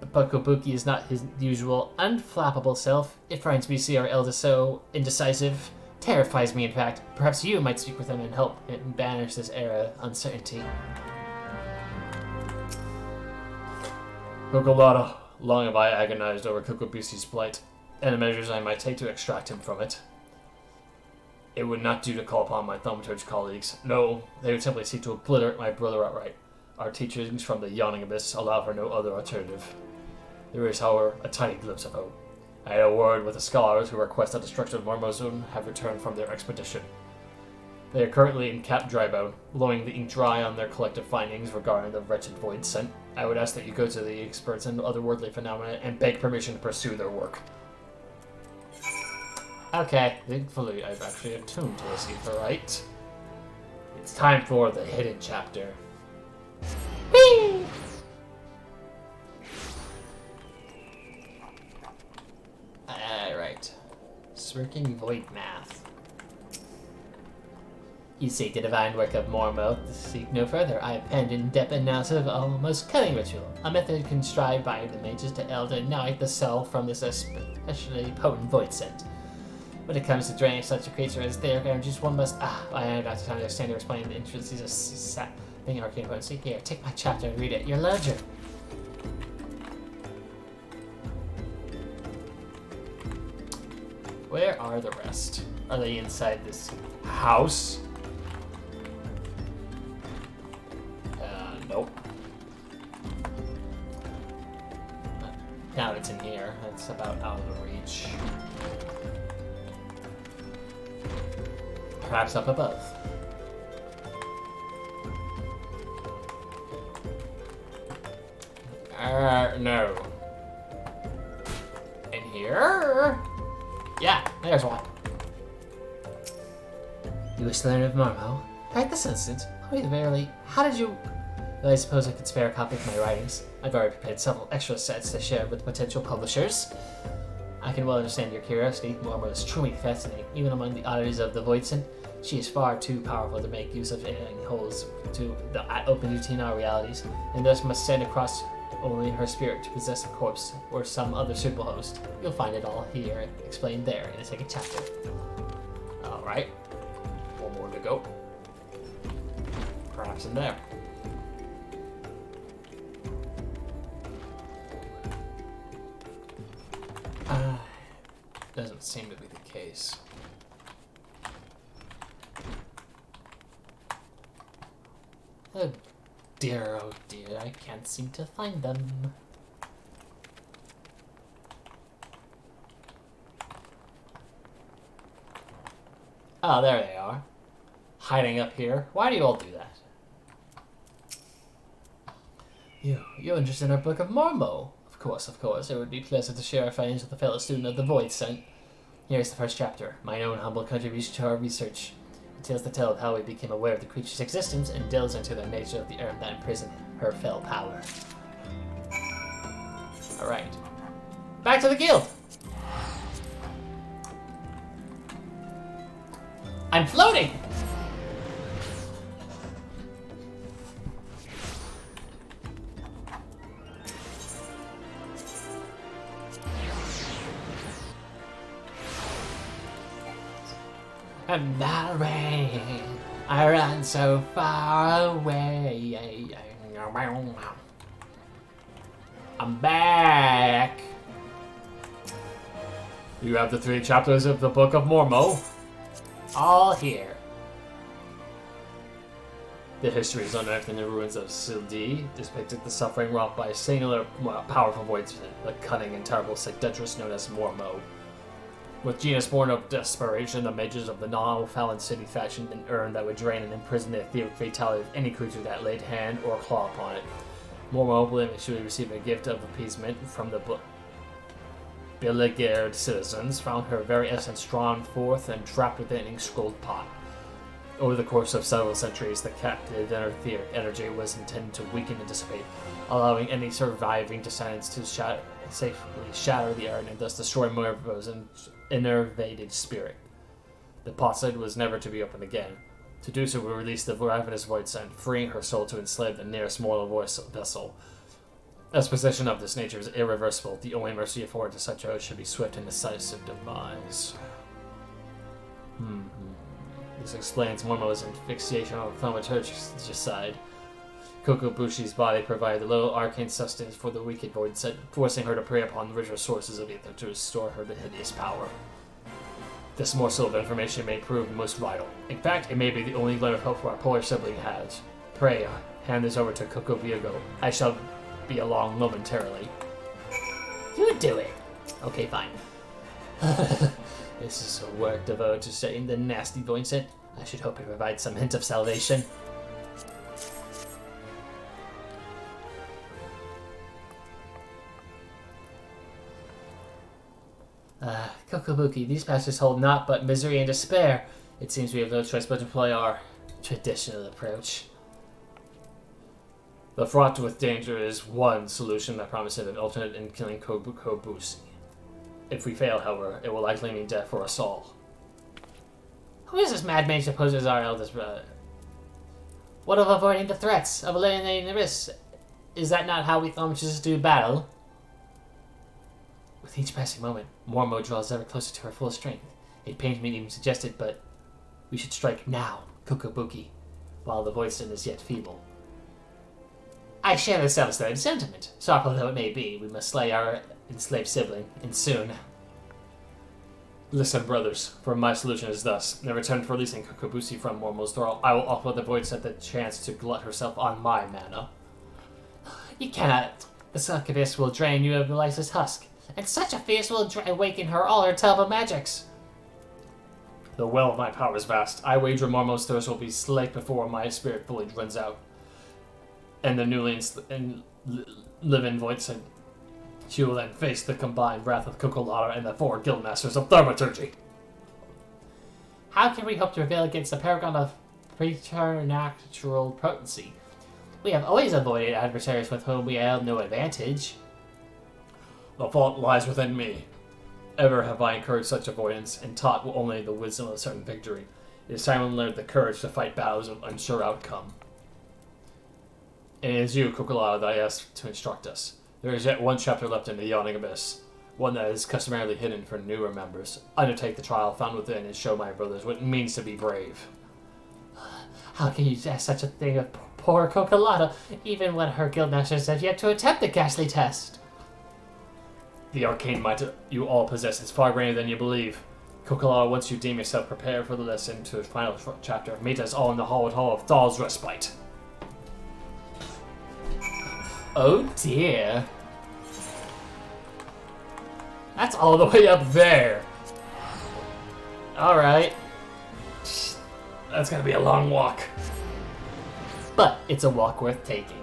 But Kokobuki is not his usual unflappable self. It frightens me to see our eldest so indecisive. Terrifies me, in fact. Perhaps you might speak with him and help and banish this era of uncertainty. Cocolata, long have I agonized over Kokobusi's plight, and the measures I might take to extract him from it. It would not do to call upon my thaumaturge colleagues. No, they would simply seek to obliterate my brother outright. Our teachings from the yawning abyss allow for no other alternative. There is, however, a tiny glimpse of hope. I had a word with the scholars who request the destruction of Marmozun have returned from their expedition. They are currently in Cap Drybone, blowing the ink dry on their collective findings regarding the wretched void sent. I would ask that you go to the experts in otherworldly phenomena and beg permission to pursue their work. Okay, thankfully I've actually attuned to this Aetherite. It's time for the hidden chapter. Whee! Alright. Smirking Void Math. You seek the divine work of Mormoth, seek no further. I have penned in-depth analysis of a most cunning ritual, a method contrived by the mages to alienate the soul from this especially potent void scent. When it comes to draining such a creature as their energies, one must... I am not time to understand or explain the intricacies of sapping arcane potency. Here, take my chapter and read it. Your ledger. Where are the rest? Are they inside this house? Nope. Now it's in here. It's about out of reach. Perhaps up above. No. In here? Yeah, there's one. You wish to learn of Marmo? Right this instant? How did you... Well, I suppose I could spare a copy of my writings. I've already prepared several extra sets to share with potential publishers. I can well understand your curiosity. Marmo is truly fascinating. Even among the oddities of the Voidson, she is far too powerful to make use of any holes to the open routine our realities, and thus must send across only her spirit to possess a corpse or some other suitable host. You'll find it all here, explained there in the second chapter. Alright. One more to go. Perhaps in there. Doesn't seem to be the case. Oh dear, I can't seem to find them. Oh, there they are. Hiding up here. Why do you all do that? You're interested in our Book of Marmo? Of course. It would be pleasant to share our findings with a fellow student of the Void Scent. Here's the first chapter, my own humble contribution to our research. It tells the tale of how we became aware of the creature's existence and delves into the nature of the urn that imprisoned her fell power. Alright. Back to the guild! I'm floating! I'm not rain. I run so far away. I'm back. You have the 3 chapters of the Book of Marmo. All here. The history is unearthed in the ruins of Sildi, depicted the suffering wrought by a singular, powerful voidsman, the cunning and terrible seductress known as Marmo. With genius born of desperation, the mages of the Nalfallen city fashioned an urn that would drain and imprison the etheric fatality of any creature that laid hand or claw upon it. Marmo, believing she would receive a gift of appeasement from the beleaguered citizens, found her very essence drawn forth and trapped within an ink-scrolled pot. Over the course of several centuries, the captive etheric energy was intended to weaken and dissipate, allowing any surviving descendants to safely shatter the urn and thus destroy Marmo's enervated spirit. The pot lid was never to be opened again. To do so would release the ravenous void scent, freeing her soul to enslave the nearest mortal vessel. As possession of this nature is irreversible, the only mercy afforded to such oaths should be swift and decisive demise. This explains Momo's asphyxiation on the thaumaturgicide. Kokobushi's body provided a little arcane sustenance for the wicked void scent, forcing her to prey upon the richer sources of ether to restore her the hideous power. This morsel of information may prove most vital. In fact, it may be the only glimmer of hope our poor sibling has. Pray, hand this over to Kokobiago. I shall be along momentarily. You do it! Okay, fine. This is a work devoted to studying the nasty void scent. I should hope it provides some hint of salvation. Kokobuki, these passages hold naught but misery and despair. It seems we have no choice but to employ our traditional approach. The fraught with danger is one solution that promises an alternate in killing Kobusi. If we fail, however, it will likely mean death for us all. Who is this mad mage supposed as our eldest brother? What of avoiding the threats, of eliminating the risks? Is that not how we thaumaturges do battle? With each passing moment, Marmo draws ever closer to her full strength. It pains me to even suggest it, but we should strike now, Kokobuki, while the voicing is yet feeble. I share the self-same sentiment. Sorrowful though it may be, we must slay our enslaved sibling, and soon. Listen, brothers, for my solution is thus. In return for releasing Kokobushi from Marmo's thrall, I will offer the void scent the chance to glut herself on my mana. You cannot. The succubus will drain you of the lifeless husk. And such a fierce will awaken her all her terrible magics. The well of my power is vast. I wager Marmo's thirst will be slaked before my spirit fully runs out. And the newly live-in voice, and she will then face the combined wrath of Cocolata and the 4 guildmasters of thaumaturgy. How can we hope to prevail against the paragon of preternatural potency? We have always avoided adversaries with whom we held no advantage. The fault lies within me. Ever have I encouraged such avoidance and taught only the wisdom of certain victory. It is time to learn the courage to fight battles of unsure outcome. And it is you, Cocolata, that I ask to instruct us. There is yet one chapter left in the Yawning Abyss, one that is customarily hidden for newer members. Undertake the trial found within and show my brothers what it means to be brave. How can you ask such a thing of poor Cocolata, even when her guildmasters have yet to attempt the ghastly test? The arcane might you all possess is far greater than you believe. Cocolata, once you deem yourself prepared for the lesson to the final chapter, meet us all in the hall of Thal's Respite. Oh dear. That's all the way up there. Alright. That's gonna be a long walk. But it's a walk worth taking.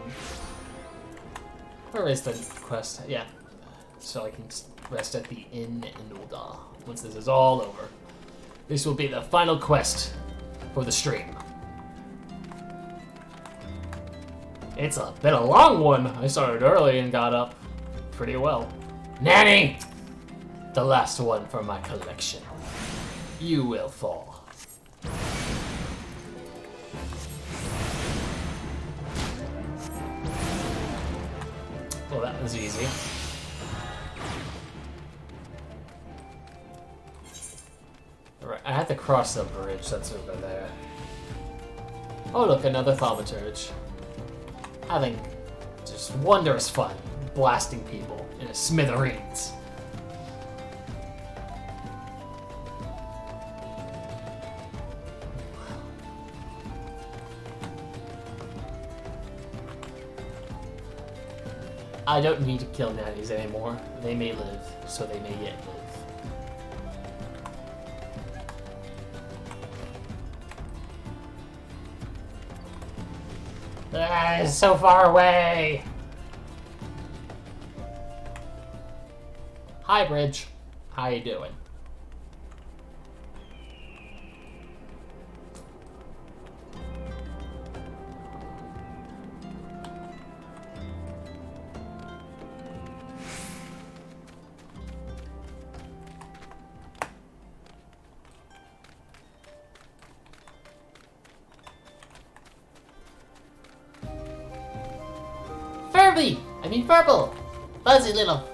Where is the quest? Yeah. So I can rest at the Inn in Ulda once this is all over. This will be the final quest for the stream. It's been a long one. I started early and got up pretty well. Nanny! The last one from my collection. You will fall. Well, that was easy. Alright, I have to cross the bridge that's over there. Oh look, another thaumaturge. Having just wondrous fun blasting people in a smithereens. I don't need to kill nannies anymore. They may live, so they may yet live. It's so far away! Hi, Bridge. How you doing? Furby! I mean Purple! Fuzzy little.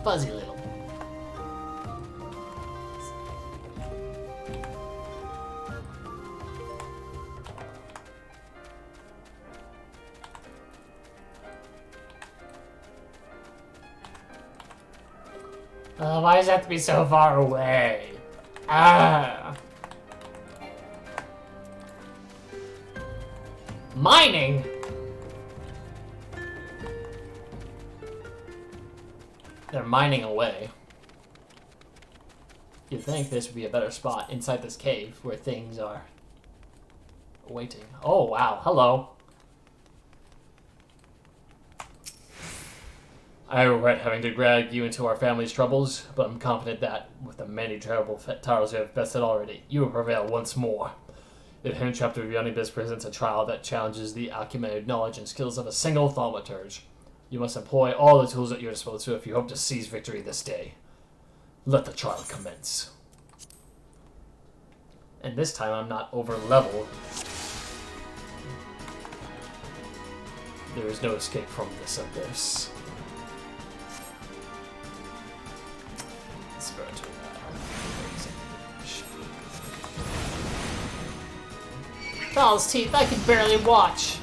Fuzzy little. Why does it have to be so far away? Ah! Mining? They're mining away. You'd think this would be a better spot inside this cave where things are waiting. Oh, wow. Hello. I regret having to drag you into our family's troubles, but I'm confident that, with the many terrible titles you have bested already, you will prevail once more. The hidden chapter of Yawning Abyss presents a trial that challenges the acumen, knowledge, and skills of a single thaumaturge. You must employ all the tools at your disposal if you hope to seize victory this day. Let the trial commence. And this time I'm not over level. There is no escape from this abyss. Let's go into Doll's teeth, I can barely watch.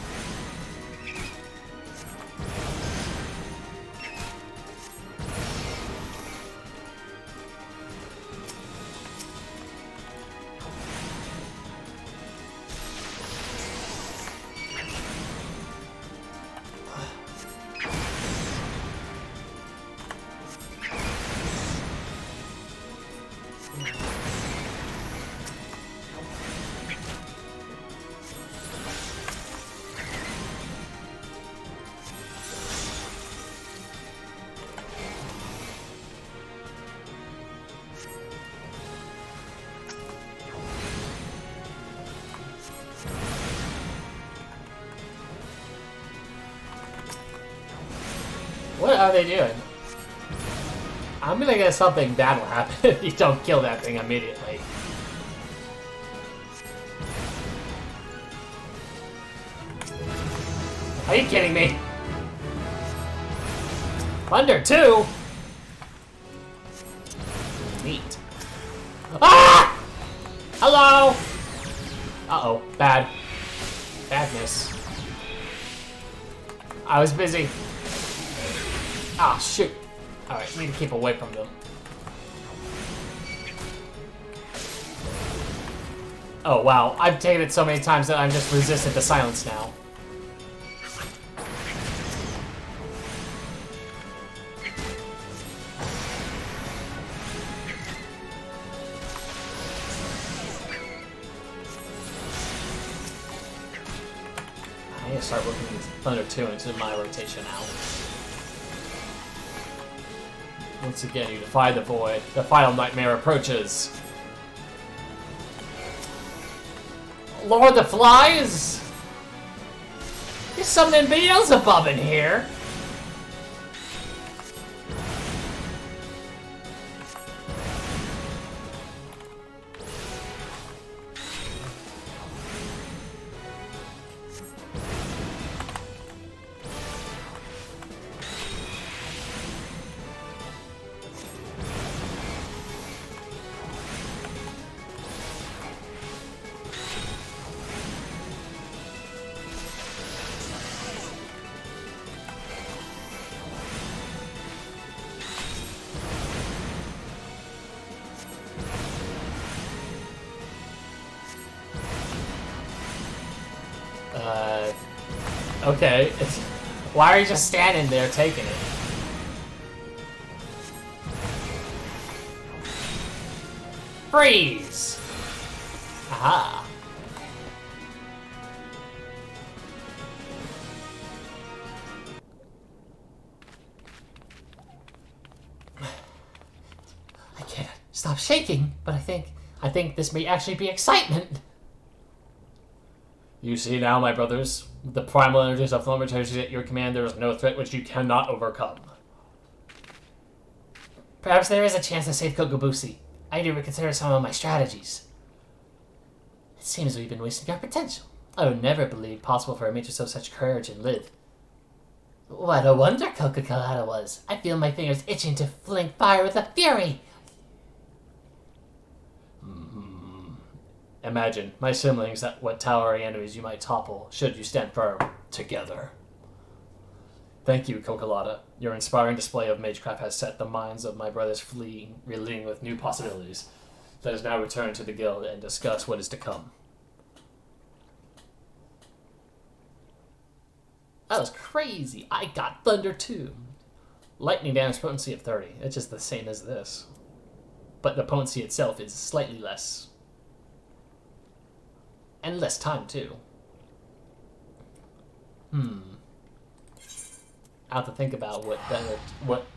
What are they doing? I'm gonna guess something bad will happen if you don't kill that thing immediately. Are you kidding me? Thunder 2? Neat. Ah! Hello! Uh-oh. Bad. Badness. I was busy. Ah, shoot. Alright, we need to keep away from them. Oh, wow. I've taken it so many times that I'm just resistant to silence now. I need to start working Thunder 2 into my rotation now. Once again, you defy the void. The final nightmare approaches. Lord the Flies? There's something Beelzebub in here. Okay. Why are you just standing there taking it? Freeze! Aha. I can't stop shaking, but I think this may actually be excitement. You see now, my brothers, with the primal energies of Thaumaturgy at your command, there is no threat which you cannot overcome. Perhaps there is a chance to save Kokobushi. I need to reconsider some of my strategies. It seems we've been wasting our potential. I would never believe possible for a mage to show such courage and live. What a wonder Cocolata was. I feel my fingers itching to fling fire with a fury. Imagine, my siblings, at what towering enemies you might topple, should you stand firm together. Thank you, Cocolata. Your inspiring display of magecraft has set the minds of my brothers fleeing, reeling with new possibilities. Let us now return to the guild and discuss what is to come. That was crazy. I got Thunder 2. Lightning damage potency of 30. It's just the same as this. But the potency itself is slightly less. And less time, too. I'll have to think about what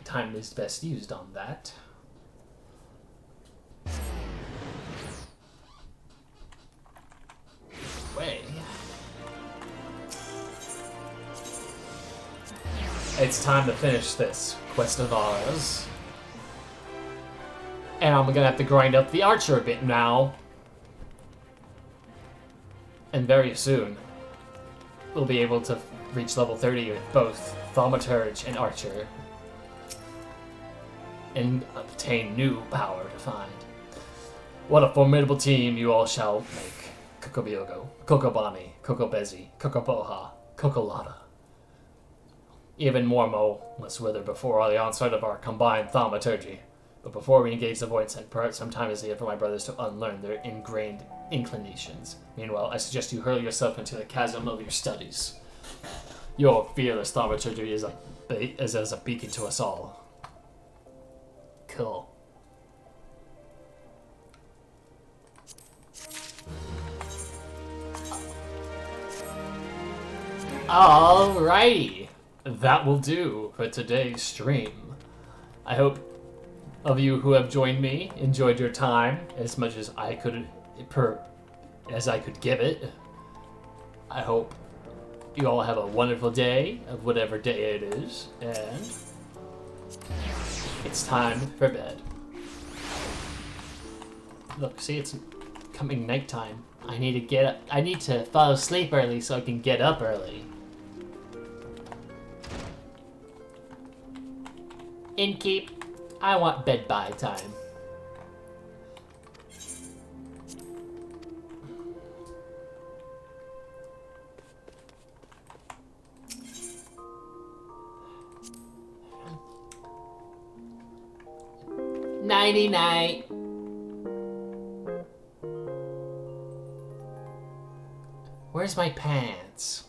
time is best used on that. Way. It's time to finish this quest of ours. And I'm gonna have to grind up the archer a bit now. And very soon, we'll be able to reach level 30 with both Thaumaturge and Archer. And obtain new power to find. What a formidable team you all shall make. Kokobyogo, Kokobami, Kokobezi, Kokoboha, Cocolata. Even more Mo must wither before the onset of our combined Thaumaturgy. But before we engage the Void Scent, perhaps some time is needed for my brothers to unlearn their ingrained inclinations. Meanwhile, I suggest you hurl yourself into the chasm of your studies. Your fearless Thaumaturgy is as a beacon to us all. Cool. Alrighty. That will do for today's stream. I hope of you who have joined me enjoyed your time as much as I could give it. I hope you all have a wonderful day of whatever day it is, and It's time for bed. Look, see, it's coming nighttime. I need to get up. I need to fall asleep early so I can get up early. Innkeep, I want bed by time. Nighty night. Where's my pants?